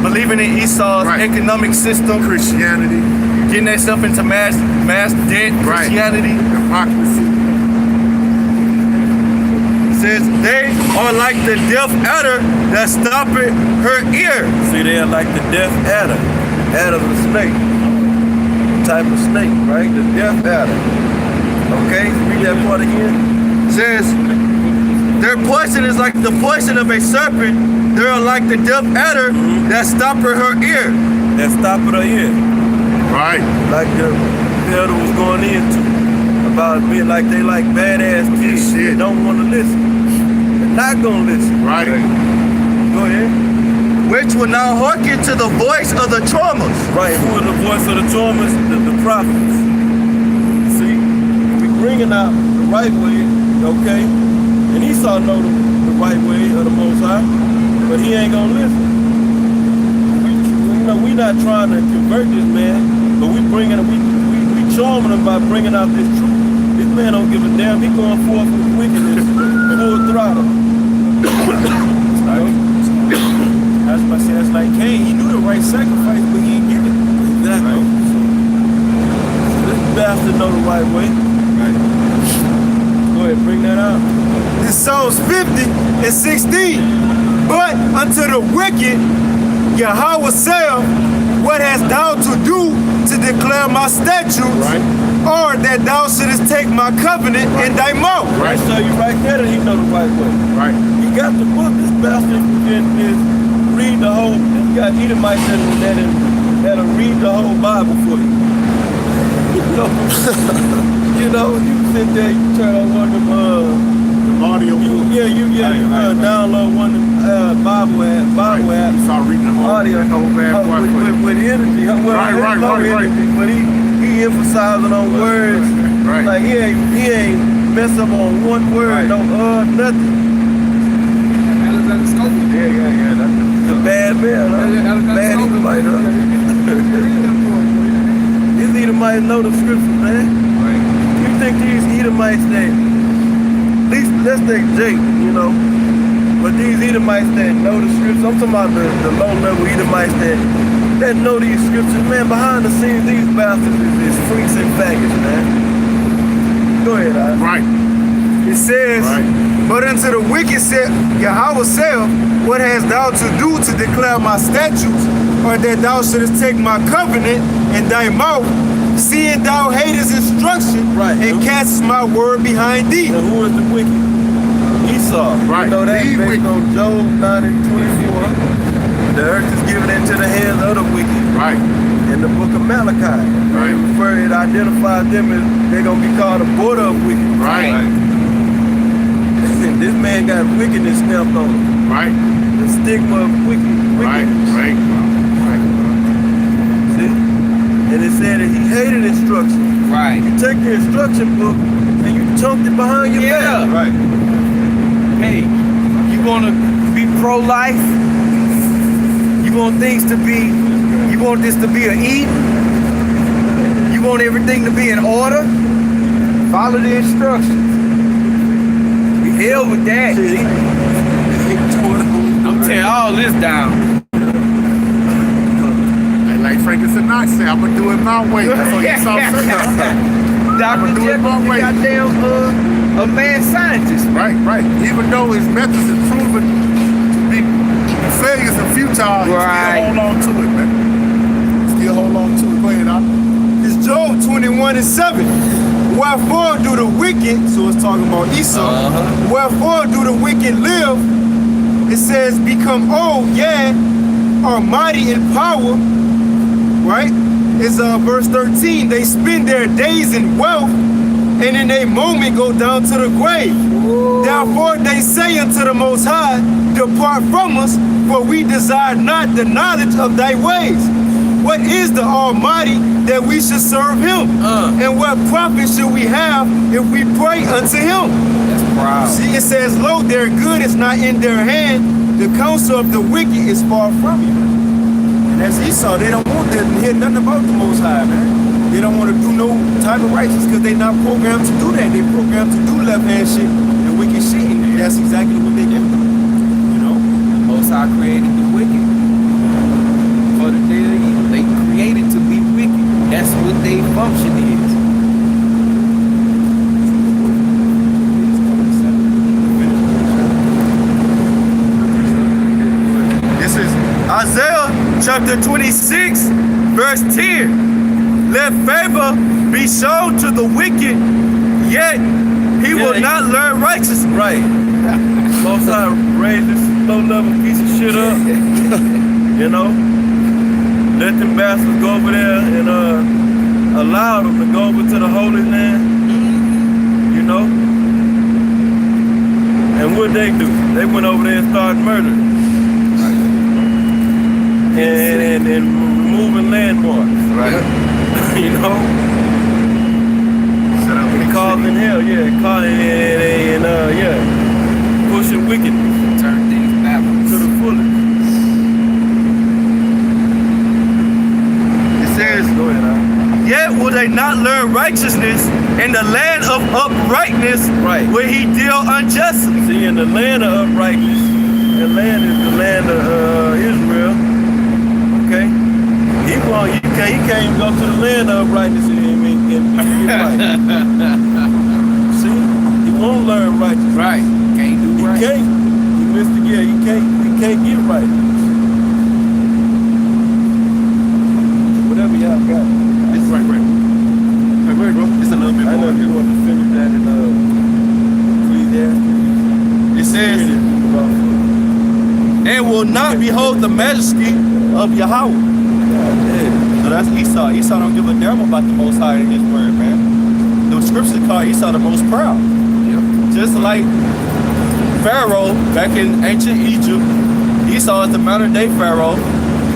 believing in Esau's economic system, Christianity, getting themselves into mass debt, Christianity, hypocrisy. It says they are like the deaf adder that stoppeth her ear. See, they are like the deaf adder. Adder's a snake. Type of snake, right? The deaf adder. Okay, read that part again. It says their poison is like the poison of a serpent. They are like the deaf adder that stoppeth her ear. That stoppeth her ear. Right. Like the elder was going into about being like they like badass kids. They don't want to listen. They're not gonna listen. Right. Go ahead. Which will now hearken to the voice of the traumas. Right, who are the voice of the traumas? The prophets. See, we bringing out the right way, okay? And Esau know the right way of the Most High, but he ain't gonna listen. We not trying to convert this man, but we charming him by bringing out this truth. This man don't give a damn. He going forth with wickedness, full throttle. That's like Cain. He knew the right sacrifice, but he didn't give it. Exactly. So this bastard know the right way. Go ahead, bring that out. This Psalms 50 and 16. But unto the wicked, Yahweh saith, what hast thou to do to declare my statutes, or that thou shouldest take my covenant in thy mouth? Right. So you right there that he know the right way. Right. He got the book. This bastard is read the whole. You got Edomites that'll read the whole Bible for you. You know, you sit there, you turn on one of them audio. You download one of them Bible apps. You start reading the whole audio with energy. Energy, but he emphasizing on words. Right. Like he ain't mess up on one word, nothing. Yeah. That's a bad man, huh? Bad Edomite, huh? These Edomites know the scriptures, man. You think these Edomites that, at least let's take Jake, you know, but these Edomites that know the scriptures, I'm talking about the low-level Edomites that know these scriptures, man, behind the scenes, these bastards is freaks and faggots, man. Go ahead, Al. Right. It says, but unto the wicked said Yahweh saith, what hast thou to do to declare my statutes, or that thou shouldest take my covenant in thy mouth, seeing thou hatest instruction, and castest my word behind thee? Now who is the wicked? Esau. Right. You know that Leave based wicked. on Job 9:24. The earth is given into the hands of the wicked. Right. In the book of Malachi. Right. It identifies them as they're going to be called the border of wicked. Right. And this man got wickedness stamped on him. Right. The stigma of wickedness. Right. Right. See? And it said that he hated instruction. Right. You take the instruction book and you chunked it behind your back. Right. Hey, you want to be pro-life? You want things to be, you want this to be an Eden? You want everything to be in order? Follow the instructions. We hell with that. I'm tearing all this down. And like Franklin Sinatra, I'm gonna do it my way. That's what he saw. Dr. do it my Jekyll, way. goddamn a mad scientist. Right, right. Even though his methods are proven to be failures and futile, Right. he still hold on to it, man. Still hold on to it. Go ahead, Doc. It's Job 21:7. Wherefore do the wicked, so it's talking about Esau, wherefore do the wicked live? It says, become old, are mighty in power, right? It's verse 13. They spend their days in wealth, and in a moment go down to the grave. Therefore they say unto the Most High, depart from us, for we desire not the knowledge of thy ways. What is the Almighty that we should serve him? And what profit should we have if we pray unto him? That's proud. See, it says, lo, their good is not in their hand. The counsel of the wicked is far from you. And as Esau, they don't want to hear nothing about the Most High, man. They don't want to do no type of righteousness because they're not programmed to do that. They're programmed to do left-hand shit and wicked shit. And that's exactly what they do. You know? The Most High created the wicked for the day of evil. They created to be wicked. That's what their function is. This is Isaiah chapter 26, verse 10. Let favor be shown to the wicked, yet he will not learn righteousness. Right. Most High raise this low-level piece of shit up. You know? Let them bastards go over there and allow them to go over to the Holy Land. You know? And what they do? They went over there and started murdering. And removing landmarks. Right. You know? Causing hell, pushing wickedness. Turn things backwards. To the fullest. It says, Go ahead, yet will they not learn righteousness in the land of uprightness, Right. where he deal unjustly. See, in the land of uprightness, the land is the land of Israel. Okay? You can't even go to the land of uprightness and get right. See? He won't learn righteousness. Right. Can't do He right. can't. He missed again. He can't get right. Whatever y'all got. It's right. Hey, wait, bro. It's a little bit I know more. you want to finish that in Ecclesiastes. It says, and will not behold the majesty of Yahweh. So that's Esau. Esau don't give a damn about the Most High in his word, man. The scriptures call Esau the most proud. Just like Pharaoh back in ancient Egypt, Esau is the modern day Pharaoh.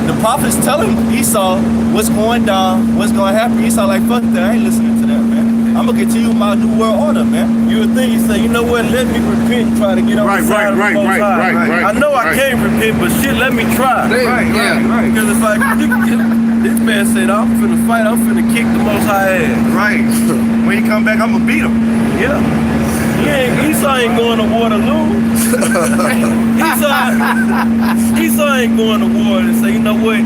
The prophets tell him Esau what's going down, what's going to happen. Esau like, fuck that, I ain't listening to that, man. I'm going to continue my new world order, man. You would think he say, you know what, let me repent and try to get on the side of the Most High. I know I can't repent, but shit, let me try. Right. Because it's like, this man said, I'm finna fight, I'm finna kick the Most High ass. Right. When he come back, I'm going to beat him. Yeah. Esau ain't going to war to lose. Esau ain't going to war and say, you know what,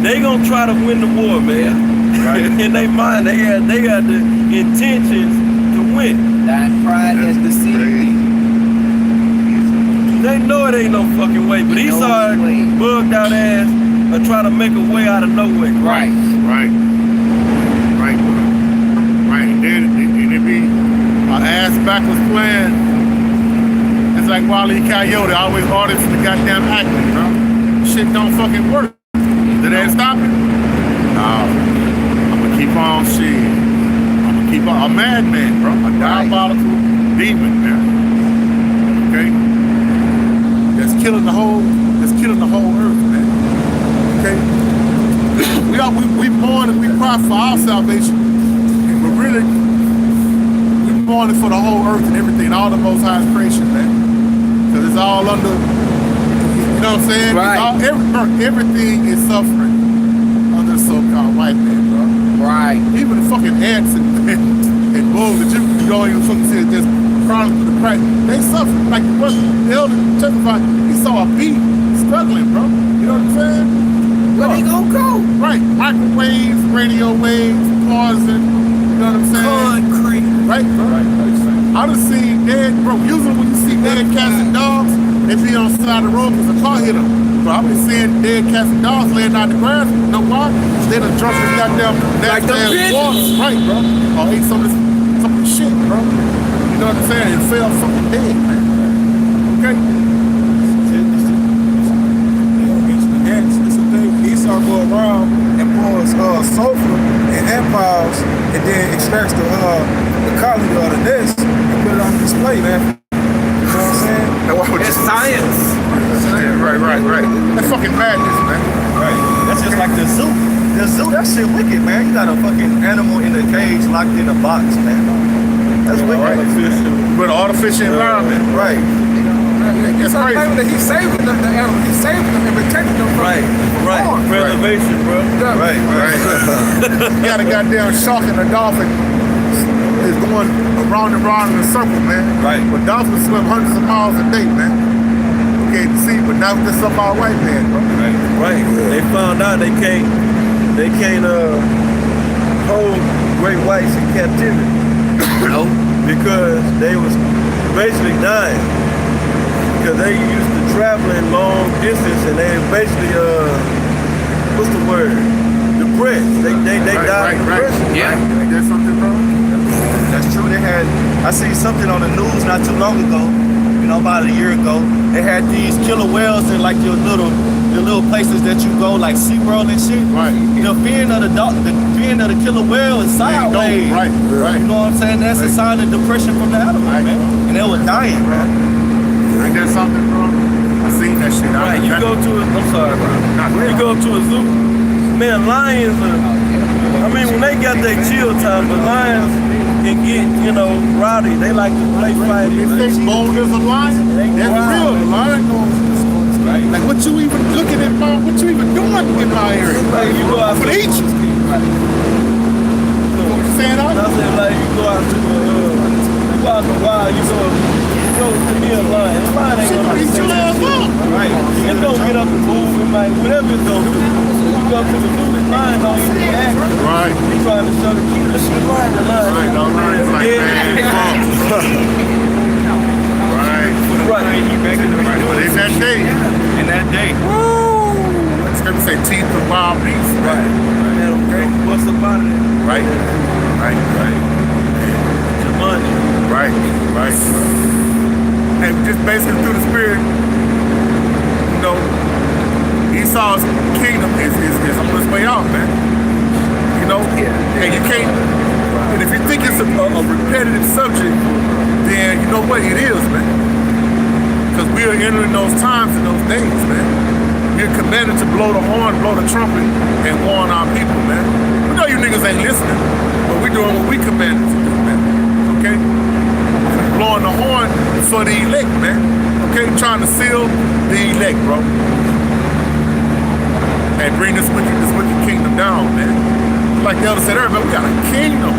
they gonna try to win the war, man. Right. In their mind, they had the intentions to win. That pride has deceived thee. They know it ain't no fucking way, but Esau bugged out ass or try to make a way out of no way. Right. And then it be an ass backwards plan. It's like Wile E. Coyote, always artists in the goddamn acting, bro. Shit don't fucking work. Did that stop it? No. I'm gonna keep on shit. I'm gonna keep on. A madman, bro. A diabolical demon, man. Okay? That's killing the whole earth, man. Okay? We mourn and we cry for our salvation. But really, we mourning for the whole earth and everything, all the Most High's creation, man. Because it's all under, you know what I'm saying? Right. Everything is suffering under the so-called white man, bro. Right. Even the fucking ants and bugs that you don't even fucking see just crawling through the crack, they suffer. Like the elder testified, he saw a bee struggling, bro. You know what I'm saying? Where he gonna go? Right. Microwaves, radio waves, poison, you know what I'm saying? Concrete. Right, bro. I done seen dead, bro. Usually when you see dead cats and dogs, they be on the side of the road because a car hit them. But I've been seeing dead cats and dogs laying out the grass. You know why? They done drunk this goddamn Like the water. Right, bro. Or ate some of this shit, bro. You know what I'm saying? And fell fucking dead, man. Okay? It's a thing. Esau go around and pours sulfur and empires and then extracts the colony of the nest and put it on display, man. You know what I'm saying? It's science. Yeah, right. That's fucking madness, man. Right. That's just like the zoo. The zoo, that shit wicked, man. You got a fucking animal in a cage locked in a box, man. That's wicked. But artificial environment. Right. It's crazy. that he's saving the animal. He's saving them and protecting them from harm. Preservation, bro. Right. You got a goddamn shark and a dolphin is going around and around in a circle, man. Right. But dolphins swim hundreds of miles a day, man. We can't see, but now this up our white man, bro. Right. They found out they can't hold great whites in captivity. No. Because they was basically dying. Because they used to traveling long distance and they basically what's the word? Depressed. They died of depression. Yeah. Ain't that something, bro? That's true. I seen something on the news not too long ago, you know, about a year ago. They had these killer whales in like your little places that you go, like SeaWorld and shit. Right. The fin of the killer whale is sideways. Right. You know what I'm saying? That's a sign of depression from the animal, man. And they were dying, man. Ain't that something, bro? I seen that shit. Right, you go to a zoo, man, lions when they got their chill time, but lions can get, rowdy. They like to play fight. If they bold as a lion, that's real. The lion goes. Right. Like, what you even looking at, man? What you even doing in my area? Like, you go out for the eat you. What you saying, I said, like, you go out to the wild, you go to be a lion. The lion ain't gonna eat your ass up. Right. It's gonna get up and move and like whatever it's gonna do. You go to the zoo, the lion don't even act. Right. He trying to show the cutest shit lion. The lion. Right, no, it's like, man, fuck. Right. But in that day. Woo! It's gonna say teeth of wild beasts. Right. What's up out of there? Right. Jumanji. Right. And just basically through the spirit, Esau's kingdom is on its way out, man. And you can't. And if you think it's a repetitive subject, then you know what it is, man. Because we are entering those times and those days, man. We're commanded to blow the horn, blow the trumpet, and warn our people, man. We know you niggas ain't listening, but we're doing what we commanded to do, man. Okay? Blowing the horn for the elect, man. Okay? Trying to seal the elect, bro. And bring this wicked kingdom down, man. Like the elder said earlier, man, we got a kingdom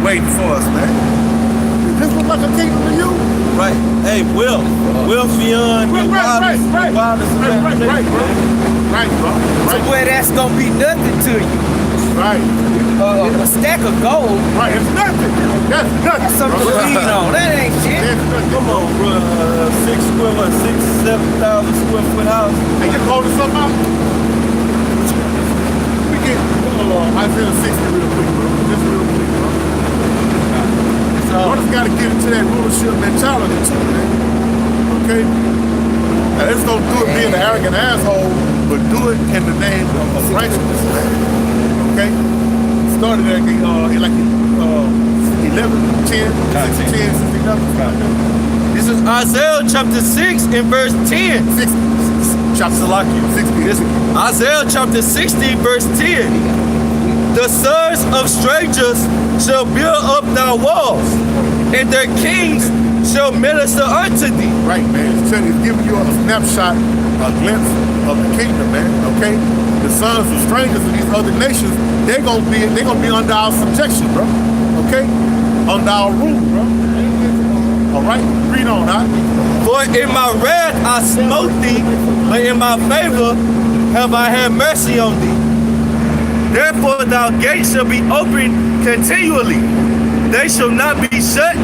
waiting for us, man. Does this look like a kingdom to you? Right. Hey, wealth beyond your wildest imagination. Right, bro. So where that's gonna be nothing to you. Right. A stack of gold. Right, it's nothing. That's nothing. That's something to lean on. That ain't shit. Come on, bro. 7,000 square foot house. And you holding something out? We get Isaiah 60 real quick, bro. Just real quick, bro. Brothers got to get into that rulership mentality too, man. Okay? Now, let's don't do it being an arrogant asshole, but do it in the name of righteousness, man. Okay? Started at like 11, 10, 10, 11. This is Isaiah chapter 6 and verse 10. 60. Chapter 60. Isaiah chapter 60 verse 10. The sons of strangers shall build up thy walls, and their kings shall minister unto thee. Right, man. It's giving you a snapshot, a glimpse of the kingdom, man. Okay? The sons of strangers of these other nations, they're gonna be under our subjection, bro. Okay? Under our rule, bro. All right? Read on, huh? For in my wrath I smote thee, but in my favor have I had mercy on thee. Therefore thy gates shall be open continually. They shall not be shut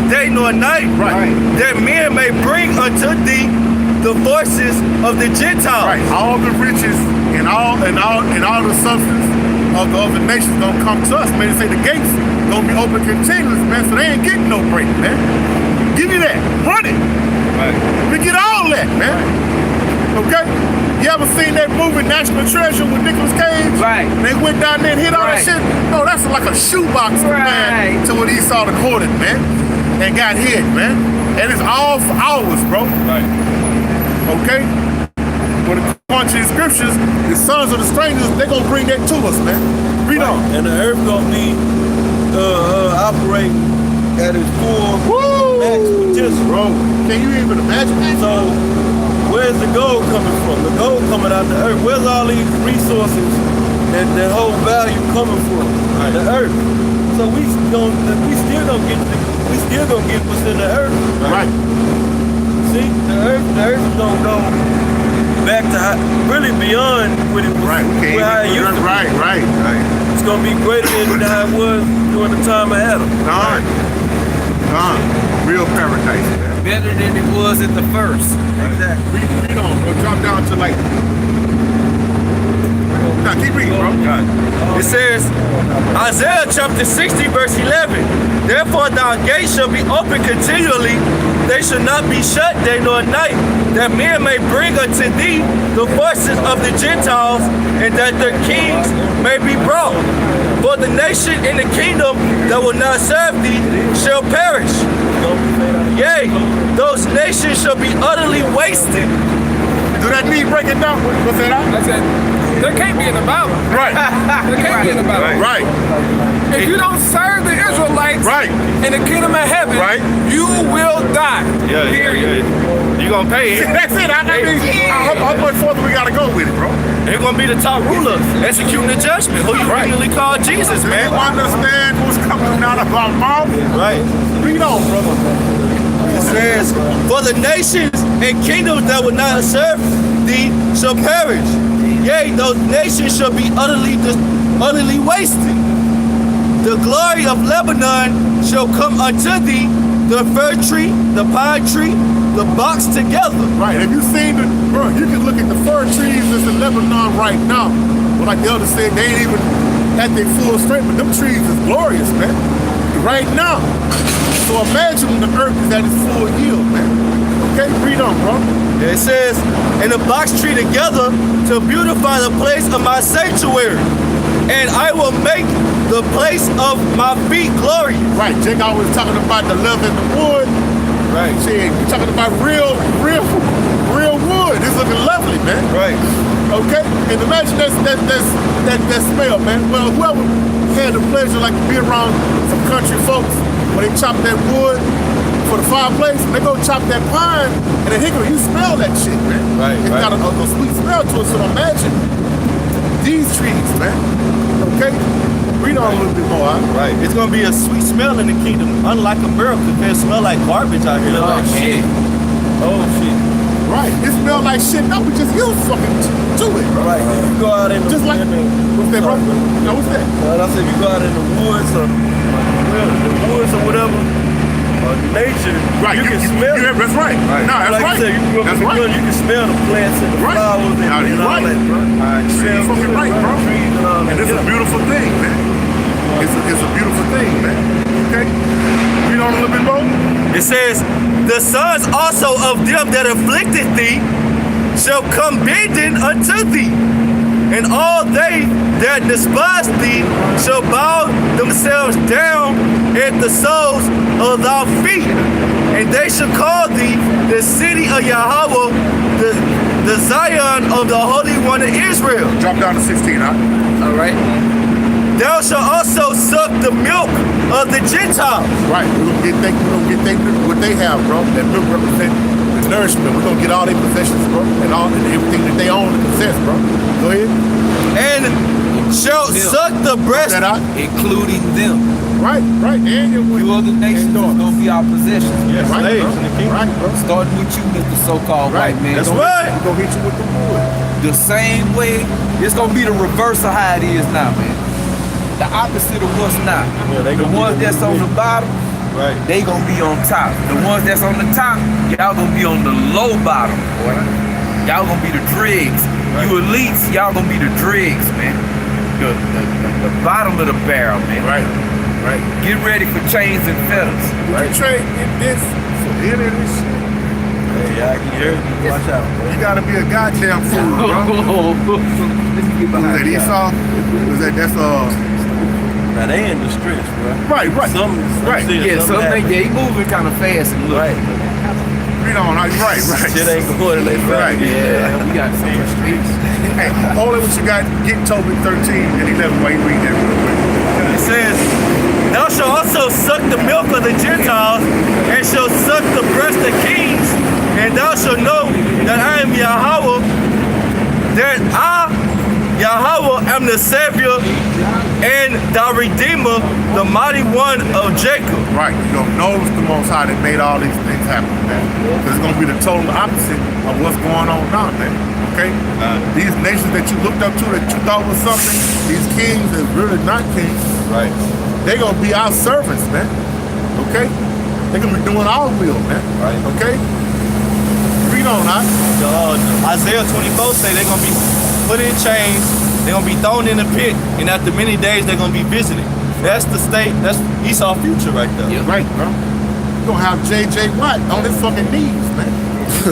day nor night, right, that men may bring unto thee the forces of the Gentiles. Right. All the riches and all the substance of the other nations gonna come to us, man. They say the gates gonna be open continuously, man. So they ain't getting no break, man. Give me that. Run it. Right. We get all that, man. Okay? You ever seen that movie National Treasure with Nicolas Cage? Right. They went down there and hit all that Right. shit? No, that's like a shoebox, man, to what Esau and hoarded, man. And got hit, man. And it's all for hours, bro. Right. Okay? But according to the scriptures, the sons of the strangers, they're gonna bring that to us, man. Read on. And the earth gonna be operating at its full max potential. Bro, can you even imagine that? So where's the gold coming from? The gold coming out the earth. Where's all these resources and that whole value coming from? The earth. So we still gonna get what's in the earth. Right. See, the earth is gonna go back to really beyond what it was. Right. Okay. How it used to be. Right. It's gonna be greater than how it was during the time of Adam. Real paradise, man. Better than it was at the first. Exactly. Read on, bro. Drop down to like. Now keep reading, bro. It says, Isaiah chapter 60 verse 11. Therefore thy gates shall be open continually, they shall not be shut day nor night, that men may bring unto thee the voices of the Gentiles, and that their kings may be brought. For the nation and the kingdom that will not serve thee shall perish. Yea, those nations shall be utterly wasted. Do that need breaking down? What's that? That's it. There can't be in the Bible. Right. There can't be in the Bible. Right. If you don't serve the Israelites in the kingdom of heaven, you will die. Period. You gonna pay it. That's it. I mean, how much further we gotta go with it, bro? They're gonna be the top ruler executing the judgment. Who you really call Jesus, man? You understand what's coming out of our mouth? Right. Read on, brother. It says, for the nations and kingdoms that will not serve thee shall perish. Yea, those nations shall be utterly wasted. The glory of Lebanon shall come unto thee, the fir tree, the pine tree, the box together. Right. Have you seen the, bro, you can look at the fir trees that's in Lebanon right now. But like the other said, they ain't even at their full strength, but them trees is glorious, man. Right now. So imagine when the earth is at its full yield, man. Okay, read on, bro. It says, and the box tree together to beautify the place of my sanctuary, and I will make the place of my feet glorious. Right, Jake always talking about the leather and the wood. Right. Shit, you talking about real wood. It's looking lovely, man. Right. Okay, and imagine that smell, man. Well, whoever had the pleasure like to be around some country folks when they chop that wood for the fireplace, they go chop that pine and the hickory, you smell that shit, man. Right. It's got a sweet smell to it, so imagine these trees, man. Okay? Read on a little bit more, huh? Right. It's gonna be a sweet smell in the kingdom, unlike America, because it smell like garbage out here. Oh, shit. Oh shit. Right. It smell like shit. No, we just use fucking to it, bro. Right. If you go out in Just like, what's that, bro? No, what's that? I said, if you go out in the woods or whatever, nature, right, you can smell it. That's right. No, that's like right. You said, you grew up in the hood, you can smell the plants and the flowers and all that, bro. You're fucking right, bro. And it's a beautiful thing, man. It's a beautiful thing, man. Okay? Read on a little bit more. It says, the sons also of them that afflicted thee shall come bending unto thee, and all they that despise thee shall bow themselves down at the soles of thy feet, and they shall call thee the city of Yahweh, the Zion of the Holy One of Israel. Drop down to 16, huh? All right. Thou shalt also suck the milk of the Gentiles. Right. We're gonna get what they have, bro. That milk represent the nourishment. We're gonna get all their possessions, bro, and everything that they own and possess, bro. Go ahead. And shall suck the breast, Including them. Right. And You other nations is gonna be our possessions. yes, right, slaves bro. in the kingdom. Right, bro. Starting with you, Mr. So-called white man. That's right. We're gonna hit you with the wood. The same way, it's gonna be the reverse of how it is now, man. The opposite of what's not. Yeah, they The gonna ones be that's on the bottom, Right. they gonna be on top. The ones that's on the top, y'all gonna be on the low bottom, boy. Y'all gonna be the dregs. You elites, y'all gonna be the dregs, man. The bottom of the barrel, man. Right. Get ready for chains and fetters. Right. You trade in this for any of this shit. Hey, I can hear you. Watch out, bro. You gotta be a goddamn fool, bro. Let me get Was behind that you. Esau? Was that's Now they in distress, bro. Right. Some Right. see Yeah, something so happen. they moving kind of fast and look. Right. Read on. Right. Shit ain't going to let Right. Yeah, we got some streets. Hey, hold it what you got. Get Tobit 13 and 11 while you read that real quick. It says, thou shalt also suck the milk of the Gentiles, and shalt suck the breast of kings, and thou shalt know that I am Yahweh, that I, Yahweh, am the Savior and thy Redeemer, the mighty one of Jacob. Right. You don't know it's the Most High that made all these things happen, man. Because it's going to be the total opposite of what's going on now, man. Okay? These nations that you looked up to that you thought was something, these kings that really not kings, Right. they're going to be our servants, man. Okay? They're going to be doing our will, man. Right. Okay? Read on, huh? Isaiah 24 say they're going to be put in chains, they're going to be thrown in the pit, and after many days they're going to be visited. That's the state, that's Esau's future right there. Yep. Right, bro. You're going to have J.J. Watt on his fucking knees, man.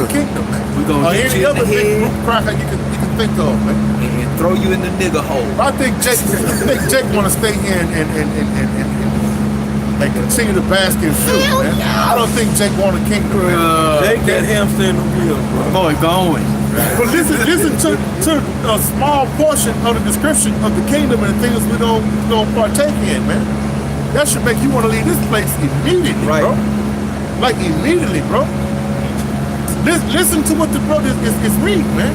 Kingdom, man. We gonna hit any you in other the big head group cracker you can think of, man. and throw you in the nigger hole. I think Jake want to stay here and continue to bask in filth, man. I don't think Jake want a kingdom. Take that hamster in the wheel, bro. Boy, going. But listen to a small portion of the description of the kingdom and the things we don't partake in, man. That should make you want to leave this place immediately, bro. Like immediately, bro. Listen to what the brother is reading, man.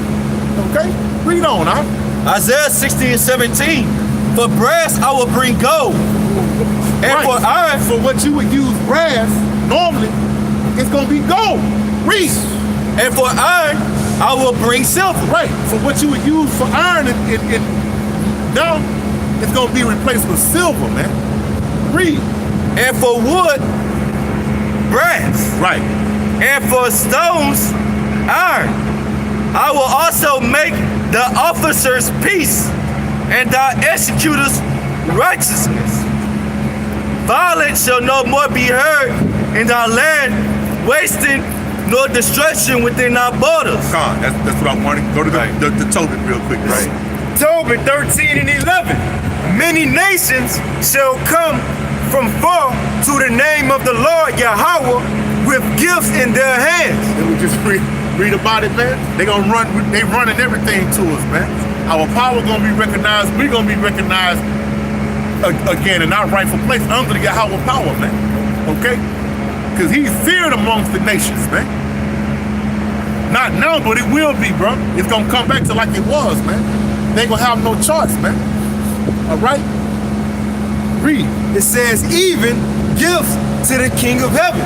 Okay? Read on, huh? Isaiah 16:17. For brass I will bring gold, and for iron, for what you would use brass, normally, it's going to be gold. Read. and for iron I will bring silver. Right. For what you would use for iron, now it's going to be replaced with silver, man. Read. And for wood, brass. Right. And for stones, iron. I will also make the officers peace, and thy executors righteousness. Violence shall no more be heard in thy land, wasting nor destruction within thy borders. Con, that's what I wanted. Go to the Tobit real quick, right? Tobit 13 and 11. Many nations shall come from far to the name of the Lord Yahweh with gifts in their hands. And we just read about it, man. They running everything to us, man. Our power gonna be recognized. We're gonna be recognized again in our rightful place under the Yahweh power, man. Okay? Because he's feared amongst the nations, man. Not now, but it will be, bro. It's gonna come back to like it was, man. They ain't gonna have no choice, man. All right? Read. It says, even gifts to the King of heaven.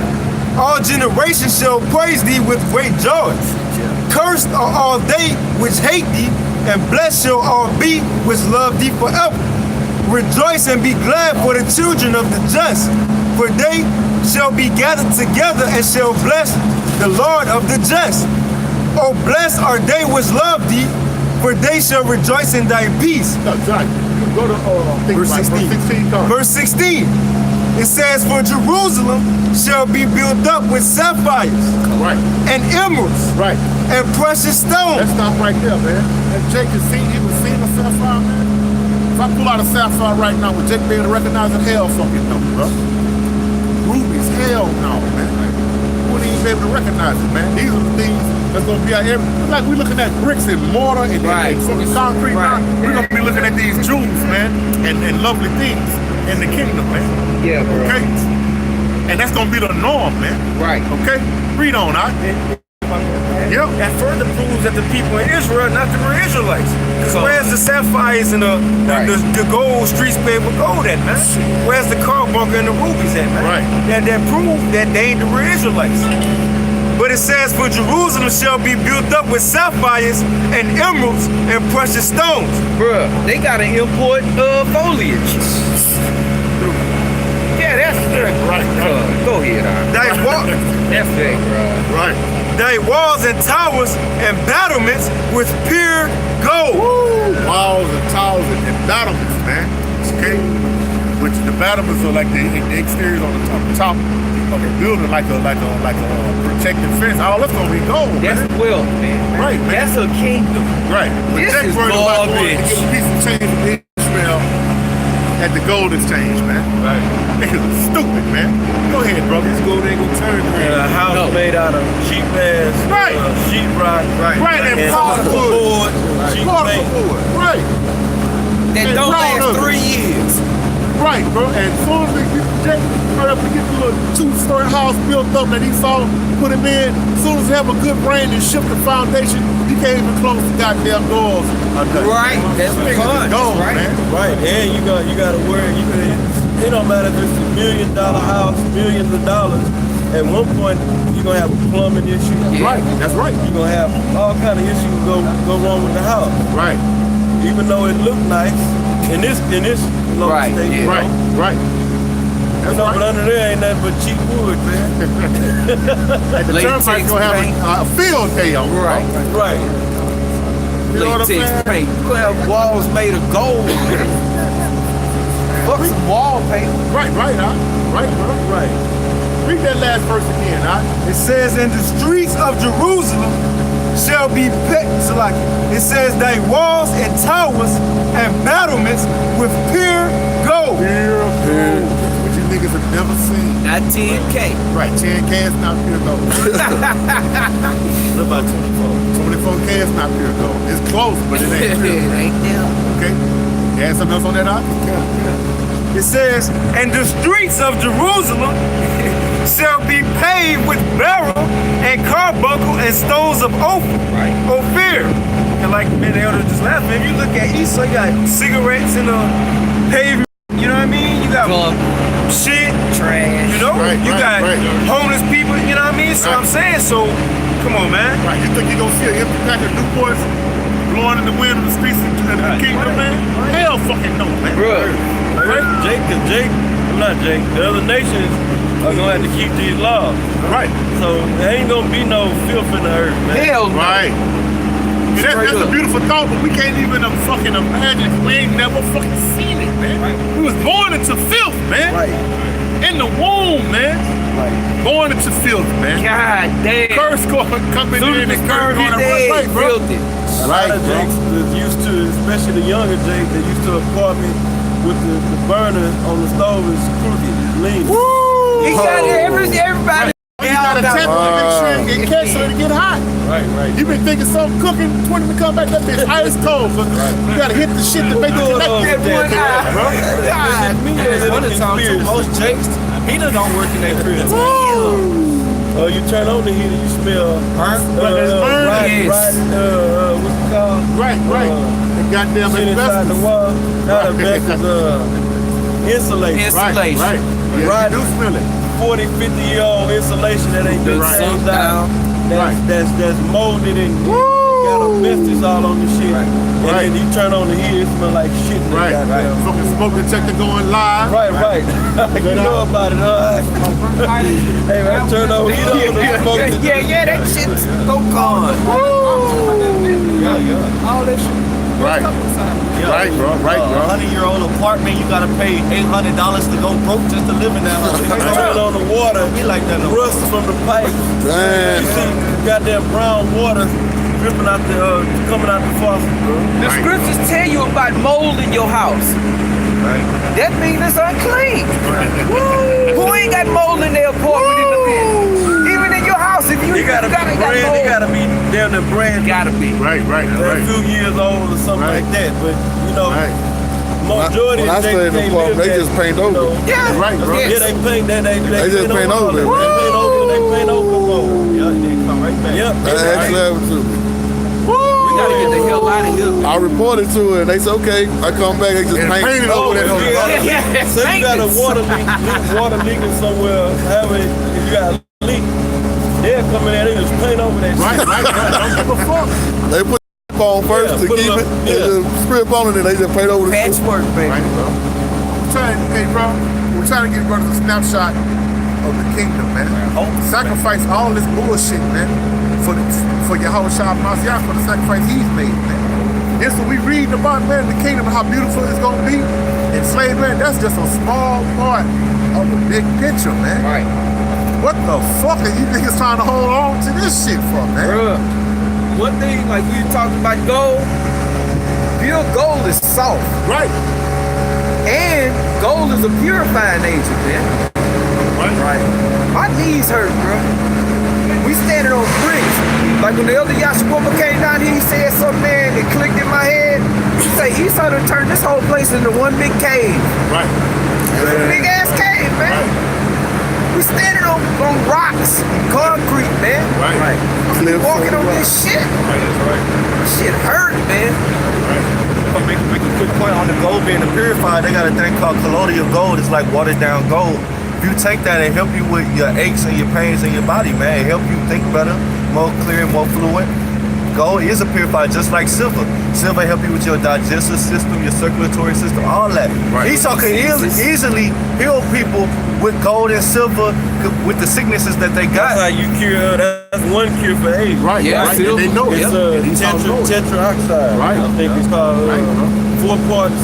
All generations shall praise thee with great joy. Cursed are all they which hate thee, and blessed shall all be which love thee forever. Rejoice and be glad for the children of the just, for they shall be gathered together and shall bless the Lord of the just. Oh, blessed are they which love thee, for they shall rejoice in thy peace. No, John, go to Verse 16. Verse 16. it says, for Jerusalem shall be built up with sapphires Right. and emeralds Right. and precious stones. Let's stop right there, man. And Jake has seen a sapphire, man. If I pull out a sapphire right now, would Jake be able to recognize it? Hell fucking no, bro. Rubies, hell no, man. Wouldn't even be able to recognize it, man. These are the things that's gonna be out here. Like we're looking at bricks and mortar and fucking concrete. Right. Now. We're gonna be looking at these jewels, man, and lovely things in the kingdom, man. Yeah, bro. Okay? And that's gonna be the norm, man. Right. Okay? Read on, all right? Yep. That further proves that the people in Israel are not the real Israelites. Because where's the sapphires and the gold streets paved with gold at, man? Where's the carbuncle and the rubies at, man? Right. That prove that they ain't the real Israelites. But it says, for Jerusalem shall be built up with sapphires and emeralds and precious stones. Bruh, they gotta import foliage. Yeah, that's Right. go ahead, that's big, bro. Right. Thy walls and towers and battlements with pure gold. Woo! Walls and towers and battlements, man. Okay? Which the battlements are like the exterior on the top of the building, like a protective fence. All that's gonna be gold. That's man. wealth, man. Right, man. That's a kingdom. Right. But This Jack is worried about going to garbage. get a piece of change from Ishmael at the gold exchange, man. Right. Niggas are stupid, man. Go ahead, brother. This gold ain't gonna turn green. A house made out of cheap ass Right. sheetrock, Right, and particle wood. cheap Particle paint. wood. Right. That And don't proud last of it. 3 years. Right, bro. And as soon as we get the little 2-story house built up that he saw, put him in, as soon as he have a good brain and shift the foundation, he can't even close the goddamn doors. Right, that's Niggas is fun, gone, right? man. Right, and you gotta worry. It don't matter if it's $1 million house, millions of dollars. At one point, you're gonna have a plumbing issue. Yeah. Right, that's right. You're gonna have all kind of issues go wrong with the house. Right, Even though it looked nice in this low Right, state. yeah. You know? right, right. You know, but under there ain't nothing but cheap wood, man. Like the Latex turnpike gonna paint. have a field day on. Right. Right. You know what I'm Latex saying? paint. You gonna have walls made of gold. Fuck some wall paint. Right, huh? Right, bro. Right. Read that last verse again, huh? It says, in the streets of Jerusalem shall be it says, thy walls and towers and battlements with pure gold. Pure gold. Which you niggas have never seen. Not 10K. Right, 10K is not pure gold. What about 24? 24K is not pure gold. It's close, but it ain't pure. Ain't them. Okay? You had something else on that, huh? It says, and the streets of Jerusalem shall be paved with beryl and carbuncle and stones of Ophir. And like man, the elder just laughed, man. You look at Esau, you got cigarettes in the pavement. You know what I mean? You got shit, Trash. you know? You got homeless people, you know what I mean? So I'm saying, come on, man. Right, you think you're gonna see an empty pack of Newports blowing in the wind in the streets of the kingdom, man? Hell fucking no, man. Bruh. The other nations are gonna have to keep these laws. Right. So there ain't gonna be no filth in the earth, man. Hell no. Right. That's a beautiful thought, but we can't even fucking imagine. We ain't never fucking seen it, man. We was born into filth, man. Right. In the womb, man. Right. Born into filth, man. God damn. Curse coming Soon in as and the curse curve going is dead, right, bro. filthy. A lot of Jakes that's used to, especially the younger Jake, that used to apartment with the burner on the stove is crooked, it's lean. He got everybody. You gotta tap it to make sure it get catch so it get hot. Right. You been thinking something cooking, 20 to come back, that bitch ice cold. So you gotta hit the shit to make it connect. One of the times too, most Jakes, he don't work in that crib. Oh, you turn on the heater, you smell Yes. what's it called? Right. The goddamn Shit inside the investors. wall. Not asbestos, insulation. Right. Yeah, Right. you do smell it. 40, 50-year-old insulation that ain't been Right. sunk down. Right. That's molded and got asbestos all on the shit. And then you turn on the heater, it smell like shit. in the Right. goddamn- Fucking smoke detector going live. Right. You know about it, huh? Hey man, turn on, you know the smoke Yeah, that shit's so gone. All that shit. Right. Right, bro. Right, bro. A 100-year-old apartment, you gotta pay $800 to go broke just to live in that house. Turn on the water, Be like that, no. rust from the pipe. Man. You see goddamn brown water dripping out the coming out the faucet, bro. The scriptures tell you about mold in your house. Right. That means it's unclean. Who ain't got mold in their apartment in the bed? Even in your house, if you They gotta be brand, they gotta be down the brand. Gotta be. Right. They're a few years old or something Right. like that. But you know, Right. majority When I stay in the can't apartment, live they that, just paint you over. know. Yeah. Right, bro. Yes. Yeah, they paint that. They just paint over it, They paint over. They paint over more. Yeah, they come right back. Yep. That actually happened to me. We gotta get the hell out of here. I reported to it, and they said, okay. I come back, they just paint it over that whole Yeah. So you got a water leaking somewhere, if you got a leak, they'll come in there, they just paint over that shit. Right. Don't give a fuck. They put it on first Yeah, to put keep it up, it. They yeah. just spray up on it, and they just paint over the Patchwork, baby. Right, bro. We're trying to get brothers a snapshot of the kingdom, man. Sacrifice all this bullshit, man, for Yahushua Mashiach, for the sacrifice he's made, man. This what we reading about, man, the kingdom, how beautiful it's gonna be. Enslaved, man, that's just a small part of the big picture, man. Right. What the fuck are you niggas trying to hold on to this shit for, man? Bruh. One thing, like we talked about gold, pure gold is soft. Right. And gold is a purifying agent, man. Right. My knees hurt, bro. We standing on bricks. Like when the elder Yahshua came down here, he said something, man, it clicked in my head. He said, Esau done turned this whole place into one big cave. Right. It's a big ass cave, man. We standing on rocks, concrete, man. Right. We walking on this shit. Shit hurt, man. Make a quick point on the gold being purified. They got a thing called colloidal gold. It's like watered down gold. If you take that, it help you with your aches and your pains in your body, man. It help you think better, more clear, more fluent. Gold is a purifier, just like silver. Silver help you with your digestive system, your circulatory system, all that. Right. Esau can easily heal people with gold and silver with the sicknesses that they got. That's how you cure. That's one cure for AIDS. Right. Yeah, Right. silver. They know it. It's tetroxide. Right. I think it's called Right. 4 parts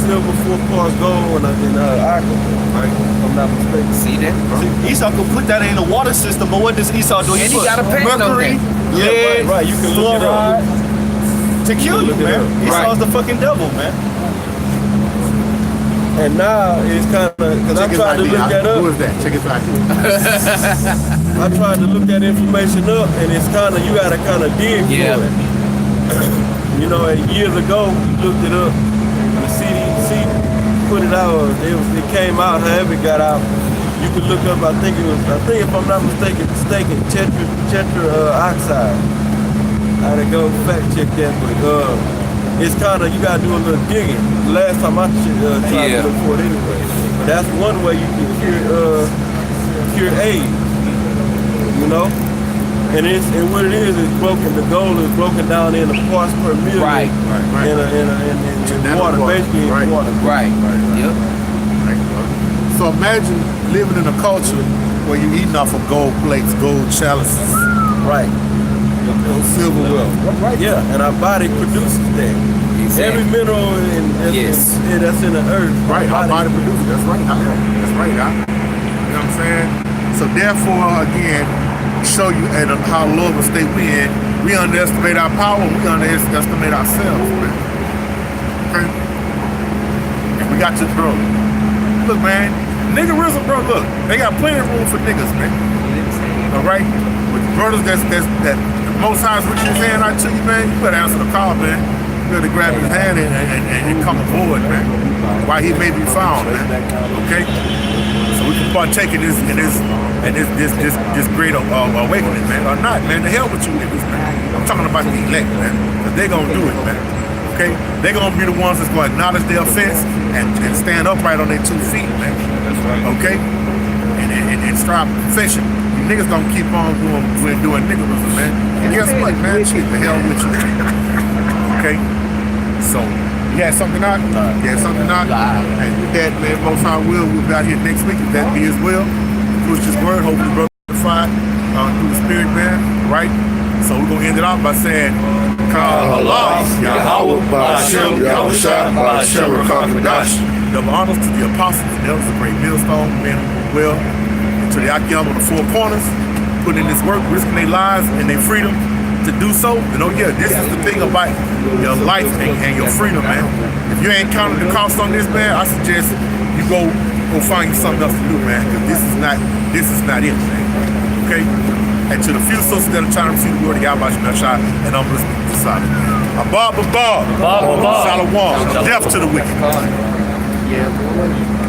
silver, 4 parts gold, and aqua. Right. If I'm not mistaken. See that? See, Esau can put that in the water system, but what does Esau do? And he put got a patent on mercury, that. lead, Right. You can look it up. fluoride to kill you, look it man. up. Esau's Right. the fucking devil, man. And now it's kind of because I tried to look that up. Who is that? Check it out here. I tried to look that information up, and it's kind of you gotta kind of dig Yeah. for it. You know, years ago, we looked it up. The CDC put it out. It came out. However, it got out. You could look up. I think if I'm not mistaken, tetra oxide. I had to go fact check that, but it's kind of you gotta do a little digging. Last time I tried to look for it anyway. But that's one way you can cure AIDS. You know. And what it is broken. The gold is broken down into parts per million. Right. In water, basically in water. Right. Yep. So imagine living in a culture where you're eating off of gold plates, gold chalices, Right. silverware. Right. Yeah, and our body produces that. Exactly. Every mineral that's in the earth. Right, our body produces. That's right. That's right. You know what I'm saying? So therefore, again, show you at how low of a state we in. We underestimate our power. We underestimate ourselves, man. Okay? And we got to grow. Look, man, niggerism, bro. Look, they got plenty of room for niggas, man. All right, with the brothers that the Most High's reaching his hand out to you, man. You better answer the call, man. You better grab his hand and come aboard, man. While he may be found, man. Okay. So we can partake in this great awakening, man, or not, man. The hell with you niggas, man. I'm talking about the elect, man, because they gonna do it, man. Okay, they gonna be the ones that's gonna acknowledge their offense and stand upright on their 2 feet, man. Okay, and strive confession. You niggas don't keep on doing niggerism, man. And guess what, man? Shit, the hell with you, man. Okay, so. You had something out? You had something out? And with that, man, Most High will. We'll be out here next week if that be his will. Push this word, hopefully, brother, through the spirit, man. Right? So we're going to end it off by saying, Kal Allah, Yahweh, Ba'ashem, Yahushua, Ba'ashem, Rakakadash. Double honors to the apostles and elders of Great Millstone, men well, and to the Akim on the four corners, putting in this work, risking their lives and their freedom to do so. And oh yeah, this is the thing about your life and your freedom, man. If you ain't counting the cost on this, man, I suggest you go find you something else to do, man, because this is not it, man. Okay? And to the few sisters that are trying to receive the word of God about you, and I'm listening to silent. Abba, Shalom, death to the wicked. Yeah.